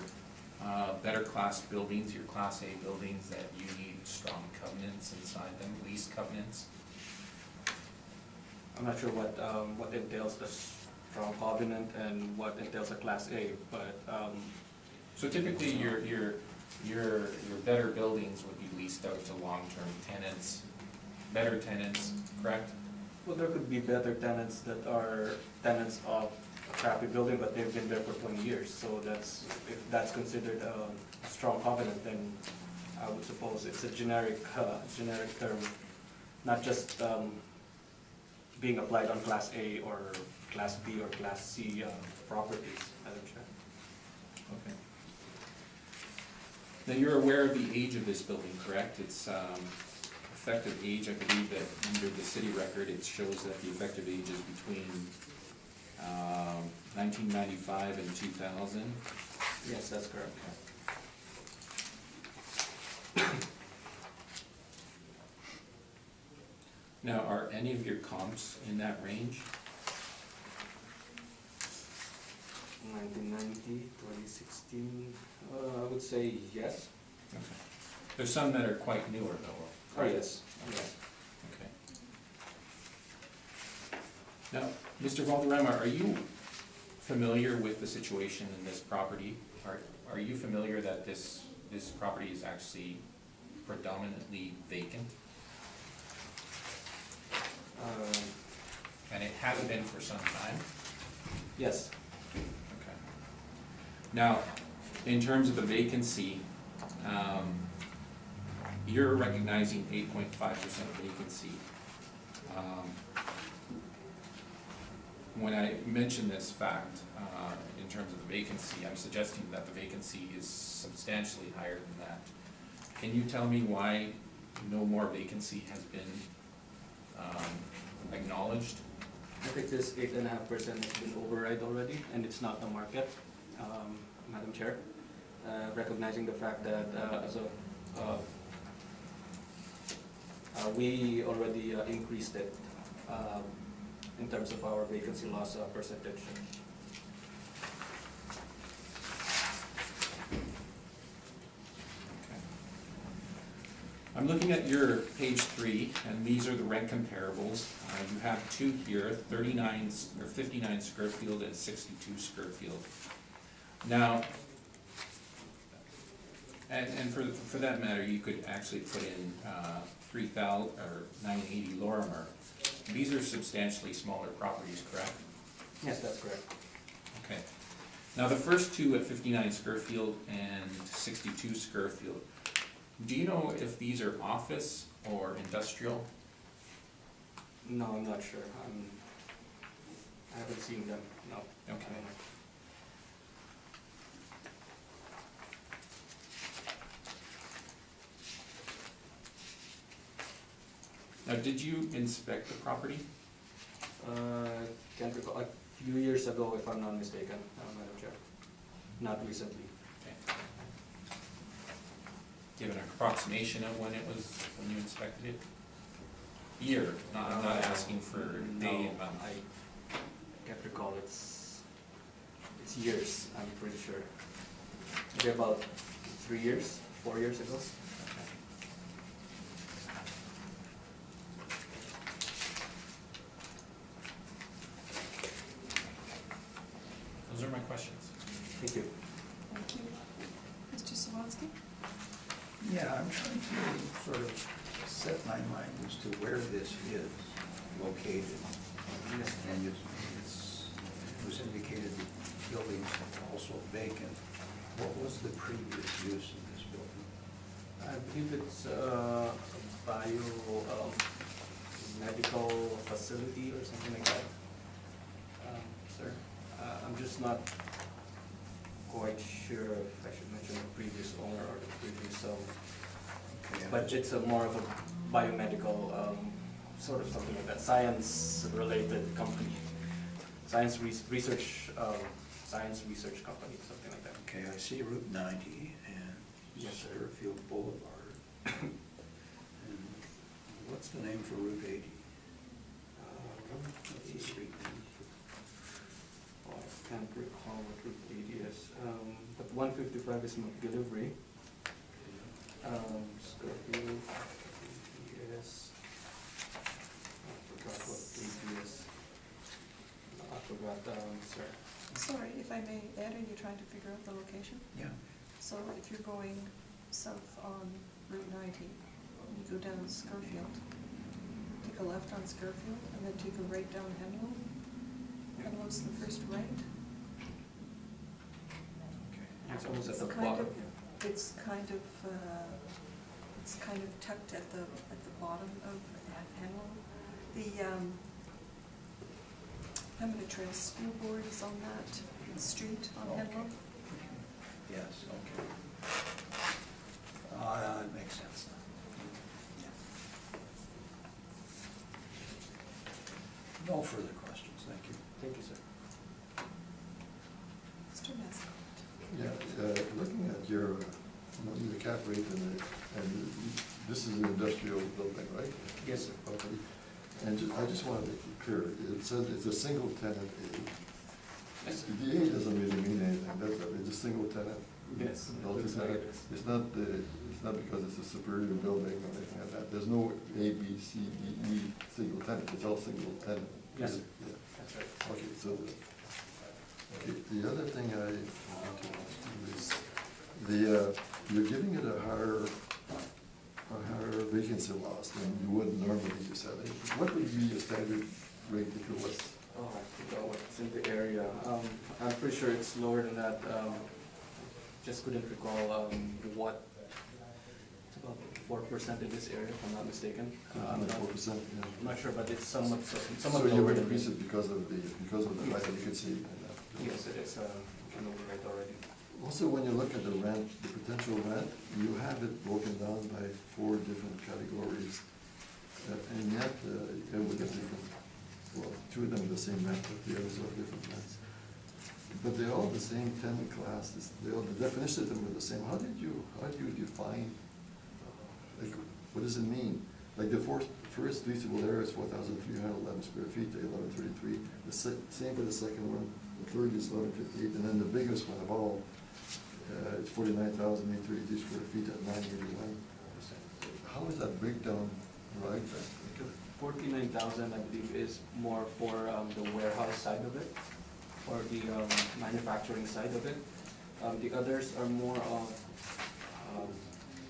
better class buildings, your Class A buildings, that you need strong covenants inside them, lease covenants? I'm not sure what entails the strong covenant and what entails a Class A, but So typically, your better buildings would be leased out to long-term tenants, better tenants, correct? well, there could be better tenants that are tenants of a crappy building, but they've been there for 20 years. So that's, if that's considered a strong covenant, then I would suppose it's a generic term, not just being applied on Class A or Class B or Class C properties, Madam Chair. Okay. Now, you're aware of the age of this building, correct? It's effective age, I believe that under the city record, it shows that the effective age is between 1995 and 2000. Yes, that's correct. Now, are any of your comps in that range? 1990, 2016, I would say yes. Okay. There's some that are quite newer though. Oh, yes. Yes. Okay. Now, Mr. Valderrama, are you familiar with the situation in this property? Are you familiar that this property is actually predominantly vacant? And it has been for some time? Yes. Okay. Now, in terms of the vacancy, you're recognizing 8.5% vacancy. When I mention this fact, in terms of the vacancy, I'm suggesting that the vacancy is substantially higher than that. Can you tell me why no more vacancy has been acknowledged? I think this 8.5% has been override already, and it's not the market, Madam Chair. Recognizing the fact that as of we already increased it in terms of our vacancy loss percentage. Okay. I'm looking at your page 3, and these are the rent comparables. You have two here, 39 or 59 Scofield and 62 Scofield. Now, and for that matter, you could actually put in 3,000 or 980 Lorimar. These are substantially smaller properties, correct? Yes, that's correct. Okay. Now, the first two at 59 Scofield and 62 Scofield, do you know if these are office or industrial? No, I'm not sure. I haven't seen them, no. Okay. Now, did you inspect the property? Can't recall, a few years ago, if I'm not mistaken, Madam Chair. Not recently. Okay. Do you have an approximation of when it was, when you inspected it? Year, I'm not asking for day and month. I can't recall, it's years, I'm pretty sure. Maybe about 3 years, 4 years ago. Those are my questions. Thank you. Thank you. Mr. Sawatsky? Yeah, I'm trying to sort of set my mind as to where this is located. And it was indicated that buildings are also vacant. What was the previous use of this building? I believe it's medical facility or something like that. Sir, I'm just not quite sure if I should mention the previous owner or the previous, Okay, but it's a more of a biomedical, sort of something like that, science-related company. Research company, something like that. Okay, I see Route 90 and Yes, sir. Scofield Boulevard. And what's the name for Route 80? What's the street name? Oh, I can't recall what Route 80 is, but 155 is McGillivray. Scofield, yes. I forgot what 80 is. No, I forgot, sir. Sorry, if I may add, are you trying to figure out the location? Yeah. So if you're going south on Route 90, you go down Scofield, take a left on Scofield, and then take a right down Henlow. Henlow's the first right. Okay. It's almost at It's the kind bottom. of, it's kind of tucked at the bottom of Henlow. The Pembina Trail School Board is on that street on Okay. Henlow. Yes, okay. It makes sense now. No further questions, thank you. Thank you, sir. Mr. Mascott. Yeah, looking at your, the cap rate and this is an industrial building, right? Yes, sir. Property. And I just want to make it clear, it says it's a single tenant A. Yes, sir. The A doesn't really mean anything, that's it, it's a single tenant. Yes, it Multi looks like tenant. it is. It's not because it's a superior building or anything like that, there's no A, B, C, D, E, single tenant, it's all single tenant. Yes, sir. Yeah. That's right. Okay, so, the other thing I want to ask you is, you're giving it a higher vacancy loss than you would normally, you said. What would be your standard rate if it was? Oh, I forgot what's in the area. I'm pretty sure it's lower than that. Just couldn't recall what. It's about 4% in this area, if I'm not mistaken. I'm not- 4%, yeah. I'm not sure, but it's somewhat So lower you would than increase this. it because of the high vacancy? Yes, it is. An override already. Also, when you look at the rent, the potential rent, you have it broken down by 4 different categories. And yet, it would have different, well, 2 of them are the same rent, but the others are different rents. But they're all the same tenant class, the definition of them are the same. How do you define, like, what does it mean? Like the first leasable area is 4,311 square feet to 1133. The same for the second one. The third is 1158, and then the biggest one of all, it's 49,832 square feet at 981. How is that breakdown right? 49,000, I believe, is more for the warehouse side of it, or the manufacturing side of it. The others are more of,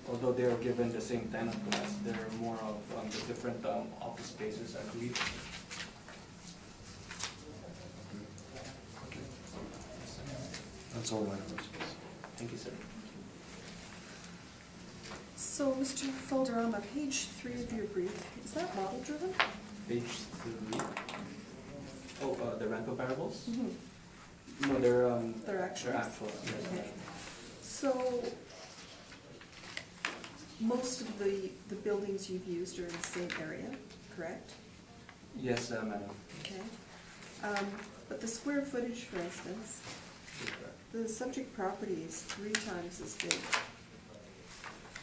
although they are given the same tenant class, they're more of the different office spaces, I believe. Okay. That's all my questions. Thank you, sir. So, Mr. Valderrama, page 3 of your brief, is that model driven? Page 3. Oh, the rent comparables? Mm-hmm. No, they're They're actual? They're actual, yes. Okay. So, most of the buildings you've used are in the same area, correct? Yes, madam. Okay. But the square footage, for instance, the subject property is 3 times as big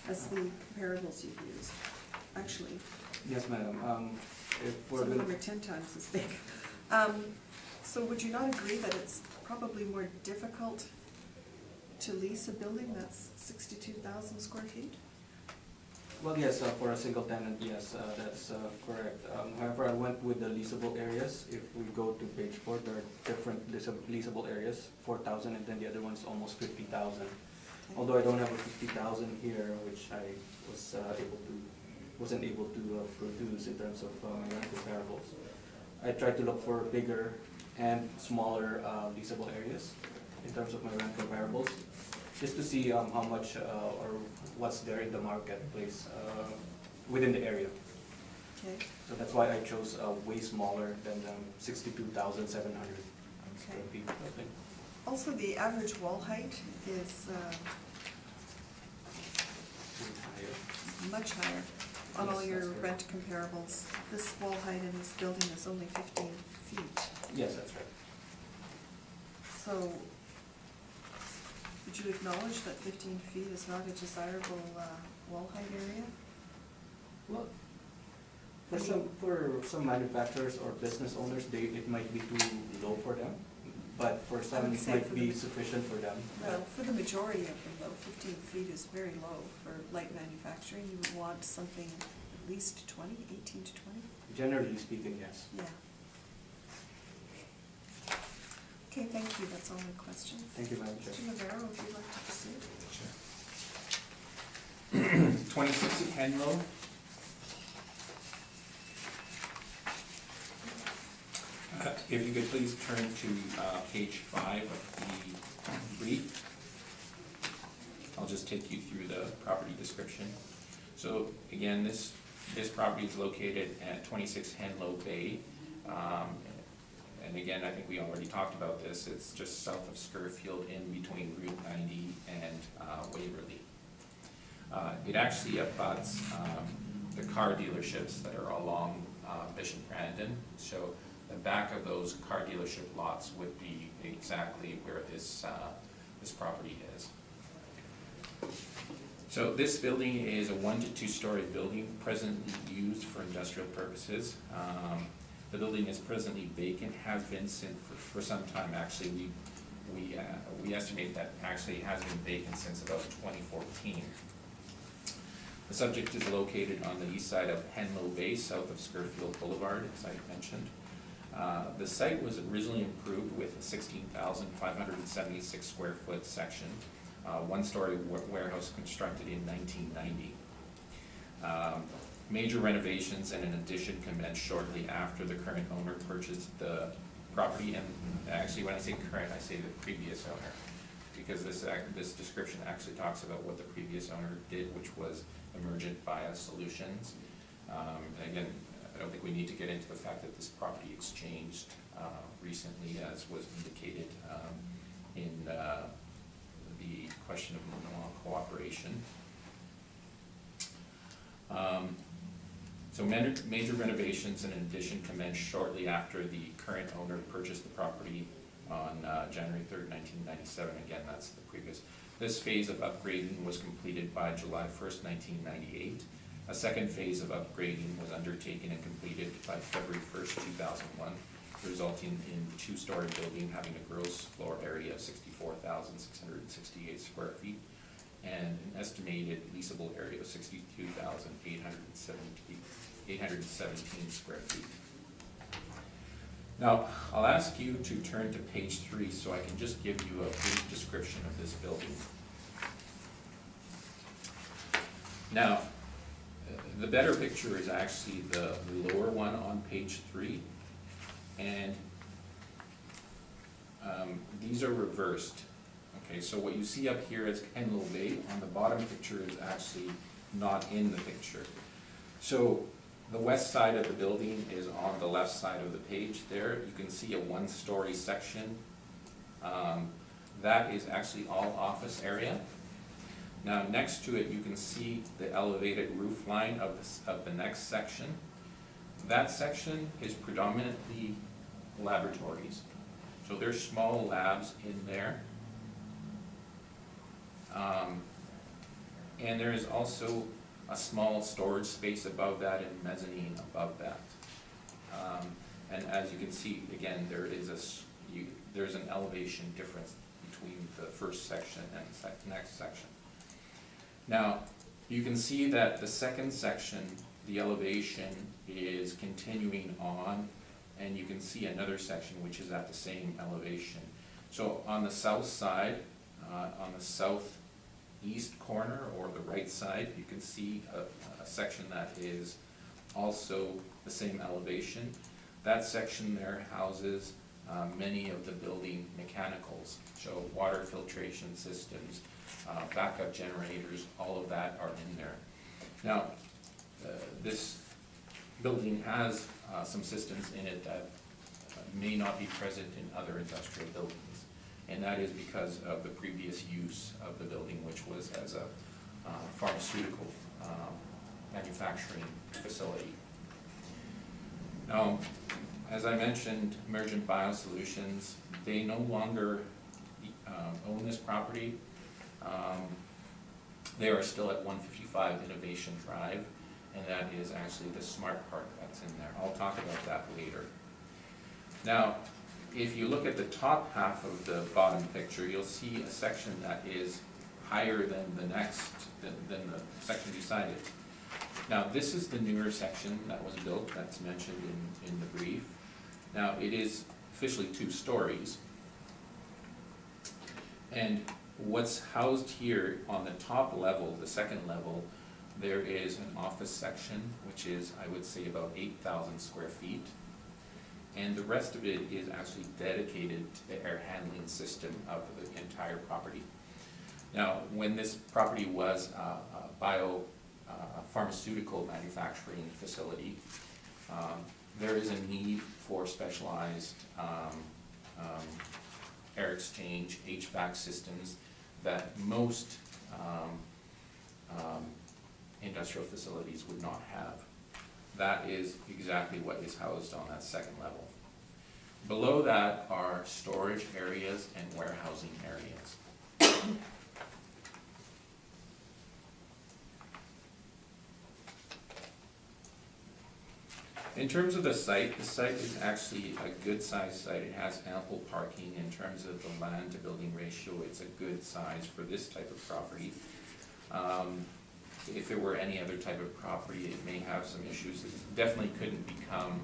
as the comparables you've used, actually. Yes, madam. If we're Some of them going are 10 times as big. So would you not agree that it's probably more difficult to lease a building that's 62,000 square feet? well, yes, for a single tenant, yes, that's correct. However, I went with the leasable areas. If we go to page 4, there are different leasable areas, 4,000, and then the other one's almost 50,000. Although I don't have a 50,000 here, which I wasn't able to produce in terms of my rent comparables. I tried to look for bigger and smaller leasable areas in terms of my rent comparables, just to see how much or what's there in the marketplace within the area. Okay. So that's why I chose way smaller than 62,700 square feet building. Also, the average wall height is much higher on all Yes, your that's correct. rent comparables. This wall height in this building is only 15 feet. Yes, that's right. So, would you acknowledge that 15 feet is not a desirable wall height area? Well, for some manufacturers or business owners, it might be too low for them, but for some would it say might for be the- sufficient for them. Well, for the majority of them though, 15 feet is very low for light manufacturing. You would want something at least 20, 18 to 20? Generally speaking, yes. Yeah. Okay, thank you, that's all my questions. Thank you, Madam Chair. Mr. Navarro, if you'd like to proceed. 26 Henlow. If you could please turn to page 5 of the brief. I'll just take you through the property description. So again, this property is located at 26 Henlow Bay. And again, I think we already talked about this. It's just south of Scofield in between Route 90 and Waverly. It actually abuts the car dealerships that are along Bishop Brandon. So the back of those car dealership lots would be exactly where this property is. So this building is a 1 to 2 story building presently used for industrial purposes. The building is presently vacant, has been since for some time. Actually, we estimate that actually it has been vacant since about 2014. The subject is located on the east side of Henlow Bay, south of Scofield Boulevard, as I mentioned. The site was originally improved with a 16,576 square foot section, 1-story warehouse constructed in 1990. Major renovations and an addition commenced shortly after the current owner purchased the property, and actually when I say current, I say the previous owner, because this description actually talks about what the previous owner did, which was Emergent Bio Solutions. And again, I don't think we need to get into the fact that this property exchanged recently, as was indicated in the question of non-cooperation. So major renovations and an addition commenced shortly after the current owner purchased the property on January 3rd, 1997. Again, that's the previous. This phase of upgrading was completed by July 1st, 1998. A second phase of upgrading was undertaken and completed by February 1st, 2001, resulting in the 2-story building having a gross floor area of 64,668 square feet and an estimated leasable area of 62,817 square feet. Now, I'll ask you to turn to page 3 so I can just give you a brief description of this building. Now, the better picture is actually the lower one on page 3, and these are reversed. Okay, so what you see up here is Henlow Bay. On the bottom picture is actually not in the picture. So the west side of the building is on the left side of the page there. You can see a 1-story section. That is actually all office area. Now next to it you can see the elevated roof line of the next section. That section is predominantly laboratories. So there's small labs in there. And there is also a small storage space above that and mezzanine above that. And as you can see, again, there's an elevation difference between the first section and the next section. Now, you can see that the second section, the elevation is continuing on, and you can see another section which is at the same elevation. So on the south side, on the southeast corner or the right side, you can see a section that is also the same elevation. That section there houses many of the building mechanicals, so water filtration systems, backup generators, all of that are in there. Now, this building has some systems in it that may not be present in other industrial buildings. and that is because of the previous use of the building, which was as a pharmaceutical manufacturing facility. Now, as I mentioned, Emergent Biosolutions, they no longer own this property. They are still at 155 Innovation Drive, and that is actually the smart park that's in there. I'll talk about that later. Now, if you look at the top half of the bottom picture, you'll see a section that is higher than the next, than the section beside it. Now, this is the newer section that was built, that's mentioned in the brief. Now, it is officially 2 stories. And what's housed here on the top level, the second level, there is an office section, which is, I would say, about 8,000 square feet. And the rest of it is actually dedicated to the air handling system of the entire property. Now, when this property was a pharmaceutical manufacturing facility, there is a need for specialized air exchange HVAC systems that most industrial facilities would not have. That is exactly what is housed on that second level. Below that are storage areas and warehousing areas. In terms of the site is actually a good size site. It has ample parking in terms of the land to building ratio. It's a good size for this type of property. If it were any other type of property, it may have some issues. It definitely couldn't become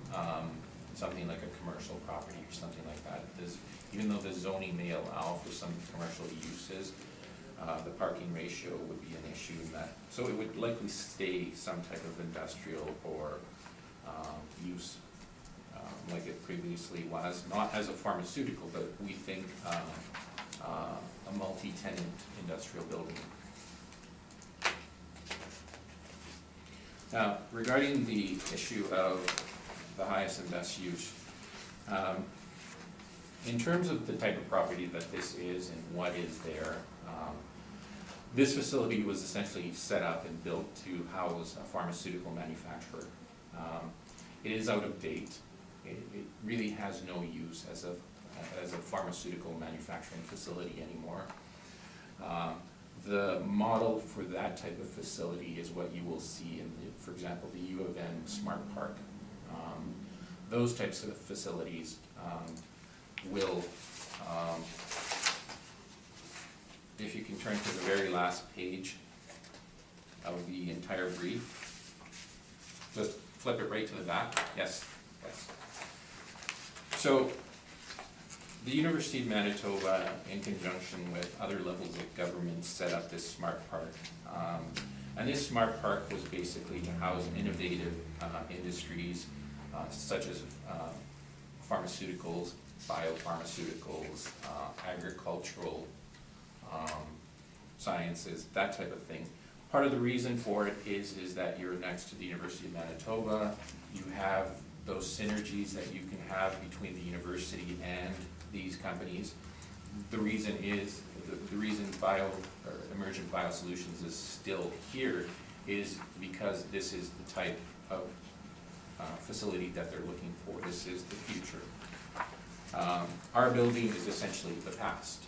something like a commercial property or something like that. Even though the zoning may allow for some commercial uses, the parking ratio would be an issue in that. So it would likely stay some type of industrial or use like it previously was, not as a pharmaceutical, but we think a multi-tenant industrial building. Now, regarding the issue of the highest and best use, in terms of the type of property that this is and what is there, this facility was essentially set up and built to house a pharmaceutical manufacturer. It is out of date. It really has no use as a pharmaceutical manufacturing facility anymore. The model for that type of facility is what you will see in, for example, the U of M Smart Park. Those types of facilities will, if you can turn to the very last page of the entire brief, just flip it right to the back. Yes, yes. So, the University of Manitoba, in conjunction with other levels of government, set up this smart park. And this smart park was basically to house innovative industries such as pharmaceuticals, biopharmaceuticals, agricultural sciences, that type of thing. Part of the reason for it is that you're next to the University of Manitoba. You have those synergies that you can have between the university and these companies. The reason is, the reason Emergent Biosolutions is still here is because this is the type of facility that they're looking for. This is the future. Our building is essentially the past.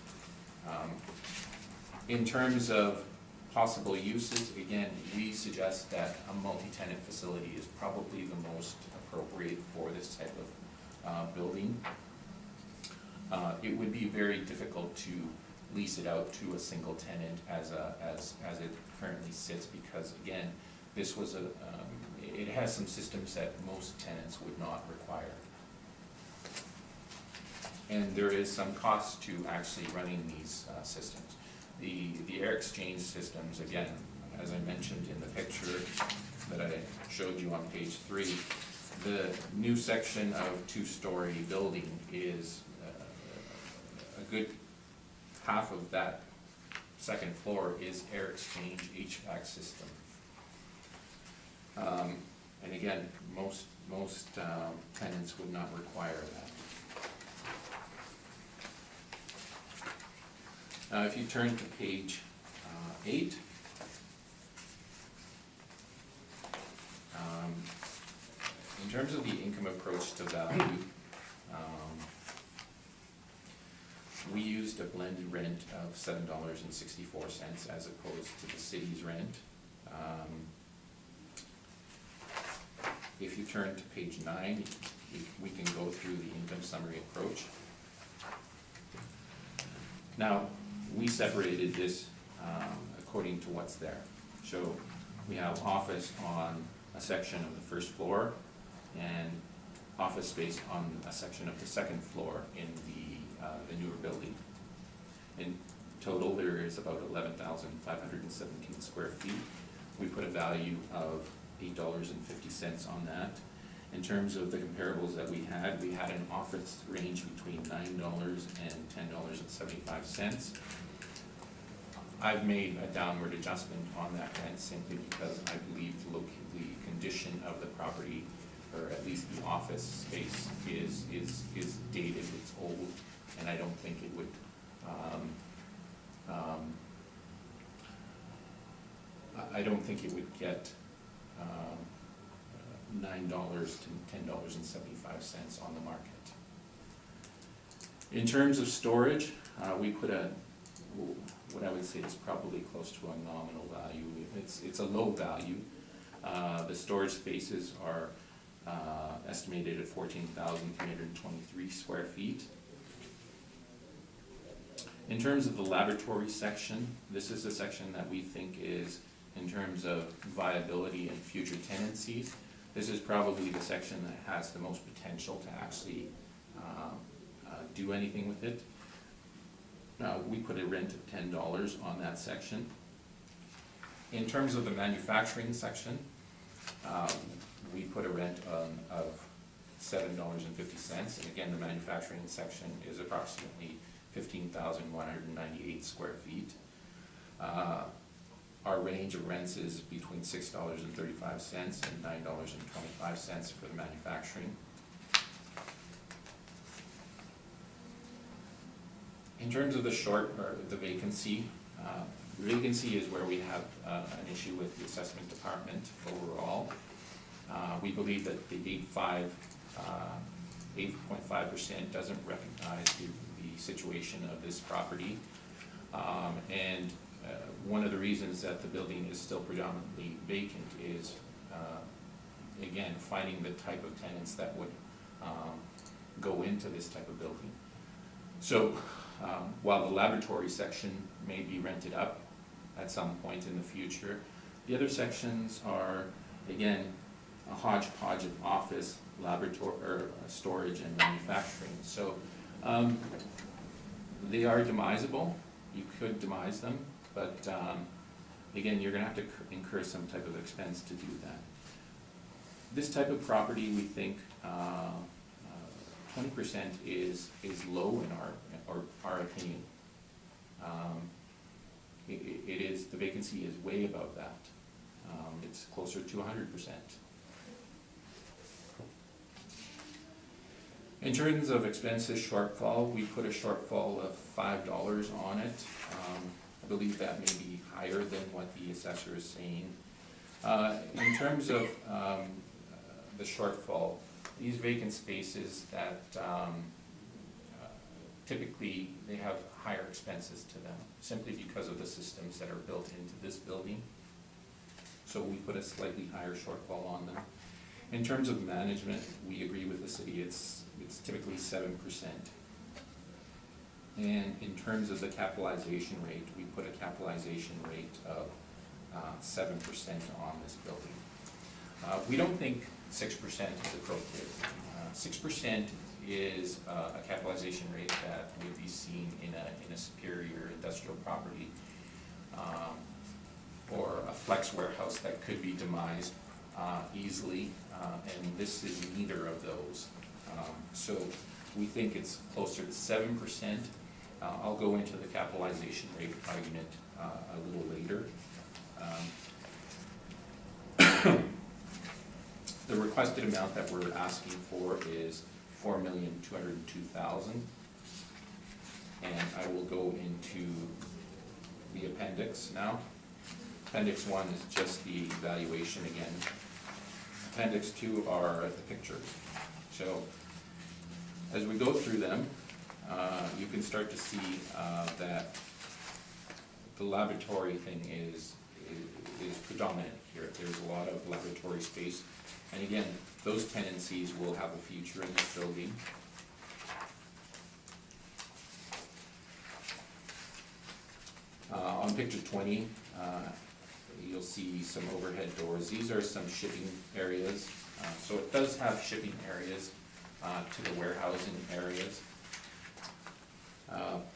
In terms of possible uses, again, we suggest that a multi-tenant facility is probably the most appropriate for this type of building. It would be very difficult to lease it out to a single tenant as it currently sits, because again, this was it has some systems that most tenants would not require. And there is some cost to actually running these systems. The air exchange systems, again, as I mentioned in the picture that I showed you on page 3, the new section of 2-story building is a good half of that second floor is air exchange HVAC system. And again, most tenants would not require that. If you turn to page 8, in terms of the income approach to value, we used a blended rent of $7.64 as opposed to the city's rent. If you turn to page 9, we can go through the income summary approach. Now, we separated this according to what's there. So we have office on a section of the first floor and office space on a section of the second floor in the newer building. In total, there is about 11,517 square feet. We put a value of $8.50 on that. In terms of the comparables that we had an office range between $9 and $10.75. I've made a downward adjustment on that rent simply because I believe the condition of the property, or at least the office space, is dated, it's old, and I don't think it would I don't think it would get $9 to $10.75 on the market. In terms of storage, we put what I would say is probably close to a nominal value. It's a low value. The storage spaces are estimated at 14,323 square feet. In terms of the laboratory section, this is a section that we think is, in terms of viability and future tenancies, this is probably the section that has the most potential to actually do anything with it. We put a rent of $10 on that section. In terms of the manufacturing section, we put a rent of $7.50, and again, the manufacturing section is approximately 15,198 square feet. Our range of rents is between $6.35 and $9.25 for the manufacturing. In terms of the vacancy, vacancy is where we have an issue with the assessment department overall. We believe that the 8.5% doesn't recognize the situation of this property. And one of the reasons that the building is still predominantly vacant is, again, finding the type of tenants that would go into this type of building. So while the laboratory section may be rented up at some point in the future, the other sections are, again, a hodgepodge of office, laboratory, or storage and manufacturing. So they are demisable. You could demise them, but again, you're going to have to incur some type of expense to do that. This type of property, we think 20% is low in our opinion. It is, the vacancy is way above that. It's closer to 100%. In terms of expenses shortfall, we put a shortfall of $5 on it. I believe that may be higher than what the assessor is saying. In terms of the shortfall, these vacant spaces that typically they have higher expenses to them simply because of the systems that are built into this building. So we put a slightly higher shortfall on them. In terms of management, we agree with the city, it's typically 7%. And in terms of the capitalization rate, we put a capitalization rate of 7% on this building. We don't think 6% is appropriate. 6% is a capitalization rate that would be seen in a superior industrial property or a flex warehouse that could be demised easily, and this is neither of those. So we think it's closer to 7%. I'll go into the capitalization rate argument a little later. The requested amount that we're asking for is $4,202,000. And I will go into the appendix now. Appendix 1 is just the valuation again. Appendix 2 are the pictures. So as we go through them, you can start to see that the laboratory thing is predominant here. There's a lot of laboratory space. And again, those tenancies will have a future in this building. On picture 20, you'll see some overhead doors. These are some shipping areas. So it does have shipping areas to the warehousing areas.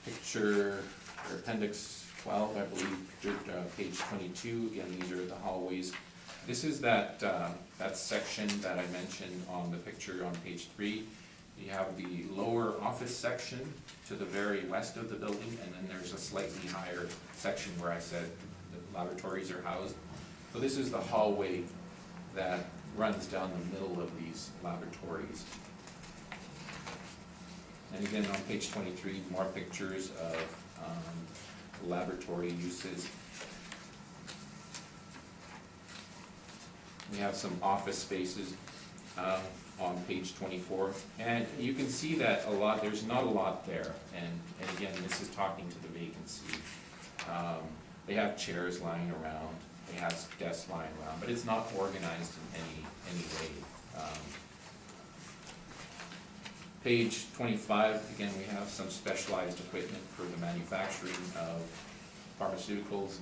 Picture, or appendix 12, I believe, page 22, again, these are the hallways. This is that section that I mentioned on the picture on page 3. You have the lower office section to the very west of the building, and then there's a slightly higher section where I said the laboratories are housed. So this is the hallway that runs down the middle of these laboratories. And again, on page 23, more pictures of laboratory uses. We have some office spaces on page 24, and you can see that there's not a lot there, and again, this is talking to the vacancy. They have chairs lying around, they have desks lying around, but it's not organized in any way. Page 25, again, we have some specialized equipment for the manufacturing of pharmaceuticals.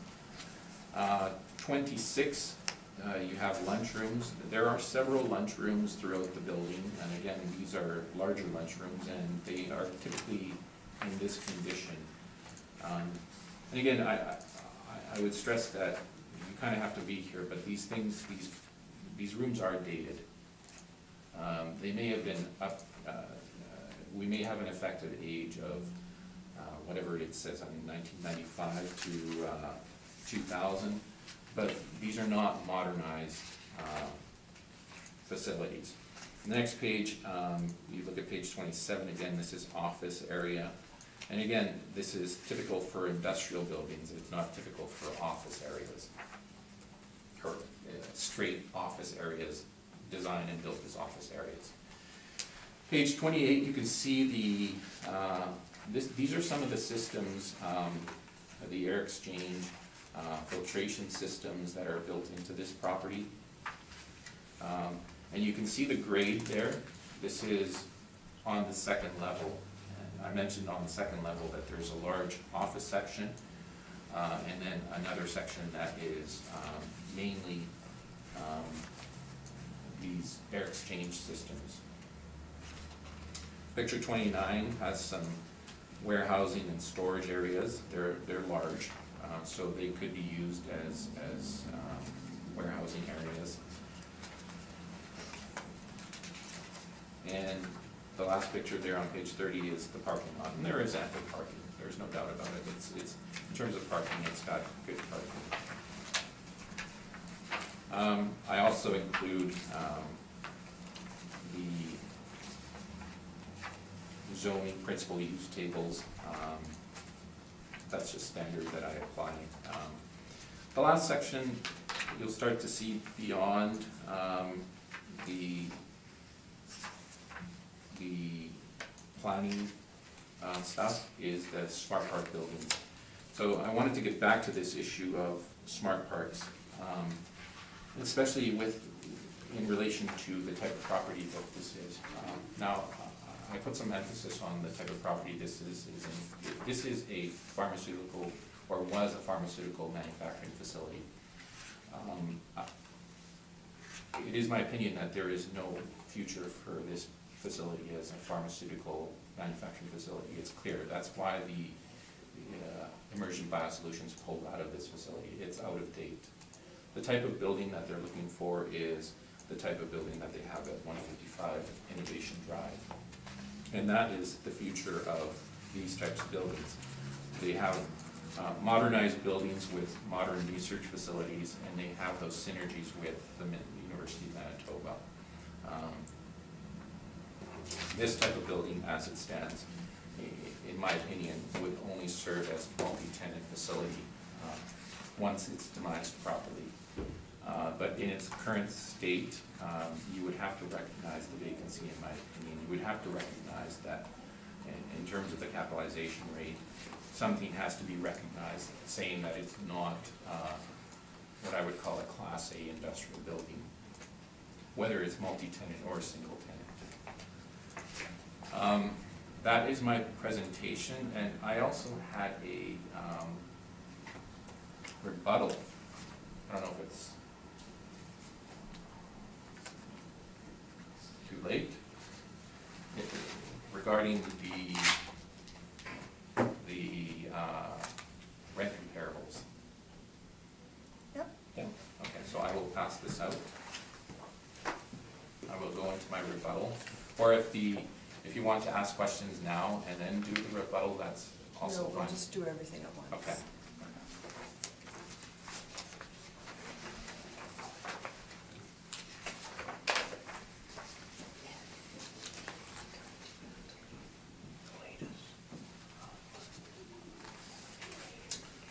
26, you have lunchrooms. There are several lunchrooms throughout the building, and again, these are larger lunchrooms, and they are typically in this condition. And again, I would stress that you kind of have to be here, but these rooms are dated. They may have been up, we may have an effective age of whatever it says, 1995 to 2000, but these are not modernized facilities. The next page, you look at page 27, again, this is office area. And again, this is typical for industrial buildings, it's not typical for office areas, or straight office areas, designed and built as office areas. Page 28, you can see these are some of the systems, the air exchange, filtration systems that are built into this property. And you can see the grade there. This is on the second level. And I mentioned on the second level that there's a large office section, and then another section that is mainly these air exchange systems. Picture 29 has some warehousing and storage areas. They're large, so they could be used as warehousing areas. And the last picture there on page 30 is the parking lot, and there is ample parking. There's no doubt about it. It's in terms of parking, it's got good parking. I also include the zoning principal use tables. That's just standard that I apply. The last section, you'll start to see beyond the planning stuff is the smart park buildings. So I wanted to get back to this issue of smart parks, especially in relation to the type of property that this is. Now, I put some emphasis on the type of property this is. This is a pharmaceutical, or was a pharmaceutical manufacturing facility. It is my opinion that there is no future for this facility as a pharmaceutical manufacturing facility. It's clear. That's why the Immersion Biosolutions pulled out of this facility. It's out of date. The type of building that they're looking for is the type of building that they have at 155 Innovation Drive. And that is the future of these types of buildings. They have modernized buildings with modern research facilities, and they have those synergies with the University of Manitoba. This type of building, as it stands, in my opinion, would only serve as multi-tenant facility once it's demised properly. But in its current state, you would have to recognize the vacancy, in my opinion. You would have to recognize that in terms of the capitalization rate, something has to be recognized, saying that it's not what I would call a Class A industrial building, whether it's multi-tenant or single tenant. That is my presentation, and I also had a rebuttal. I don't know if it's too late, regarding the rent comparables. Yep. Yeah, okay, so I will pass this out. I will go into my rebuttal, or if you want to ask questions now and then do the rebuttal, that's also No, fine. we'll just do everything at once. Okay.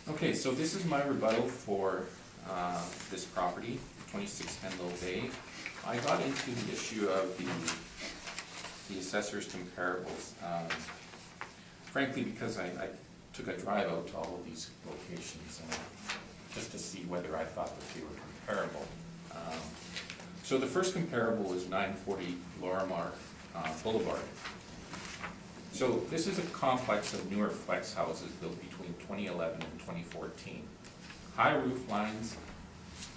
Okay, so this is my rebuttal for this property, 26 Henlow Bay. I got into the issue of the assessor's comparables, frankly because I took a drive out to all of these locations just to see whether I thought that they were comparable. So the first comparable is 940 Lorimar Boulevard. So this is a complex of newer flex houses built between 2011 and 2014. High roof lines,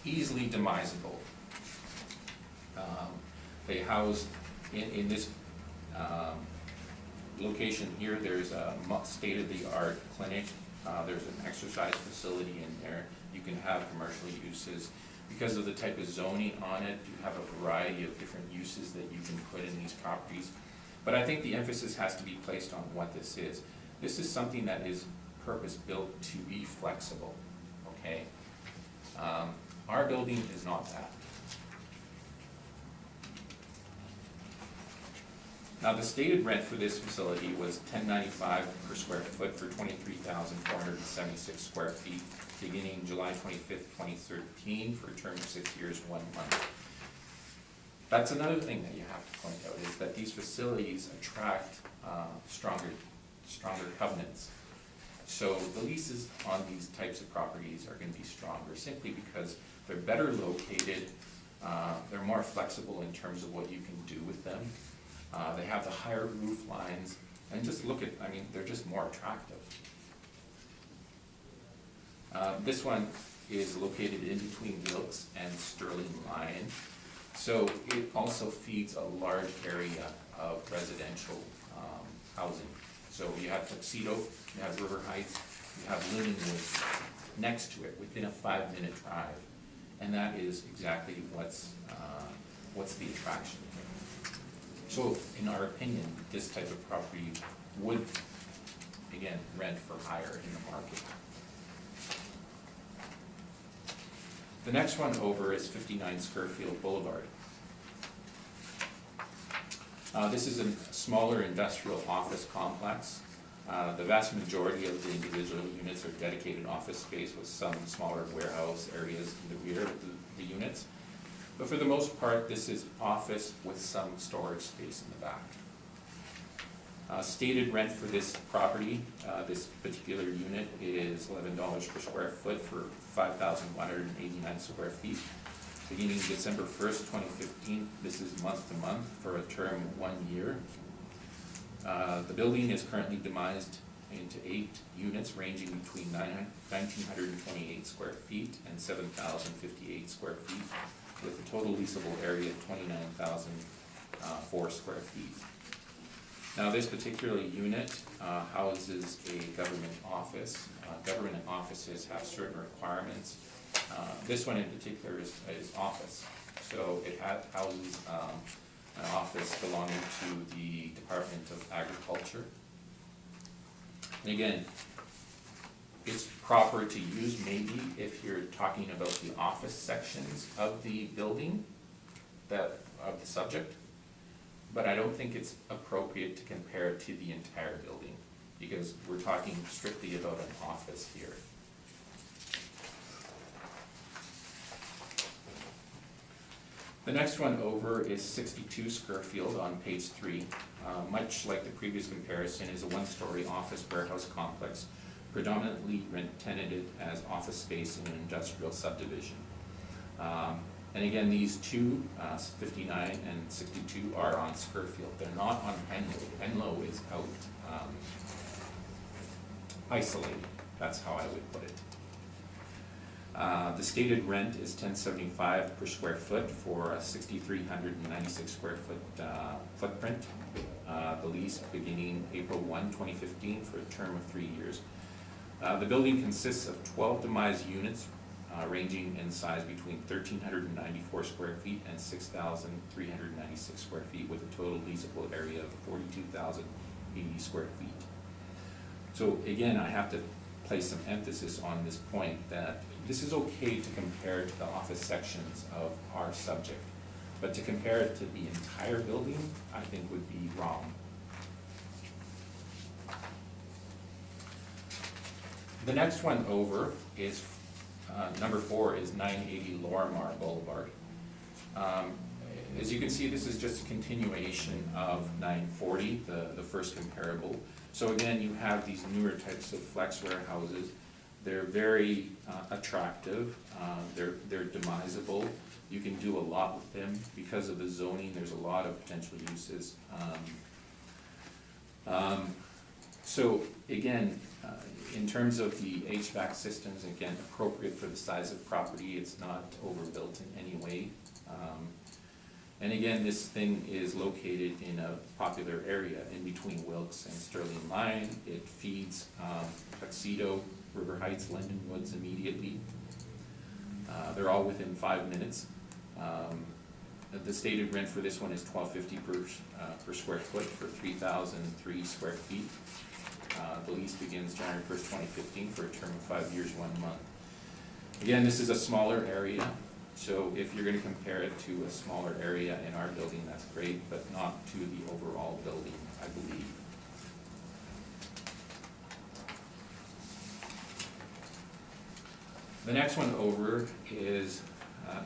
easily demisable. They house, in this location here, there's a state-of-the-art clinic. There's an exercise facility in there. You can have commercial uses. Because of the type of zoning on it, you have a variety of different uses that you can put in these properties. But I think the emphasis has to be placed on what this is. This is something that is purpose-built to be flexible, okay? Our building is not that. Now, the stated rent for this facility was $10.95 per square foot for 23,476 square feet, beginning July 25th, 2013, for a term of 6 years, 1 month. That's another thing that you have to point out, is that these facilities attract stronger covenants. So the leases on these types of properties are going to be stronger simply because they're better located, they're more flexible in terms of what you can do with them. They have the higher roof lines, and just look at, I mean, they're just more attractive. This one is located in between Wilkes and Sterling Line. So it also feeds a large area of residential housing. So you have Tuxedo, you have River Heights, you have Lindenwood next to it, within a 5-minute drive. And that is exactly what's the attraction here. So in our opinion, this type of property would, again, rent for higher in the market. The next one over is 59 Scofield Boulevard. This is a smaller industrial office complex. The vast majority of the individual units are dedicated office space with some smaller warehouse areas in the rear of the units. But for the most part, this is office with some storage space in the back. Stated rent for this property, this particular unit, is $11 per square foot for 5,189 square feet. Beginning December 1st, 2015, this is month to month for a term of 1 year. The building is currently demised into 8 units ranging between 1,928 square feet and 7,058 square feet, with a total leasable area of 29,004 square feet. Now, this particular unit houses a government office. Government offices have certain requirements. This one in particular is office. So it houses an office belonging to the Department of Agriculture. And again, it's proper to use maybe if you're talking about the office sections of the building, of the subject. but I don't think it's appropriate to compare it to the entire building, because we're talking strictly about an office here. The next one over is 62 Scofield on page 3. Much like the previous comparison, is a one-story office warehouse complex, predominantly tenanted as office space in an industrial subdivision. And again, these two, 59 and 62, are on Scofield. They're not on Henlow. Henlow is out isolated. That's how I would put it. The stated rent is $10.75 per square foot for a 6,396 square foot footprint. The lease beginning April 1, 2015 for a term of 3 years. The building consists of 12 demised units ranging in size between 1,394 square feet and 6,396 square feet, with a total leasable area of 42,080 square feet. So again, I have to place some emphasis on this point that this is okay to compare to the office sections of our subject, but to compare it to the entire building, I think would be wrong. The next one over is, number 4 is 980 Lorimar Boulevard. As you can see, this is just a continuation of 940, the first comparable. So again, you have these newer types of flex warehouses. They're very attractive. They're demisable. You can do a lot with them. Because of the zoning, there's a lot of potential uses. So again, in terms of the HVAC systems, again, appropriate for the size of property. It's not overbuilt in any way. And again, this thing is located in a popular area in between Wilkes and Sterling Line. It feeds Tuxedo, River Heights, Linden Woods immediately. They're all within 5 minutes. The stated rent for this one is $12.50 per square foot for 3,003 square feet. The lease begins January 1st, 2015 for a term of 5 years, 1 month. Again, this is a smaller area, so if you're going to compare it to a smaller area in our building, that's great, but not to the overall building, I believe. The next one over is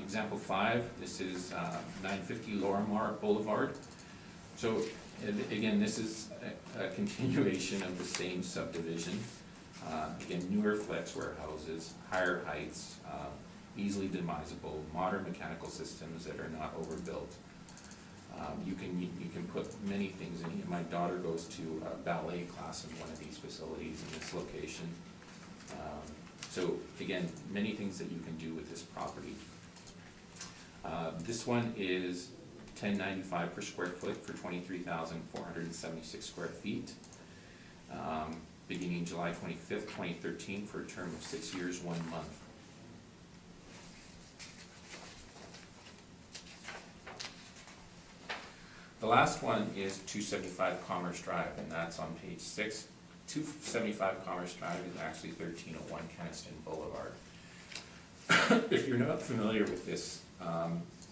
example 5. This is 950 Lorimar Boulevard. So again, this is a continuation of the same subdivision. Again, newer flex warehouses, higher heights, easily demisable, modern mechanical systems that are not overbuilt. You can put many things in here. My daughter goes to a ballet class in one of these facilities in this location. So again, many things that you can do with this property. This one is $10.95 per square foot for 23,476 square feet. Beginning July 25th, 2013 for a term of 6 years, 1 month. The last one is 275 Commerce Drive, and that's on page 6. 275 Commerce Drive is actually 1301 Kenaston Boulevard. If you're not familiar with this,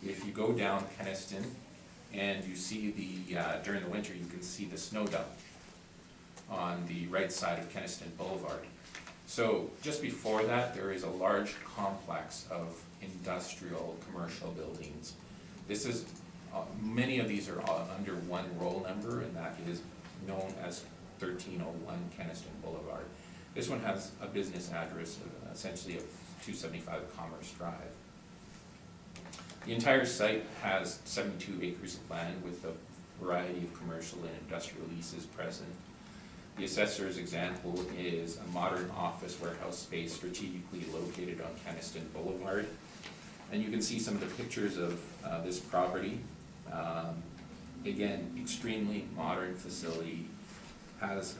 if you go down Kenaston and you see during the winter, you can see the snow dump on the right side of Kenaston Boulevard. So just before that, there is a large complex of industrial commercial buildings. This is, many of these are all under one roll number, and that is known as 1301 Kenaston Boulevard. This one has a business address essentially of 275 Commerce Drive. The entire site has 72 acres of land with a variety of commercial and industrial leases present. The assessor's example is a modern office warehouse space strategically located on Kenaston Boulevard. And you can see some of the pictures of this property. Again, extremely modern facility, has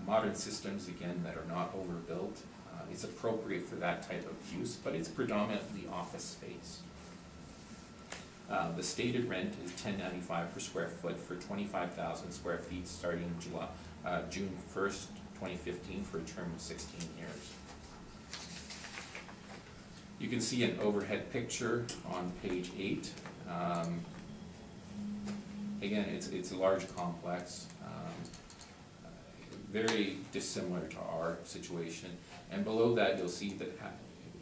modern systems, again, that are not overbuilt. It's appropriate for that type of use, but it's predominantly office space. The stated rent is $10.95 per square foot for 25,000 square feet starting June 1st, 2015 for a term of 16 years. You can see an overhead picture on page 8. Again, it's a large complex, very dissimilar to our situation. And below that, you'll see that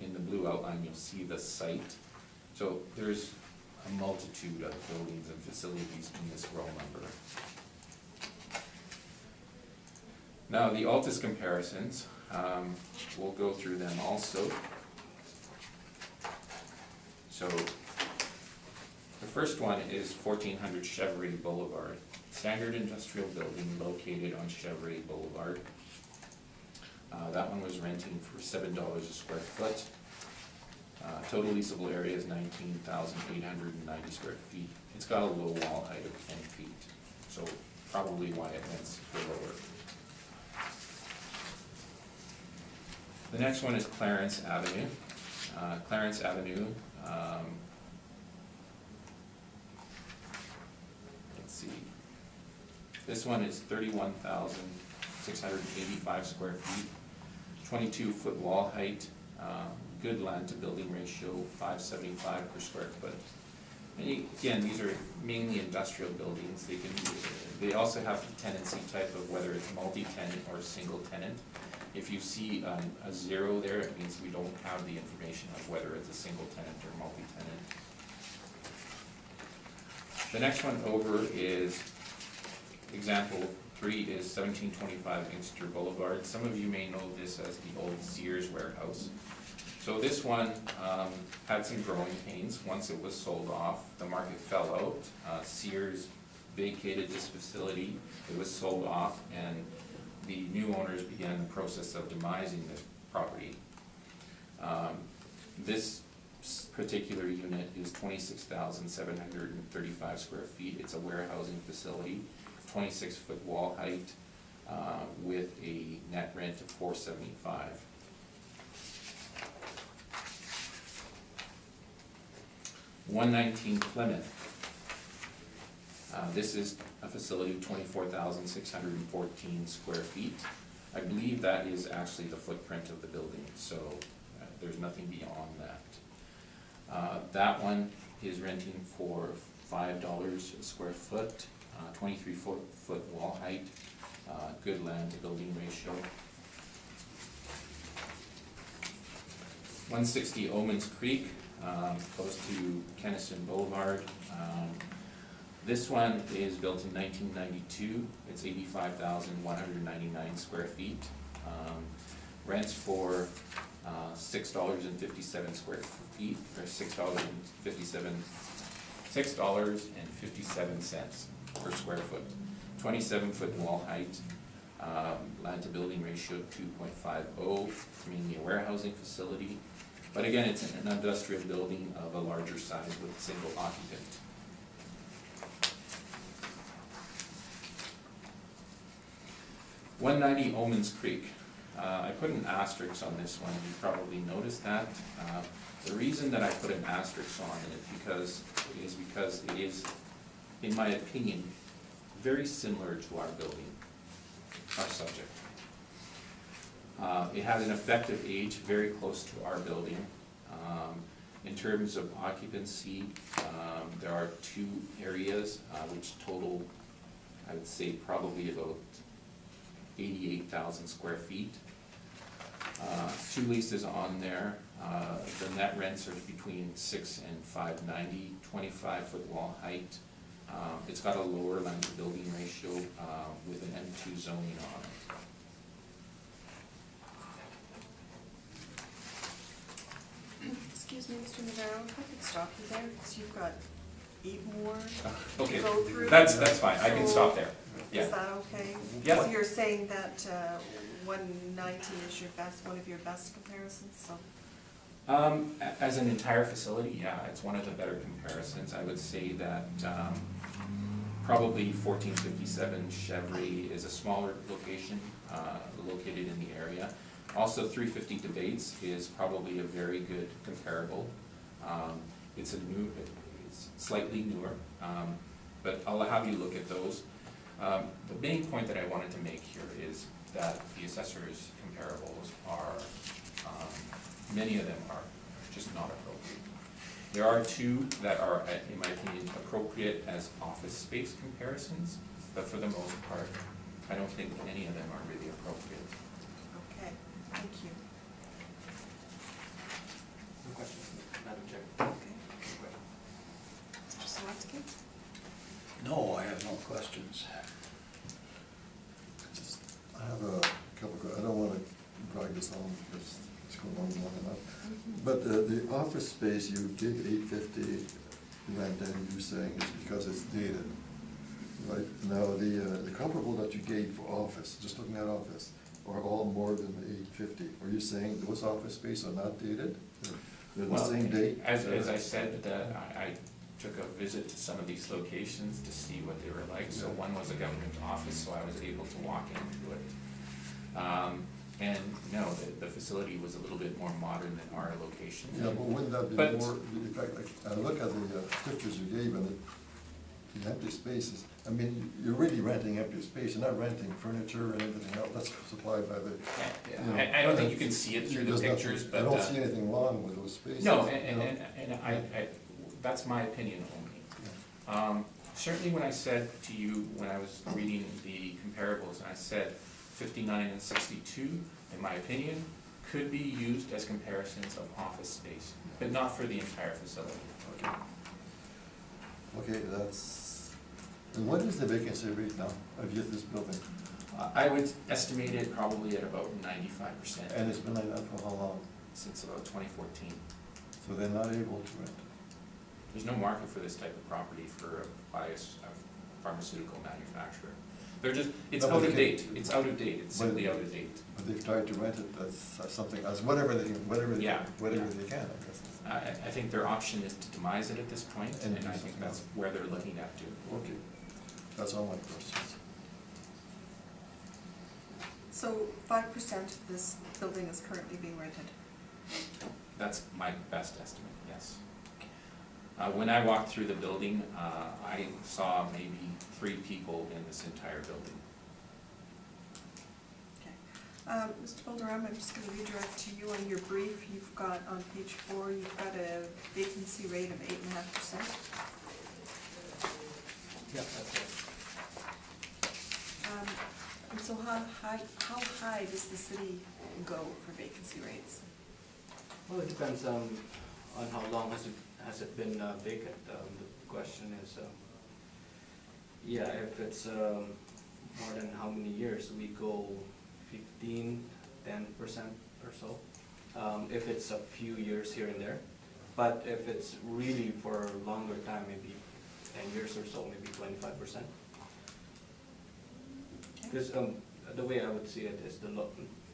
in the blue outline, you'll see the site. So there's a multitude of buildings and facilities in this row number. Now, the Altus comparisons, we'll go through them also. So, the first one is 1400 Chevy Boulevard, standard industrial building located on Chevy Boulevard. That one was renting for $7 a square foot. Total leasable area is 19,890 square feet. It's got a low wall height of 10 feet, so probably why it rents for lower. The next one is Clarence Avenue. Clarence Avenue, let's see. This one is 31,685 square feet, 22-foot wall height, good land to building ratio, 575 per square foot. And again, these are mainly industrial buildings. They also have the tenancy type of whether it's multi-tenant or single tenant. If you see a 0 there, it means we don't have the information of whether it's a single tenant or multi-tenant. The next one over is, example 3 is 1725 Inkster Boulevard. Some of you may know this as the old Sears warehouse. So this one had some growing pains. Once it was sold off, the market fell out. Sears vacated this facility. It was sold off, and the new owners began the process of demising this property. This particular unit is 26,735 square feet. It's a warehousing facility, 26-foot wall height, with a net rent of $475. $119 Plymouth. This is a facility of 24,614 square feet. I believe that is actually the footprint of the building, so there's nothing beyond that. That one is renting for $5 a square foot, 23-foot wall height, good land to building ratio. 160 Omans Creek, close to Kenaston Boulevard. This one is built in 1992. It's 85,199 square feet. Rents for $6.57 square feet, or $6.57 per square foot. 27-foot wall height, land to building ratio of 2.50, mainly a warehousing facility. But again, it's an industrial building of a larger size with a single occupant. $190 Omans Creek. I put an asterisk on this one. You probably noticed that. The reason that I put an asterisk on it is because it is, in my opinion, very similar to our building, our subject. It has an effective age very close to our building. In terms of occupancy, there are 2 areas which total, I would say, probably about 88,000 square feet. 2 leases on there. The net rents are between $6 and $590, 25-foot wall height. It's got a lower land to building ratio with an M2 zoning on it. Excuse me, Mr. Navarro, if I could stop you there, because you've got 8 more Okay, to go through. that's fine. I can stop there. Yeah. Is that okay? Yeah. So you're saying that 190 is your best, one of your best comparisons, so? As an entire facility, yeah, it's one of the better comparisons. I would say that probably 1457 Chevy is a smaller location, located in the area. Also, 350 Debates is probably a very good comparable. It's slightly newer, but I'll have you look at those. The main point that I wanted to make here is that the assessor's comparables are, many of them are just not appropriate. There are two that are, in my opinion, appropriate as office space comparisons, but for the most part, I don't think any of them are really appropriate. Okay, thank you. No questions, Madam Chair. Okay. Mr. Sawatsky? No, I have no questions. I have a couple, I don't want to drag this on because it's going on long enough. But the office space, you gave $850 rent, and you're saying it's because it's dated, right? Now, the comparable that you gave for office, just looking at office, are all more than the $850. Are you saying those office space are not dated? They're the same date? As I said, I took a visit to some of these locations to see what they were like. So one was a government office, so I was able to walk into it. And no, the facility was a little bit more modern than our location. Yeah, but wouldn't that be But- more, in fact, I look at the pictures you gave and the empty spaces. I mean, you're really renting empty space, you're not renting furniture and everything else, that's supplied by the, you know. I don't think you can see it through the There's nothing- pictures, but. I don't see anything wrong with those spaces. No, you know. and I, that's my opinion only. Certainly when I said to you, when I was reading the comparables, and I said 59 and 62, in my opinion, could be used as comparisons of office space, but not for the entire facility. Okay, that's, and what is the vacancy rate now of this building? I would estimate it probably at about 95%. And it's been like that for how long? Since about 2014. So they're not able to rent? There's no market for this type of property for a pharmaceutical manufacturer. They're just, it's No, but out of they date, can- it's out of date, it's simply out of date. But they've tried to rent it as something, as whatever they, whatever they Yeah, can, I guess. I think their option is to demise it at this point, And and do I think something that's else. where they're looking at too. Okay, that's all my questions. So 5% of this building is currently being rented. That's my best estimate, yes. When I walked through the building, I saw maybe 3 people in this entire building. Okay. Mr. Boulderham, I'm just going to redirect to you on your brief. You've got on page 4, you've got a vacancy rate of 8.5%. Yeah, that's it. And so how high does the city go for vacancy rates? Well, it depends on how long has it been vacant. The question is, yeah, if it's more than how many years, we go 15, 10% or so. If it's a few years here and there, but if it's really for a longer time, maybe 10 years or so, maybe 25%. Because the way I would see it is the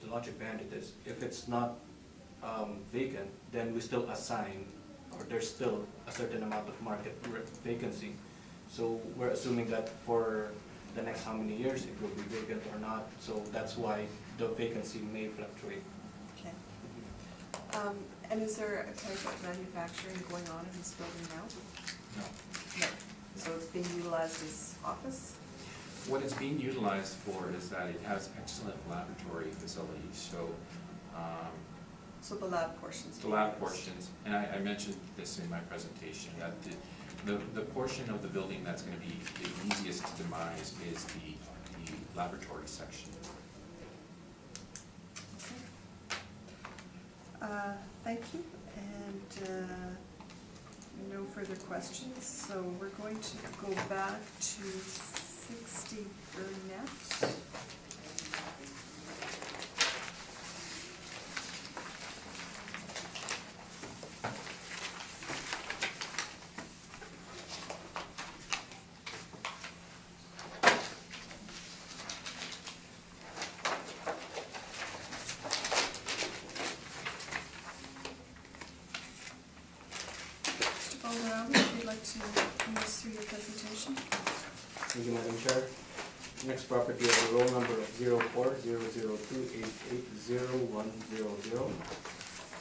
logic behind it is if it's not vacant, then we still assign, or there's still a certain amount of market vacancy. So we're assuming that for the next how many years it will be vacant or not. So that's why the vacancy may fluctuate. Okay. And is there a type of manufacturing going on in this building now? No. No. So it's being utilized as office? What it's being utilized for is that it has excellent laboratory facilities, so So the lab portions? the lab portions, and I mentioned this in my presentation, that the portion of the building that's going to be the easiest to demise is the laboratory section. Okay. Thank you, and no further questions, so we're going to go back to 60 Burnett. Mr. Boulderham, if you'd like to move us through your presentation. Thank you, Madam Chair. Next property has a roll number of 040028800100.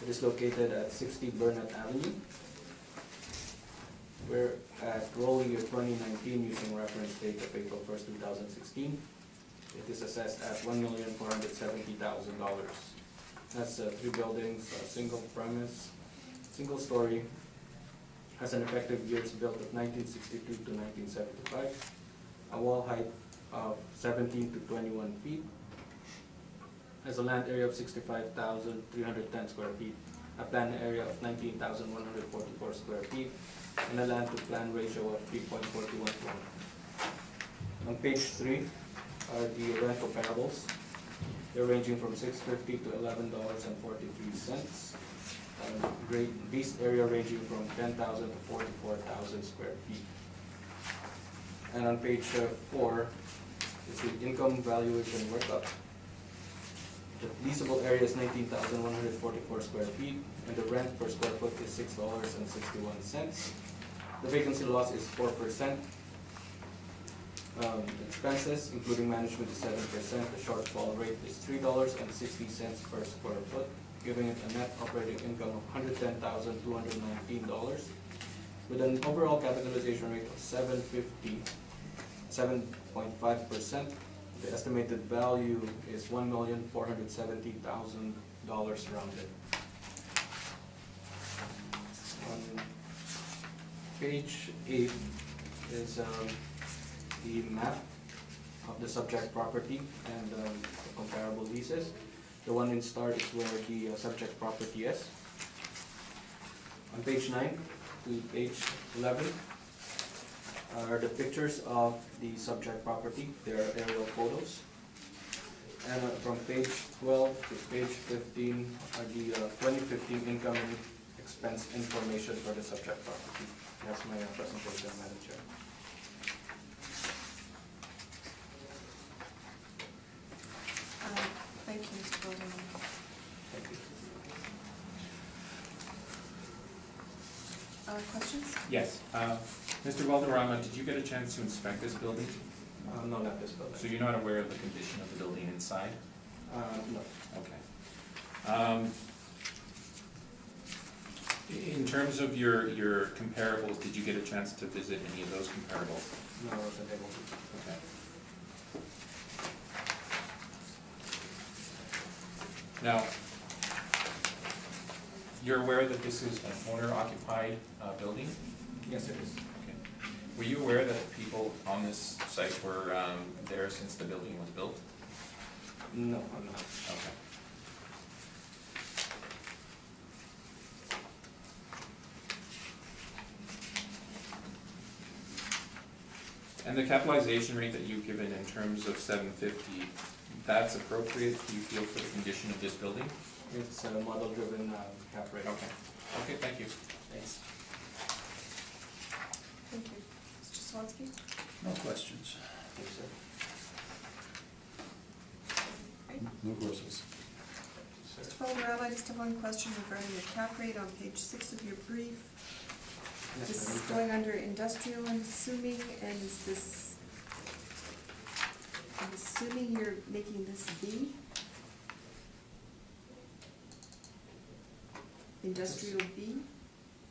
It is located at 60 Burnett Avenue. We're at roll year 2019 using reference date of April 1st, 2016. It is assessed at $1,470,000. That's 3 buildings, a single premise, single story, has an effective years built of 1962 to 1975, a wall height of 17 to 21 feet, has a land area of 65,310 square feet, a planned area of 19,144 square feet, and a land to plan ratio of 3.41 to 1. On page 3 are the rent comparables. They're ranging from $6.50 to $11.43. Leased area ranging from 10,000 to 44,000 square feet. And on page 4 is the income valuation workup. The leasable area is 19,144 square feet, and the rent per square foot is $6.61. The vacancy loss is 4%. Expenses, including management, is 7%. The shortfall rate is $3.60 per square foot, giving it a net operating income of $110,219, with an overall capitalization rate of 7.5%. The estimated value is $1,470,000 rounded. On page 8 is the map of the subject property and the comparable leases. The one in start is where the subject property is. On page 9 to page 11 are the pictures of the subject property. They are aerial photos. And from page 12 to page 15 are the 2015 income and expense information for the subject property. That's my presentation, Madam Chair. Thank you, Mr. Boardroom. Thank you. Questions? Yes. Mr. Valderrama, did you get a chance to inspect this building? No, not this building. So you're not aware of the condition of the building inside? No. Okay. In terms of your comparables, did you get a chance to visit any of those comparables? No, I wasn't able to. Okay. Now, you're aware that this is an owner-occupied building? Yes, it is. Okay. Were you aware that people on this site were there since the building was built? No, I'm not. Okay. And the capitalization rate that you've given in terms of 750, that's appropriate, do you feel, for the condition of this building? It's a model-driven cap rate. Okay. Okay, thank you. Thanks. Thank you. Mr. Swansky? No questions. Thank you, sir. No questions. Mr. Valderrama, I just have one question regarding the cap rate on page 6 of your brief. Yes, This is Madam Chair. going under industrial, I'm assuming, and I'm assuming you're making this B? Industrial B?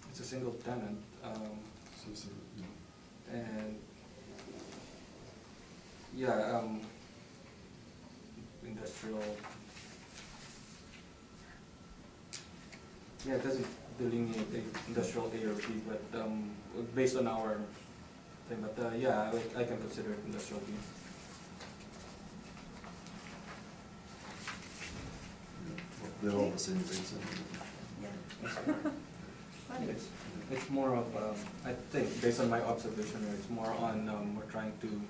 It's a single tenant, and yeah, industrial. Yeah, it doesn't delineate the industrial A or B, but based on our thing, but yeah, I can consider it industrial B. They're all the same things. Yeah. It's more of, I think, based on my observation, it's more on, we're trying to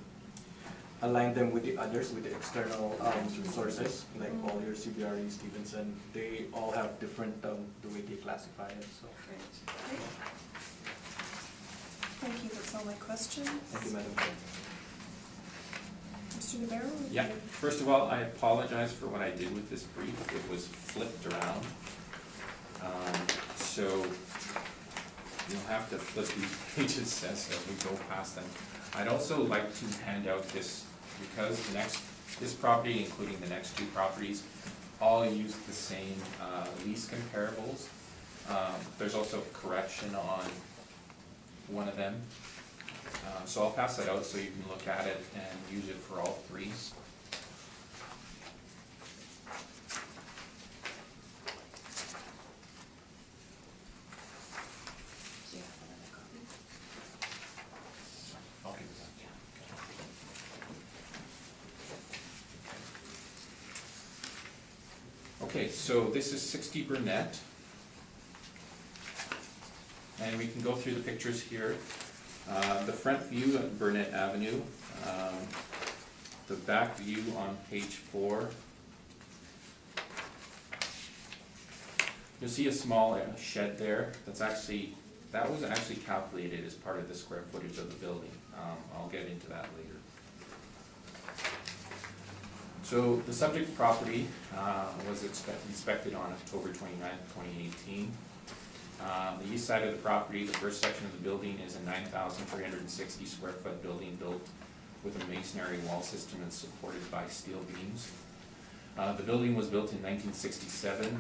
align them with the others, with the external sources, like Collier, CBRE, Stevenson. They all have different, the way they classify it, so. Great. Thank you, that's all my questions. Thank you, Madam Chair. Mr. Navarro? Yeah, first of all, I apologize for what I did with this brief. It was flipped around. So you'll have to flip these pages as we go past them. I'd also like to hand out this, because this property, including the next two properties, all use the same lease comparables. There's also a correction on one of them. So I'll pass that out so you can look at it and use it for all three. Do you have another Okay, so this is 60 Burnett. And we can go through the pictures here. The front view of Burnett Avenue, the back view on page 4. You'll see a small shed there. That was actually calculated as part of the square footage of the building. I'll get into that later. So the subject property was inspected on October 29th, 2018. The east side of the property, the first section of the building is a 9,360 square foot building built with a masonry wall system and supported by steel beams. The building was built in 1967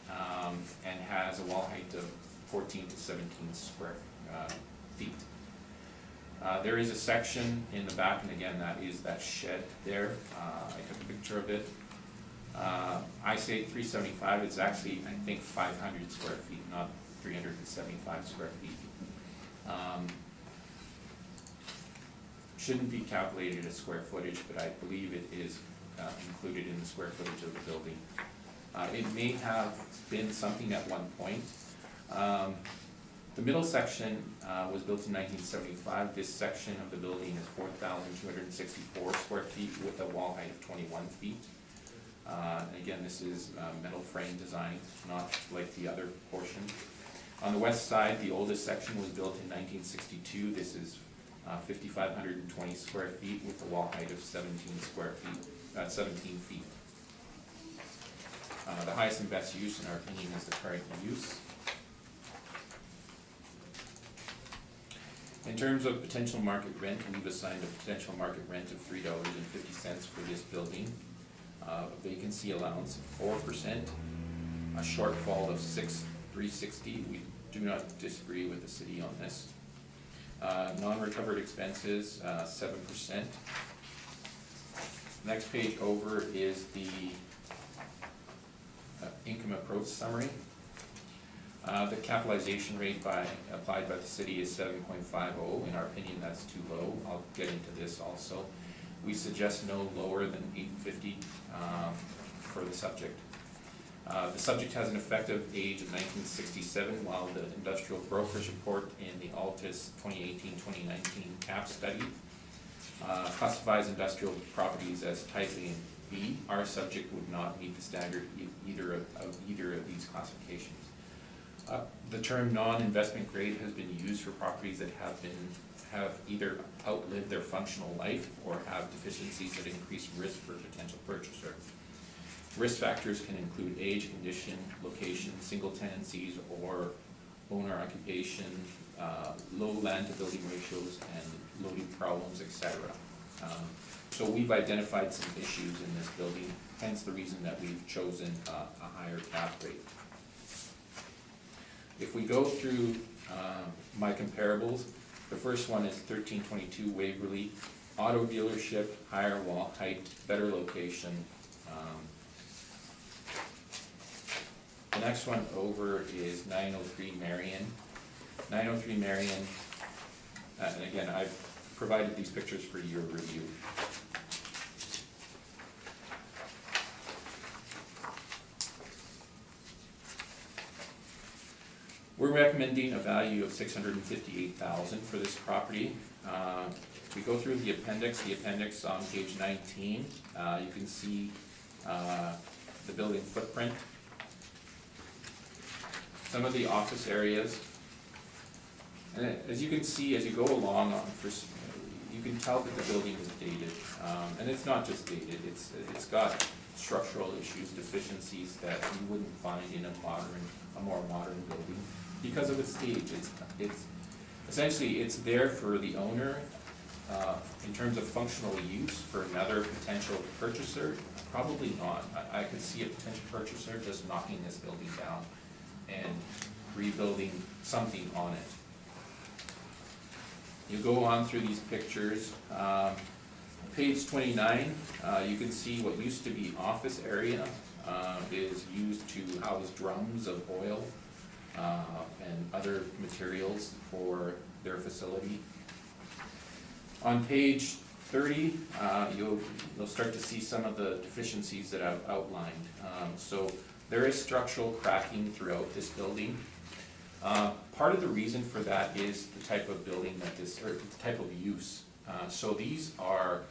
and has a wall height of 14 to 17 square feet. There is a section in the back, and again, that is that shed there. I took a picture of it. I say 375, it's actually, I think, 500 square feet, not 375 square feet. Shouldn't be calculated as square footage, but I believe it is included in the square footage of the building. It may have been something at one point. The middle section was built in 1975. This section of the building is 4,264 square feet with a wall height of 21 feet. And again, this is metal frame design, not like the other portion. On the west side, the oldest section was built in 1962. This is 5,520 square feet with a wall height of 17 feet. The highest and best use, in our opinion, is the current use. In terms of potential market rent, we've assigned a potential market rent of $3.50 for this building. A vacancy allowance of 4%, a shortfall of $360. We do not disagree with the city on this. Non-recovered expenses, 7%. Next page over is the income approach summary. The capitalization rate applied by the city is 7.50. In our opinion, that's too low. I'll get into this also. We suggest no lower than $850 for the subject. The subject has an effective age of 1967, while the industrial brokerage report in the Altus 2018-2019 CAP study classifies industrial properties as type A and B. Our subject would not meet the standard either of these classifications. The term non-investment grade has been used for properties that have either outlived their functional life or have deficiencies that increase risk for a potential purchaser. Risk factors can include age, condition, location, single tenancies, or owner occupation, low land to building ratios, and loading problems, etc. So we've identified some issues in this building, hence the reason that we've chosen a higher cap rate. If we go through my comparables, the first one is 1322 Waverly, auto dealership, higher wall height, better location. The next one over is 903 Marion. 903 Marion, and again, I've provided these pictures for your review. We're recommending a value of $658,000 for this property. If we go through the appendix on page 19, you can see the building footprint. Some of the office areas. And as you can see, as you go along, you can tell that the building is dated. And it's not just dated, it's got structural issues, deficiencies that you wouldn't find in a more modern building because of its age. It's essentially, it's there for the owner in terms of functional use. For another potential purchaser, probably not. I could see a potential purchaser just knocking this building down and rebuilding something on it. You go on through these pictures. Page 29, you can see what used to be office area is used to house drums of oil and other materials for their facility. On page 30, you'll start to see some of the deficiencies that I've outlined. So There is structural cracking throughout this building. Part of the reason for that is the type of building that this, or the type of use. So these are,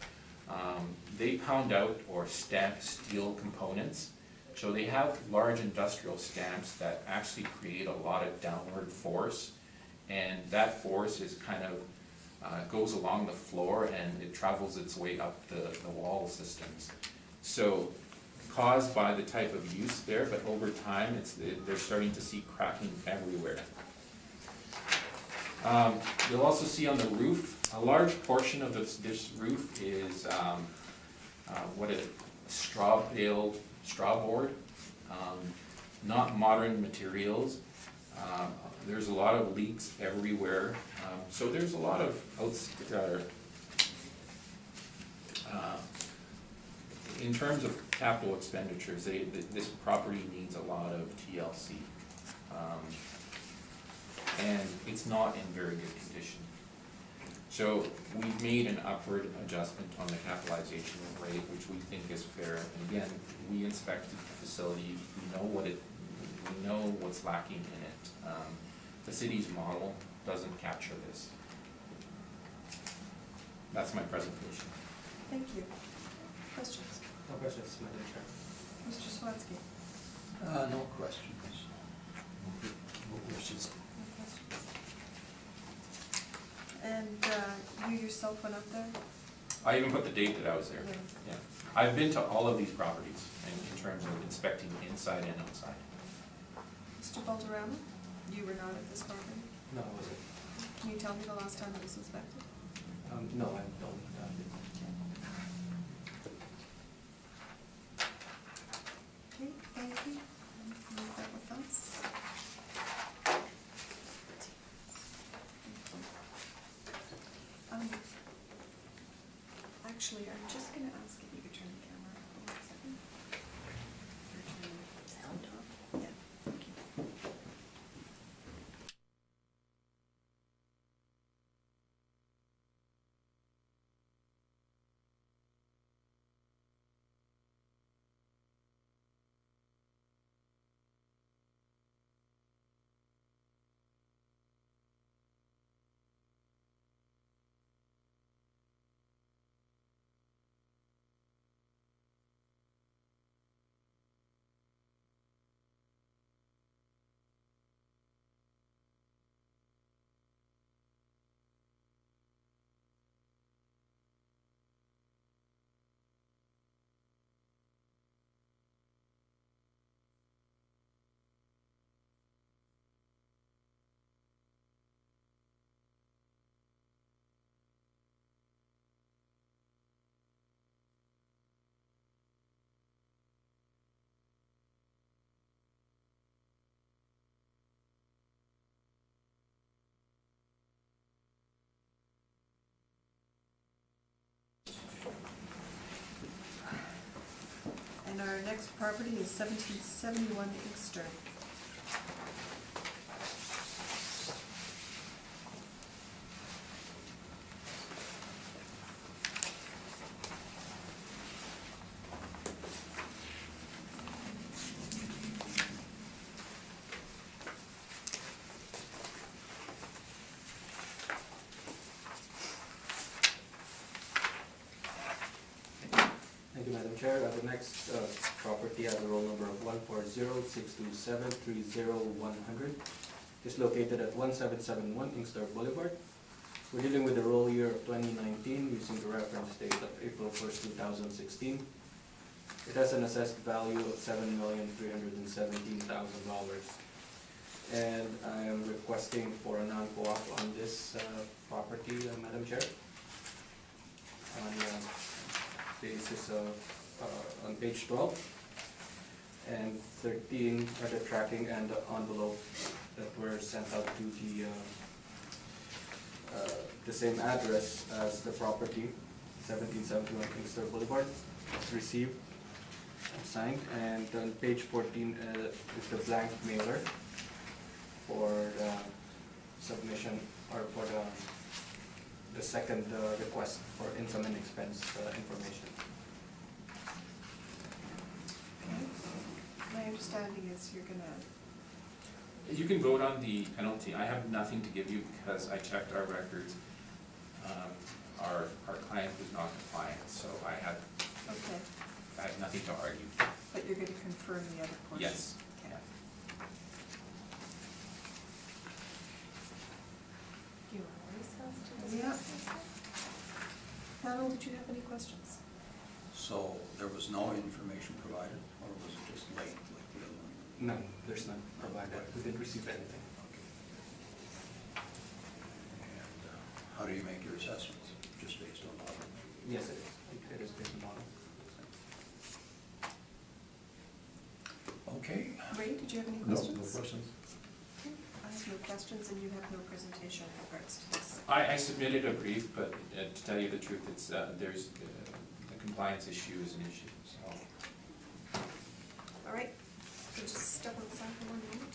they pound out or stamp steel components. So they have large industrial stamps that actually create a lot of downward force. And that force is kind of, goes along the floor and it travels its way up the wall systems. So caused by the type of use there, but over time they're starting to see cracking everywhere. You'll also see on the roof, a large portion of this roof is straw board, not modern materials. There's a lot of leaks everywhere. So there's a lot of in terms of capital expenditures, this property needs a lot of TLC. And it's not in very good condition. So we've made an upward adjustment on the capitalization rate, which we think is fair. And again, we inspected the facility, we know what's lacking in it. The city's model doesn't capture this. That's my presentation. Thank you. Questions? No questions, Madam Chair. Mr. Swansky? No questions. No questions. And you yourself went up there? I even put the date that I was there. Yeah. Yeah. I've been to all of these properties in terms of inspecting inside and outside. Mr. Valderrama, you were not at this property? No, I wasn't. Can you tell me the last time it was inspected? No, I don't. Okay, thank you. Leave that with us. Actually, I'm just gonna ask if you could turn the camera on 1 second. Or turn the sound off. Yeah, thank you. And our next property is 1771 Inkster. Thank you, Madam Chair. The next property has a roll number of 140-627-30100. It's located at 1771 Inkster Boulevard. We're dealing with the roll year of 2019 using the reference date of April 1st, 2016. It has an assessed value of $7,317,000. And I am requesting for a non-co-op on this property, Madam Chair. On basis of, on page 12 and 13 are the tracking and the envelope that were sent out to the same address as the property, 1771 Inkster Boulevard. It's received and signed, and on page 14 is the blank mailer for the submission or for the second request for income and expense information. Okay. My understanding understanding is you're gonna, You can vote on the penalty. I have nothing to give you because I checked our records. Our client was not compliant, so I had nothing to argue. but you're gonna confirm the other portion? Yes. Okay. Do you want to discuss Yeah. this? Panel, did you have any questions? So there was no information provided, or was it just late like the other one? No, there's none provided. We didn't receive anything. Okay. And how do you make your assessments? Just based on model? Yes, it is. It is based on model. Okay. Ray, did you have any No, questions? no questions. Okay. I have no questions, and you have no presentation in regards to this. I submitted a brief, but to tell you the truth, it's, there's, the compliance issue is an issue, so. All right, so just step outside for 1 moment.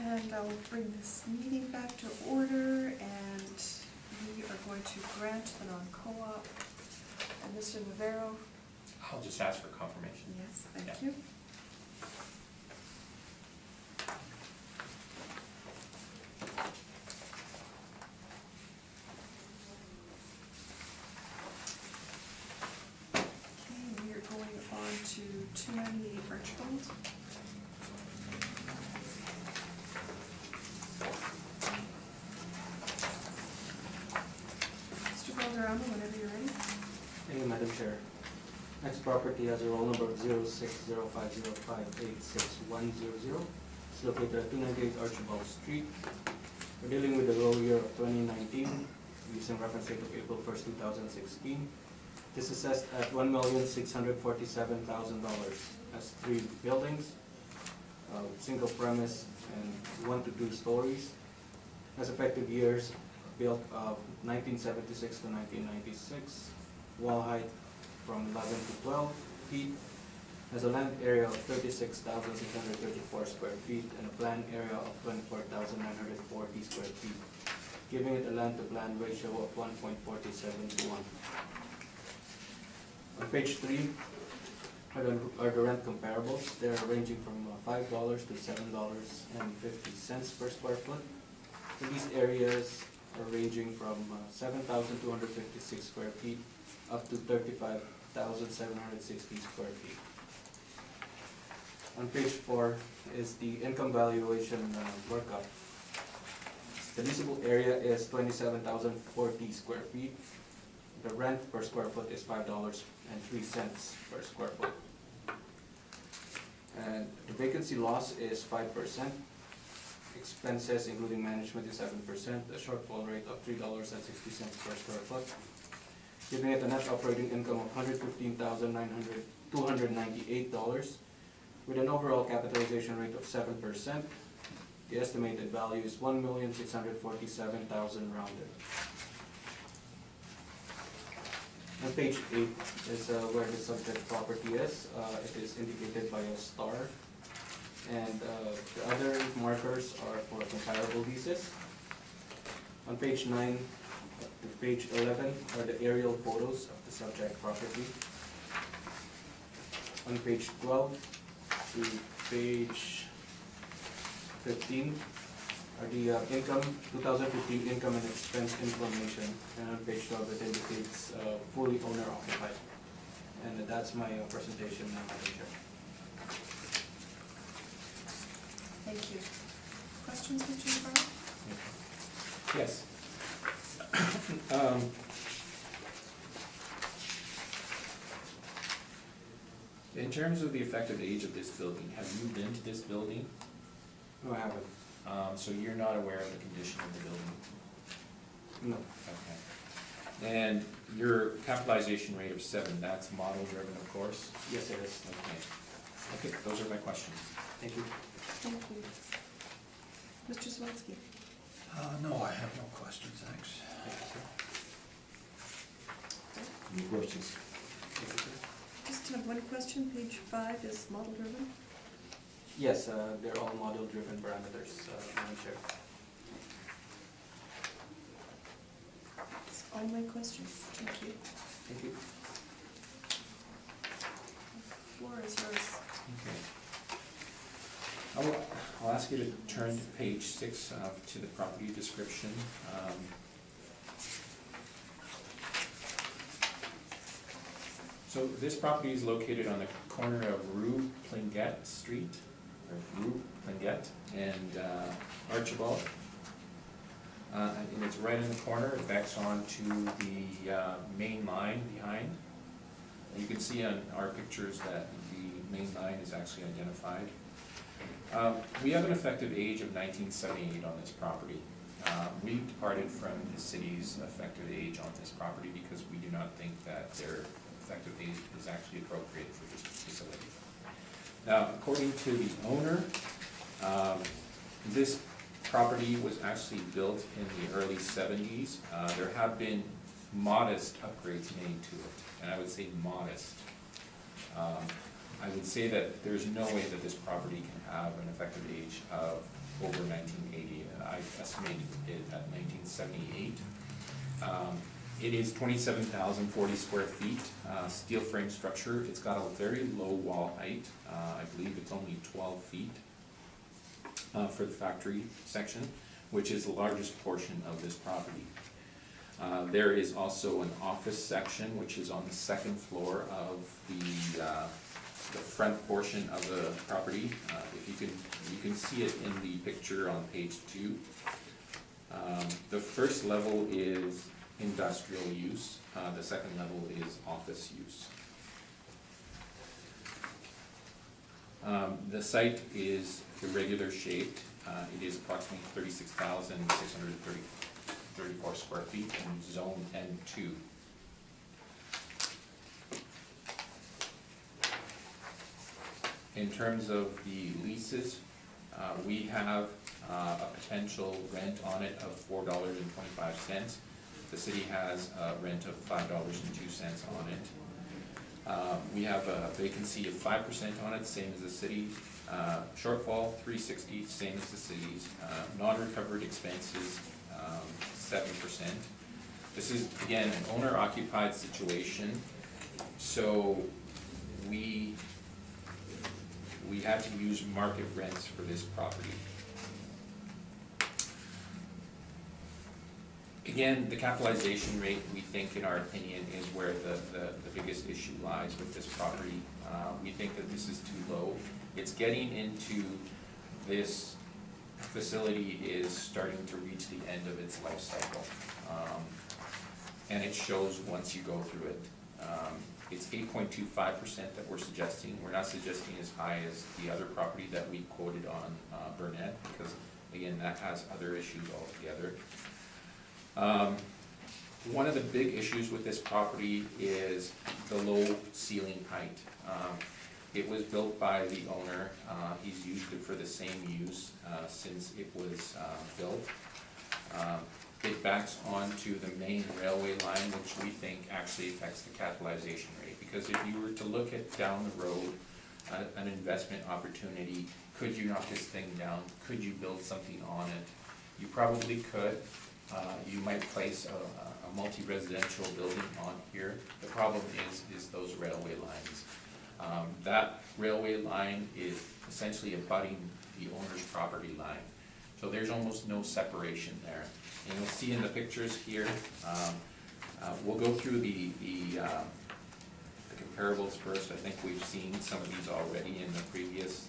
And I'll bring this meeting back to order, and we are going to grant the non-co-op. And Mr. Navarro, I'll just ask for confirmation. yes, thank Yeah. you. Okay, we are going on to 298 Archibald. Mr. Boulderama, whenever you're ready. Thank you, Madam Chair. Next property has a roll number of 060505866100. It's located at 298 Archibald Street. We're dealing with the roll year of 2019, using reference date of April 1st, 2016. This is assessed at $1,647,000. Has 3 buildings, single premise, and 1 to 2 stories. Has effective years built of 1976 to 1996. Wall height from 11 to 12 feet. Has a land area of 36,634 square feet and a planned area of 24,940 square feet, giving it a land to land ratio of 1.47 to 1. On page 3 are the rent comparables. They're ranging from $5 to $7.50 per square foot. So these areas are ranging from 7,256 square feet up to 35,760 square feet. On page 4 is the income valuation workup. The leasable area is 27,040 square feet. The rent per square foot is $5.03 per square foot. And the vacancy loss is 5%. Expenses, including management, is 7%. A shortfall rate of $3.60 per square foot, giving it a net operating income of $115,298, with an overall capitalization rate of 7%. The estimated value is $1,647,000 rounded. On page 8 is where the subject property is. It is indicated by a star. And the other markers are for comparable leases. On page 9 to page 11 are the aerial photos of the subject property. On page 12 to page 15 are the income, 2015 income and expense information. And on page 12 it indicates fully owner occupied. And that's my presentation, Madam Chair. Thank you. Questions, Mr. Navarro? Yes. In terms of the effective age of this building, have you been to this building? No, I haven't. So you're not aware of the condition of the building? No. Okay. And your capitalization rate of 7, that's model driven, of course? Yes, it is. Okay. Okay, those are my questions. Thank you. Thank you. Mr. Swansky? No, I have no questions, thanks. Thank you, sir. Any questions? Thank you, sir. Just have one question. Page 5 is model driven. Yes, they're all model-driven parameters, Madam Chair. That's all my questions. Thank you. Thank you. The floor is yours. Okay. I'll ask you to turn to page 6 to the property description. So this property is located on the corner of Rue Plinguet Street, or Rue Plinguet and Archibald. And it's right in the corner. It backs onto the main line behind. You can see on our pictures that the main line is actually identified. We have an effective age of 1978 on this property. We departed from the city's effective age on this property because we do not think that their effective age is actually appropriate for this facility. Now, according to the owner, this property was actually built in the early 70s. There have been modest upgrades made to it, and I would say modest. I would say that there's no way that this property can have an effective age of over 1980. I estimated it at 1978. It is 27,040 square feet, steel frame structure. It's got a very low wall height. I believe it's only 12 feet for the factory section, which is the largest portion of this property. There is also an office section, which is on the second floor of the front portion of the property. If you can see it in the picture on page 2. The first level is industrial use. The second level is office use. The site is irregular shaped. It is approximately 36,634 square feet in zone N2. In terms of the leases, we have a potential rent on it of $4.25. The city has a rent of $5.02 on it. We have a vacancy of 5% on it, same as the city. Shortfall, $360, same as the city's. Non-recovered expenses, 7%. This is, again, an owner-occupied situation, so we had to use market rents for this property. Again, the capitalization rate, we think, in our opinion, is where the biggest issue lies with this property. We think that this is too low. It's getting into this facility is starting to reach the end of its life cycle. And it shows once you go through it. It's 8.25% that we're suggesting. We're not suggesting as high as the other property that we quoted on Burnett, because again, that has other issues altogether. One of the big issues with this property is the low ceiling height. It was built by the owner. He's used it for the same use since it was built. It backs onto the main railway line, which we think actually affects the capitalization rate. Because if you were to look at down the road, an investment opportunity, could you knock this thing down? Could you build something on it? You probably could. You might place a multi-residential building on here. The problem is those railway lines. That railway line is essentially abutting the owner's property line. So there's almost no separation there. And you'll see in the pictures here, we'll go through the comparables first. I think we've seen some of these already in the previous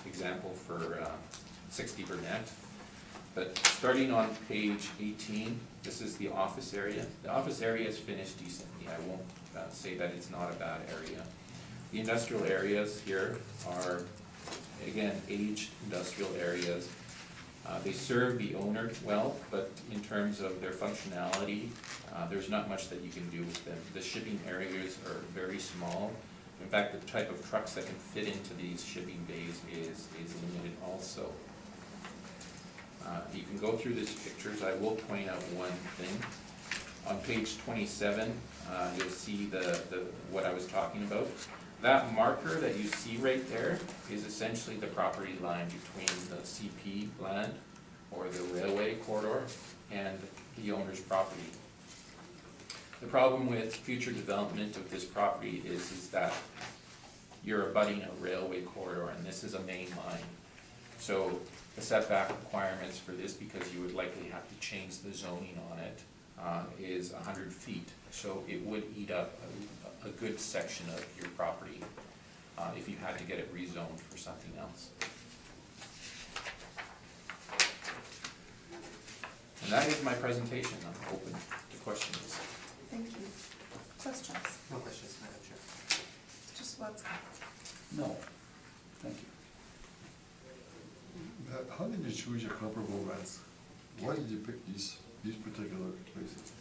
example for 60 Burnett. But starting on page 18, this is the office area. The office area is finished decently. I won't say that it's not a bad area. The industrial areas here are, again, aged industrial areas. They serve the owner well, but in terms of their functionality, there's not much that you can do with them. The shipping areas are very small. In fact, the type of trucks that can fit into these shipping bays is limited also. You can go through these pictures. I will point out one thing. On page 27, you'll see what I was talking about. That marker that you see right there is essentially the property line between the CP land or the railway corridor and the owner's property. The problem with future development of this property is that you're abutting a railway corridor, and this is a main line. So the setback requirements for this, because you would likely have to change the zoning on it, is 100 feet. So it would eat up a good section of your property if you had to get it rezoned for something else. And that is my presentation. I'm open to questions. Thank you. Questions? No questions, Madam Chair. Just what's No, thank you. How did you choose your comparable rents? Why did you pick these particular places?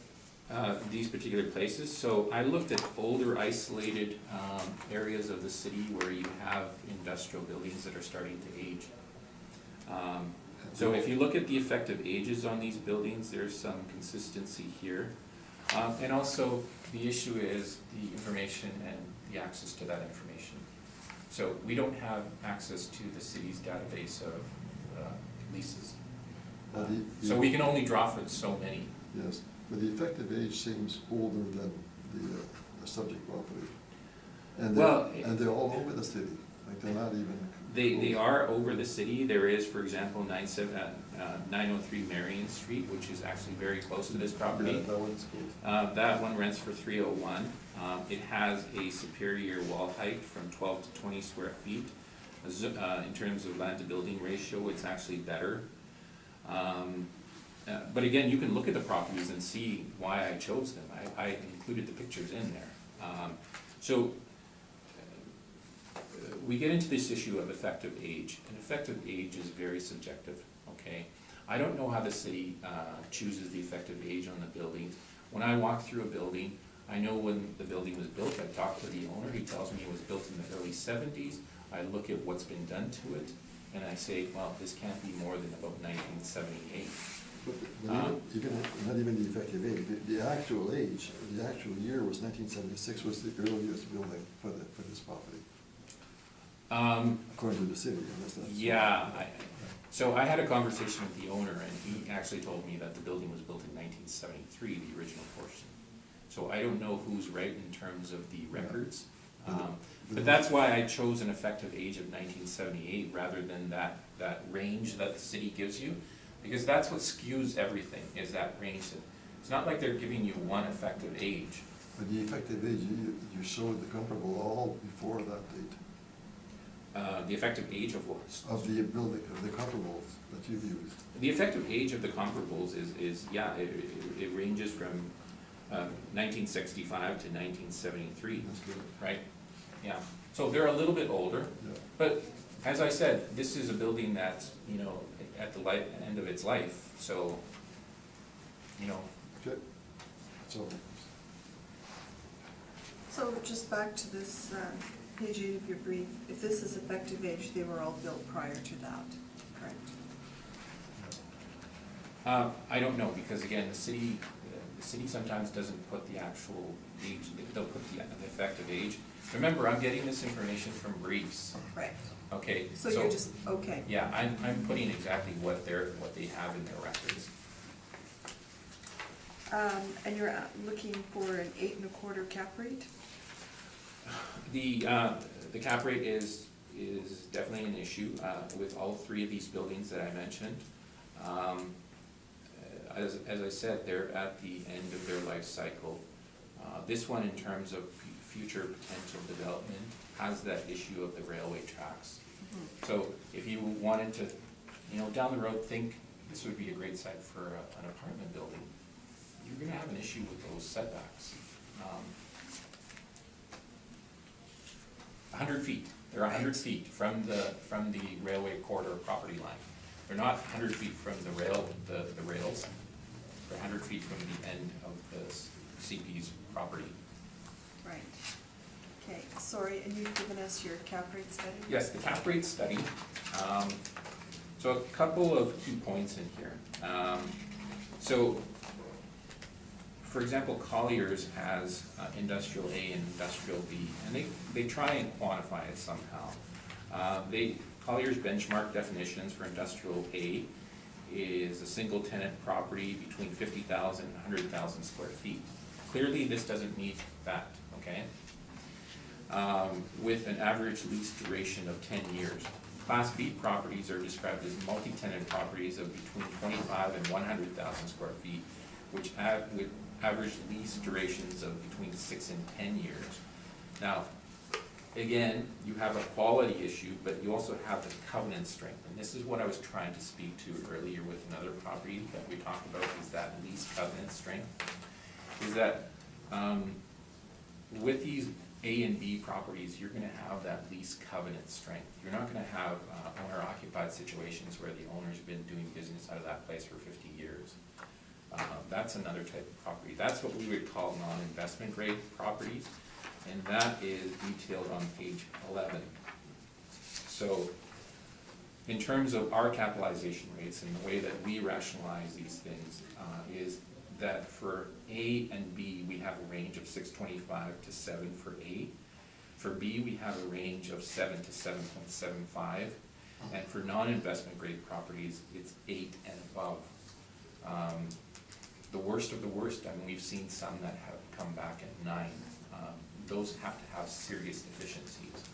These particular places. So I looked at older isolated areas of the city where you have industrial buildings that are starting to age. So if you look at the effective ages on these buildings, there's some consistency here. And also the issue is the information and the access to that information. So we don't have access to the city's database of leases. So we can only draw for so many. Yes, but the effective age seems older than the subject property. And they're all over the city, like they're not even. They are over the city. There is, for example, 903 Marion Street, which is actually very close to this property. Yeah, that one's good. That one rents for $301. It has a superior wall height from 12 to 20 square feet. In terms of land to building ratio, it's actually better. But again, you can look at the properties and see why I chose them. I included the pictures in there. We get into this issue of effective age, and effective age is very subjective, okay? I don't know how the city chooses the effective age on the buildings. When I walk through a building, I know when the building was built. I talk to the owner, he tells me it was built in the early 70s. I look at what's been done to it, and I say, well, this can't be more than about 1978. But not even the effective age, the actual age, the actual year was 1976 was the earliest building for this property. According to the city, unless that's. Yeah, so I had a conversation with the owner, and he actually told me that the building was built in 1973, the original portion. So I don't know who's right in terms of the records. But that's why I chose an effective age of 1978 rather than that range that the city gives you, because that's what skews everything, is that range. It's not like they're giving you one effective age. But the effective age, you showed the comparable all before that date. The effective age of what? Of the building, of the comparables that you've used. The effective age of the comparables is it ranges from 1965 to 1973. That's good. Right? Yeah. So they're a little bit older, Yeah. but as I said, this is a building that's, at the end of its life, so, Okay. So. So just back to this page 8 of your brief, if this is effective age, they were all built prior to that, correct? I don't know, because again, the city sometimes doesn't put the actual age, they'll put the effective age. Remember, I'm getting this information from briefs, Right. okay? So you're just, okay. Yeah, I'm putting exactly what they have in their records. And you're looking for an 8 1/4 cap rate? The cap rate is definitely an issue with all three of these buildings that I mentioned. As I said, they're at the end of their life cycle. This one, in terms of future potential development, has that issue of the railway tracks. So if you wanted to, down the road, think this would be a great site for an apartment building, you're gonna have an issue with those setbacks. 100 feet, they're 100 feet from the railway corridor property line. They're not 100 feet from the rails, they're 100 feet from the end of the CP's property. Right. Okay, sorry, and you've given us your cap rate study? Yes, the cap rate study. So a couple of key points in here. So, for example, Colliers has industrial A and industrial B, and they try and quantify it somehow. Colliers benchmark definitions for industrial A is a single tenant property between 50,000 and 100,000 square feet. Clearly, this doesn't meet that, okay? With an average lease duration of 10 years. Class B properties are described as multi-tenant properties of between 25 and 100,000 square feet, with average lease durations of between 6 and 10 years. Now, again, you have a quality issue, but you also have the covenant strength. And this is what I was trying to speak to earlier with another property that we talked about, is that lease covenant strength. Is that with these A and B properties, you're gonna have that lease covenant strength. You're not gonna have owner-occupied situations where the owner's been doing business out of that place for 50 years. That's another type of property. That's what we would call non-investment grade properties, and that is detailed on page 11. So, in terms of our capitalization rates and the way that we rationalize these things, is that for A and B, we have a range of 625 to 7 for A. For B, we have a range of 7 to 7.75, and for non-investment grade properties, it's 8 and above. The worst of the worst, I mean, we've seen some that have come back at 9. Those have to have serious deficiencies.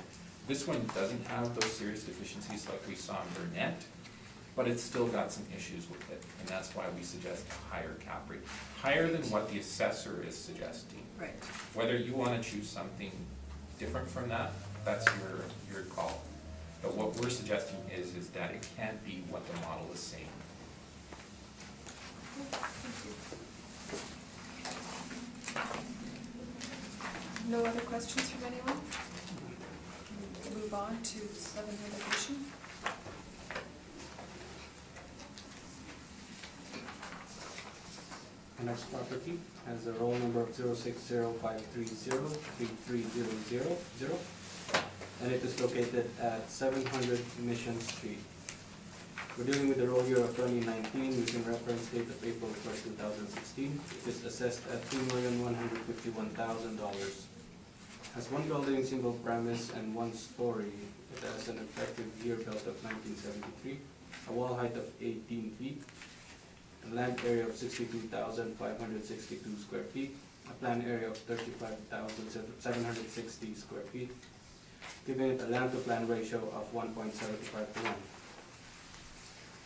This one doesn't have those serious deficiencies like we saw in Burnett, but it's still got some issues with it, and that's why we suggest a higher cap rate, higher than what the assessor is suggesting. Right. Whether you want to choose something different from that, that's your call. But what we're suggesting is that it can't be what the model is saying. No other questions from anyone? Can we move on to 7 renovation? The next property has a roll number of 06053033000, and it is located at 700 Mission Street. We're dealing with the roll year of 2019 using reference date of April 1st, 2016. It is assessed at $2,151,000. Has one building, single premise, and 1 story. It has an effective year built of 1973, a wall height of 18 feet, a land area of 62,562 square feet, a planned area of 35,760 square feet, giving it a land to plan ratio of 1.75 to 1.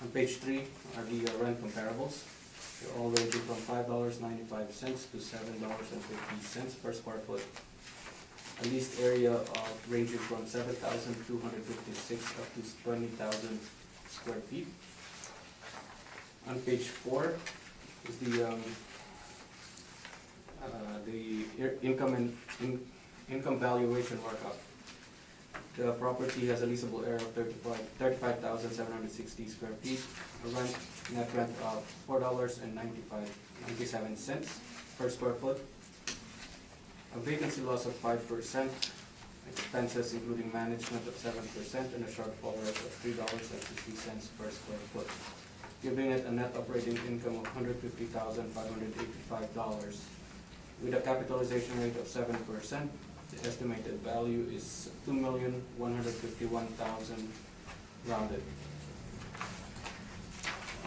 On page 3 are the rent comparables. They're all ranging from $5.95 to $7.50 per square foot. A leased area of ranging from 7,256 up to 20,000 square feet. On page 4 is the income valuation workup. The property has a leasable area of 35,760 square feet, a net rent of $4.97 per square foot, a vacancy loss of 5%, expenses including management of 7% and a shortfall rate of $3.60 per square foot, giving it a net operating income of $150,585. With a capitalization rate of 7%, the estimated value is $2,151,000 rounded.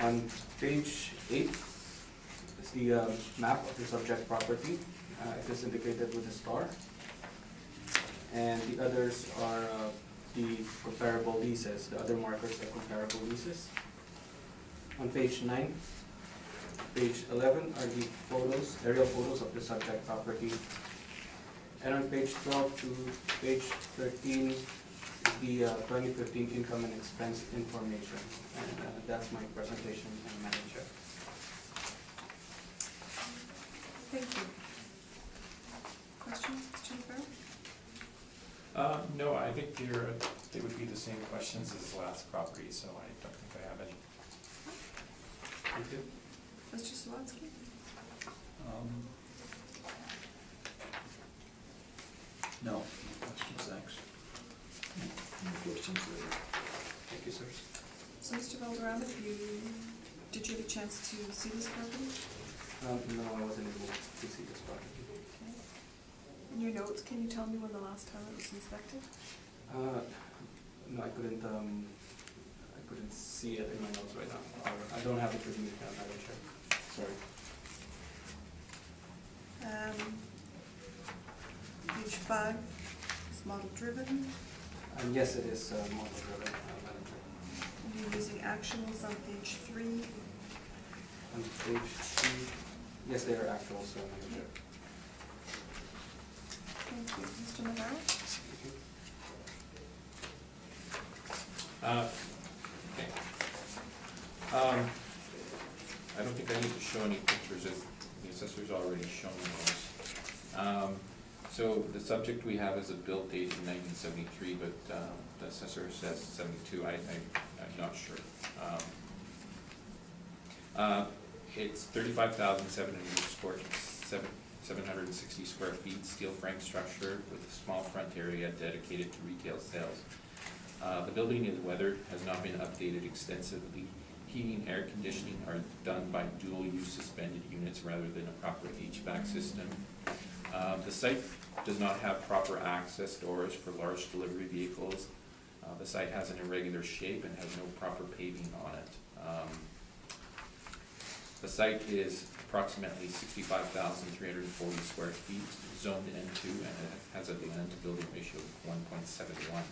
On page 8 is the map of the subject property. It is indicated with a star. And the others are the comparable leases. The other markers are comparable leases. On page 9, page 11 are the photos, aerial photos of the subject property. And on page 12 to page 13 is the 2015 income and expense information. And that's my presentation, Madam Chair. Thank you. Questions, Mr. Navarro? No, I think they would be the same questions as the last property, so I don't think I have any. Thank you. Mr. Swansky? No questions, thanks. No questions there. Thank you, sir. So, Mr. Valderrama, did you have a chance to see this property? No, I wasn't able to see this property. Okay. In your notes, can you tell me when the last time it was inspected? No, I couldn't see it in my notes right now. I don't have it with me, Madam Chair. Sorry. Page 5 is model driven. Yes, it is model driven, Madam Chair. And you're using actuals on page 3. On page 3, yes, they are actuals, Madam Chair. Thank you. Mr. Navarro? Okay. I don't think I need to show any pictures, as the assessor's already shown those. So the subject we have is a build date in 1973, but the assessor says 72. I'm not sure. It's 35,760 square feet, steel frame structure with a small front area dedicated to retail sales. The building is weathered, has not been updated extensively. Heating, air conditioning are done by dual-use suspended units rather than a proper HVAC system. The site does not have proper access doors for large delivery vehicles. The site has an irregular shape and has no proper paving on it. The site is approximately 65,340 square feet, zoned N2, and it has a land-to-building ratio of 1.71.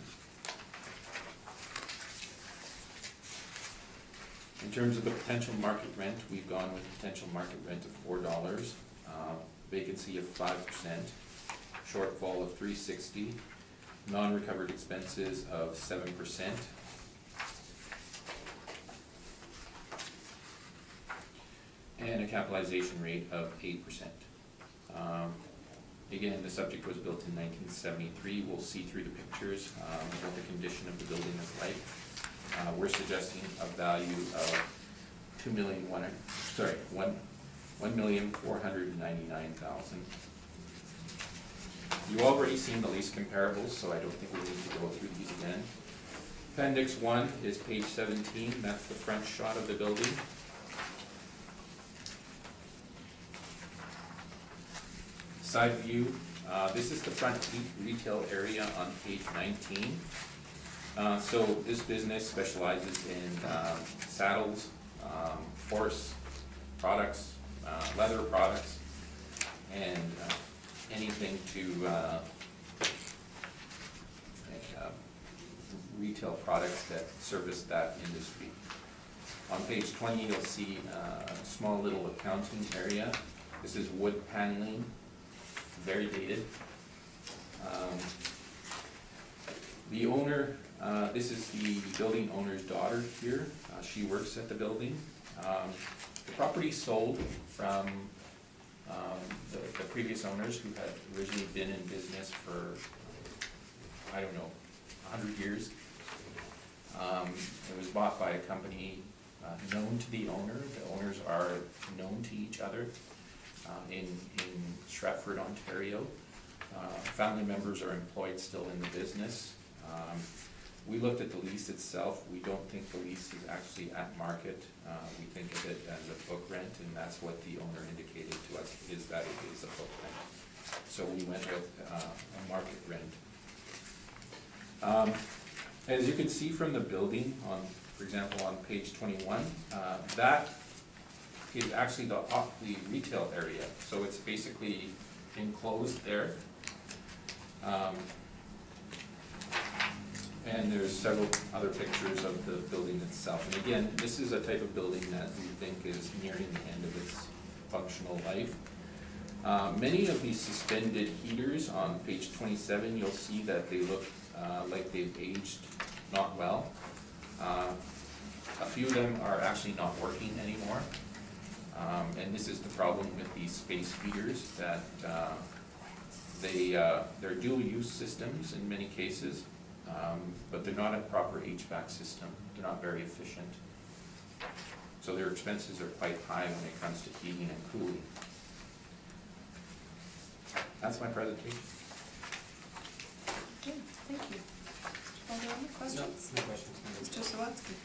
In terms of the potential market rent, we've gone with potential market rent of $4, vacancy of 5%, shortfall of $360, non-recovered expenses of 7%, and a capitalization rate of 8%. Again, the subject was built in 1973. We'll see through the pictures what the condition of the building is like. We're suggesting a value of $1,499,000. You've already seen the lease comparables, so I don't think we need to go through these again. Appendix 1 is page 17. That's the front shot of the building. Side view. This is the front retail area on page 19. So this business specializes in saddles, horse products, leather products, and anything to retail products that service that industry. On page 20, you'll see a small little accounting area. This is wood paneling, very dated. The owner, this is the building owner's daughter here. She works at the building. The property sold from the previous owners who had originally been in business for, 100 years. It was bought by a company known to the owner. The owners are known to each other in Stratford, Ontario. family members are employed still in the business. We looked at the lease itself. We don't think the lease is actually at market. We think of it as a book rent, and that's what the owner indicated to us, is that it is a book rent. So we went with a market rent. As you can see from the building, for example, on page 21, that is actually the retail area. So it's basically enclosed there. And there's several other pictures of the building itself. And again, this is a type of building that we think is nearing the end of its functional life. Many of these suspended heaters on page 27, you'll see that they look like they've aged not well. A few of them are actually not working anymore. And this is the problem with these space heaters, that they're dual use systems in many cases, but they're not a proper HVAC system. They're not very efficient. So their expenses are quite high when it comes to heating and cooling. That's my presentation. Okay, thank you. Mr. Valderrama, questions? No questions. Mr. Sawatsky?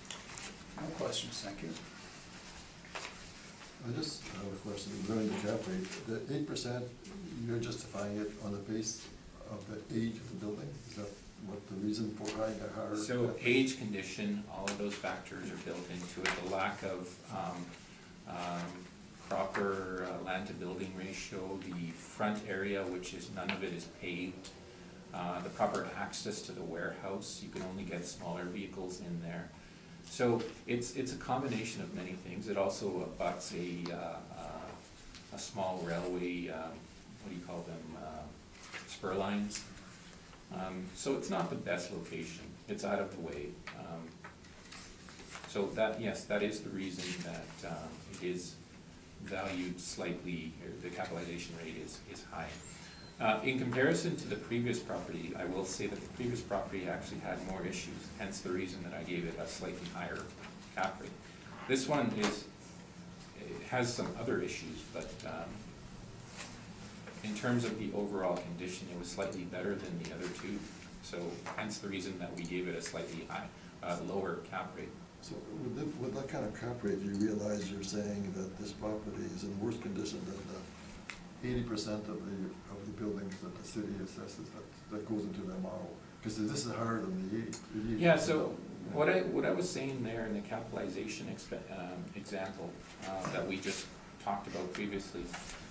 No questions, thank you. I just have a question regarding the cap rate. The 8%, you're justifying it on the base of the age of the building? Is that what the reason for having a higher? So age, condition, all of those factors are built into it. The lack of proper land to building ratio, the front area, which is, none of it is paved, the proper access to the warehouse, you can only get smaller vehicles in there. So it's a combination of many things. It also abuts a small railway, what do you call them, spur lines. So it's not the best location. It's out of the way. So that, yes, that is the reason that it is valued slightly, or the capitalization rate is high. In comparison to the previous property, I will say that the previous property actually had more issues, hence the reason that I gave it a slightly higher cap rate. This one it has some other issues, but in terms of the overall condition, it was slightly better than the other two. So hence the reason that we gave it a slightly lower cap rate. So with that kind of cap rate, you realize you're saying that this property is in worse condition than the 80% of the buildings that the city assesses that goes into their model, because this is higher than the 80. Yeah, so what I was saying there in the capitalization example that we just talked about previously.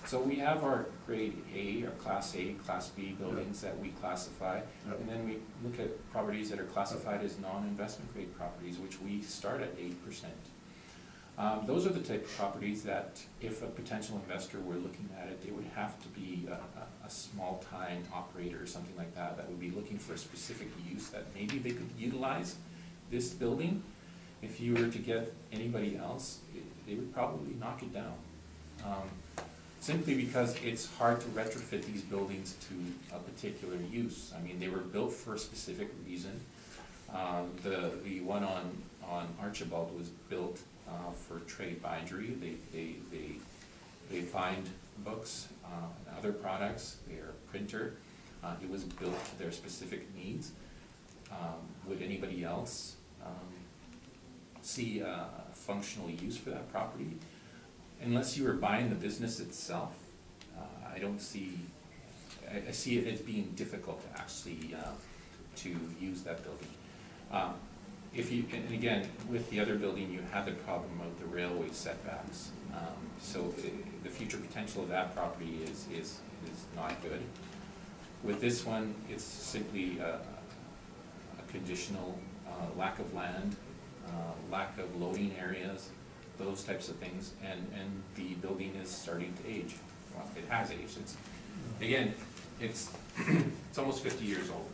So we have our grade A, or class A, class B buildings that we classify, and then we look at properties that are classified as non-investment grade properties, which we start at 8%. Those are the type of properties that if a potential investor were looking at it, they would have to be a small-time operator or something like that, that would be looking for a specific use that maybe they could utilize this building. If you were to get anybody else, they would probably knock it down. Simply because it's hard to retrofit these buildings to a particular use. I mean, they were built for a specific reason. The one on Archibald was built for trade bindery. They bind books and other products. They're a printer. It was built to their specific needs. Would anybody else see a functional use for that property? Unless you were buying the business itself, I don't see. I see it as being difficult to actually to use that building. And again, with the other building, you had the problem of the railway setbacks. So the future potential of that property is not good. With this one, it's simply a conditional lack of land, lack of loading areas, those types of things, and the building is starting to age. Well, it has aged. It's almost 50 years old.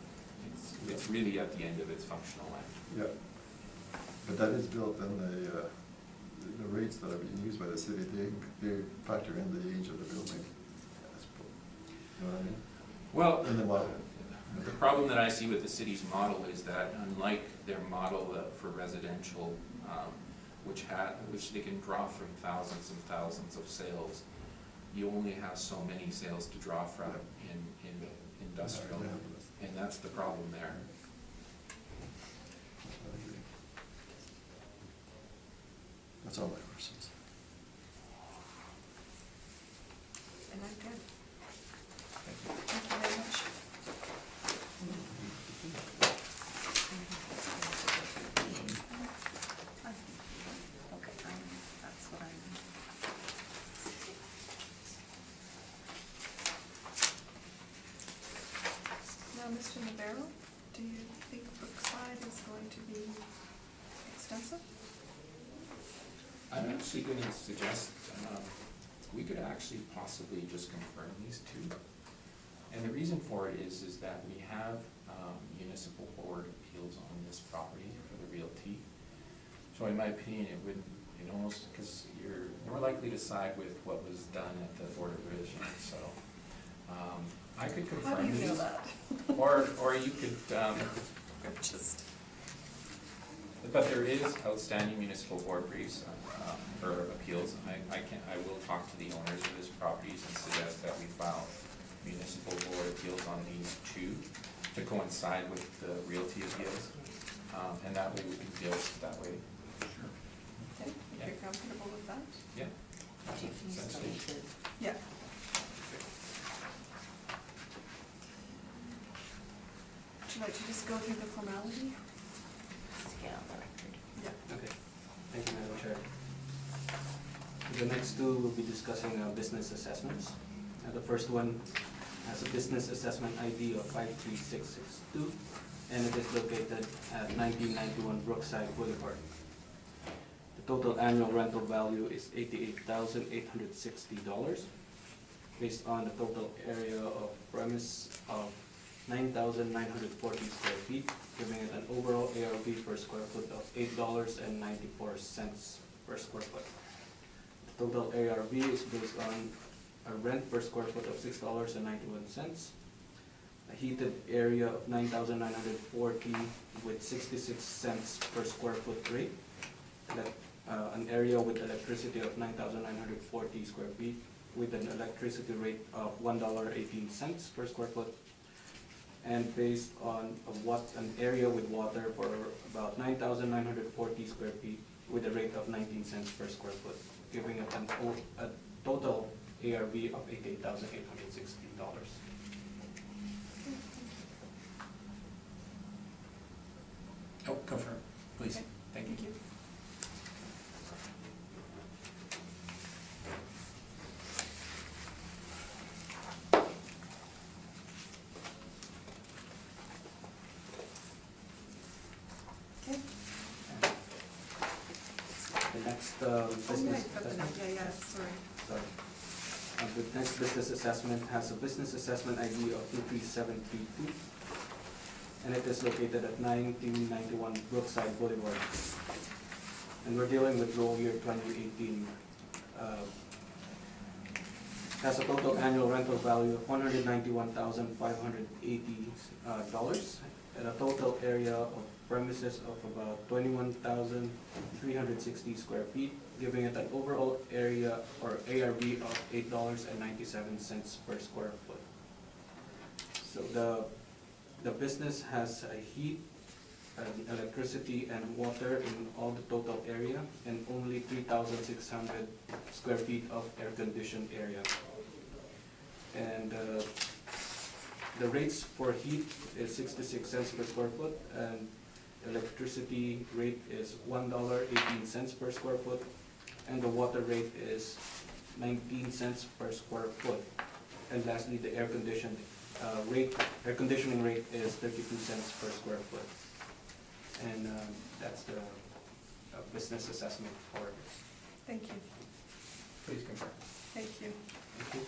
It's really at the end of its functional life. Yeah, but that is built in the rates that are being used by the city. They factor in the age of the building. You know what I mean? Well, in the model. The problem that I see with the city's model is that unlike their model for residential, which they can draw from thousands and thousands of sales, you only have so many sales to draw from industrial, and that's the problem there. That's all my questions. And I'm good. Thank you. Thank you very much. Okay, that's what I'm. Now, Mr. Navarro, do you think Brookside is going to be extensive? I'm actually gonna suggest, we could actually possibly just confirm these two. And the reason for it is that we have, municipal board appeals on this property for the realty. So in my opinion, it almost, because you're more likely to side with what was done at the Board of Revision, so, I could How do confirm you these. know that? Or you could, Just, but there is outstanding municipal board briefs, for appeals. I will talk to the owners of this properties and suggest that we file municipal board appeals on these two to coincide with the realty appeals. And that way we can deal with it that way. Sure. okay, if you're comfortable with that? Yeah. Essentially. Yeah. Would you like to just go through the formality? Just get on the record. Yeah. Okay, thank you, Madam Chair. The next two will be discussing business assessments. The first one has a business assessment ID of 53662, and it is located at 1991 Brookside Boulevard. The total annual rental value is $88,860, based on the total area of premise of 9,940 square feet, giving it an overall ARV per square foot of $8.94 per square foot. The total ARV is based on a rent per square foot of $6.91, a heated area of 9,940 with 66 cents per square foot rate, an area with electricity of 9,940 square feet with an electricity rate of $1.18 per square foot, and based on an area with water for about 9,940 square feet with a rate of 19 cents per square foot, giving it a total ARV of $88,860. Oh, confirm, please. Okay, Thank you. Okay. The next Oh, business right, assessment. yeah, sorry. Sorry. The next business assessment has a business assessment ID of 23732, and it is located at 1991 Brookside Boulevard. And we're dealing with roll year 2018. Has a total annual rental value of $191,580, and a total area of premises of about 21,360 square feet, giving it an overall area or ARV of $8.97 per square foot. So the business has a heat, electricity, and water in all the total area, and only 3,600 square feet of air-conditioned area. And the rates for heat is 66 cents per square foot, and electricity rate is $1.18 per square foot, and the water rate is 19 cents per square foot. And lastly, the air conditioning rate is 32 cents per square foot. And that's the business assessment for this. Thank you, Please confirm. thank you. Thank you.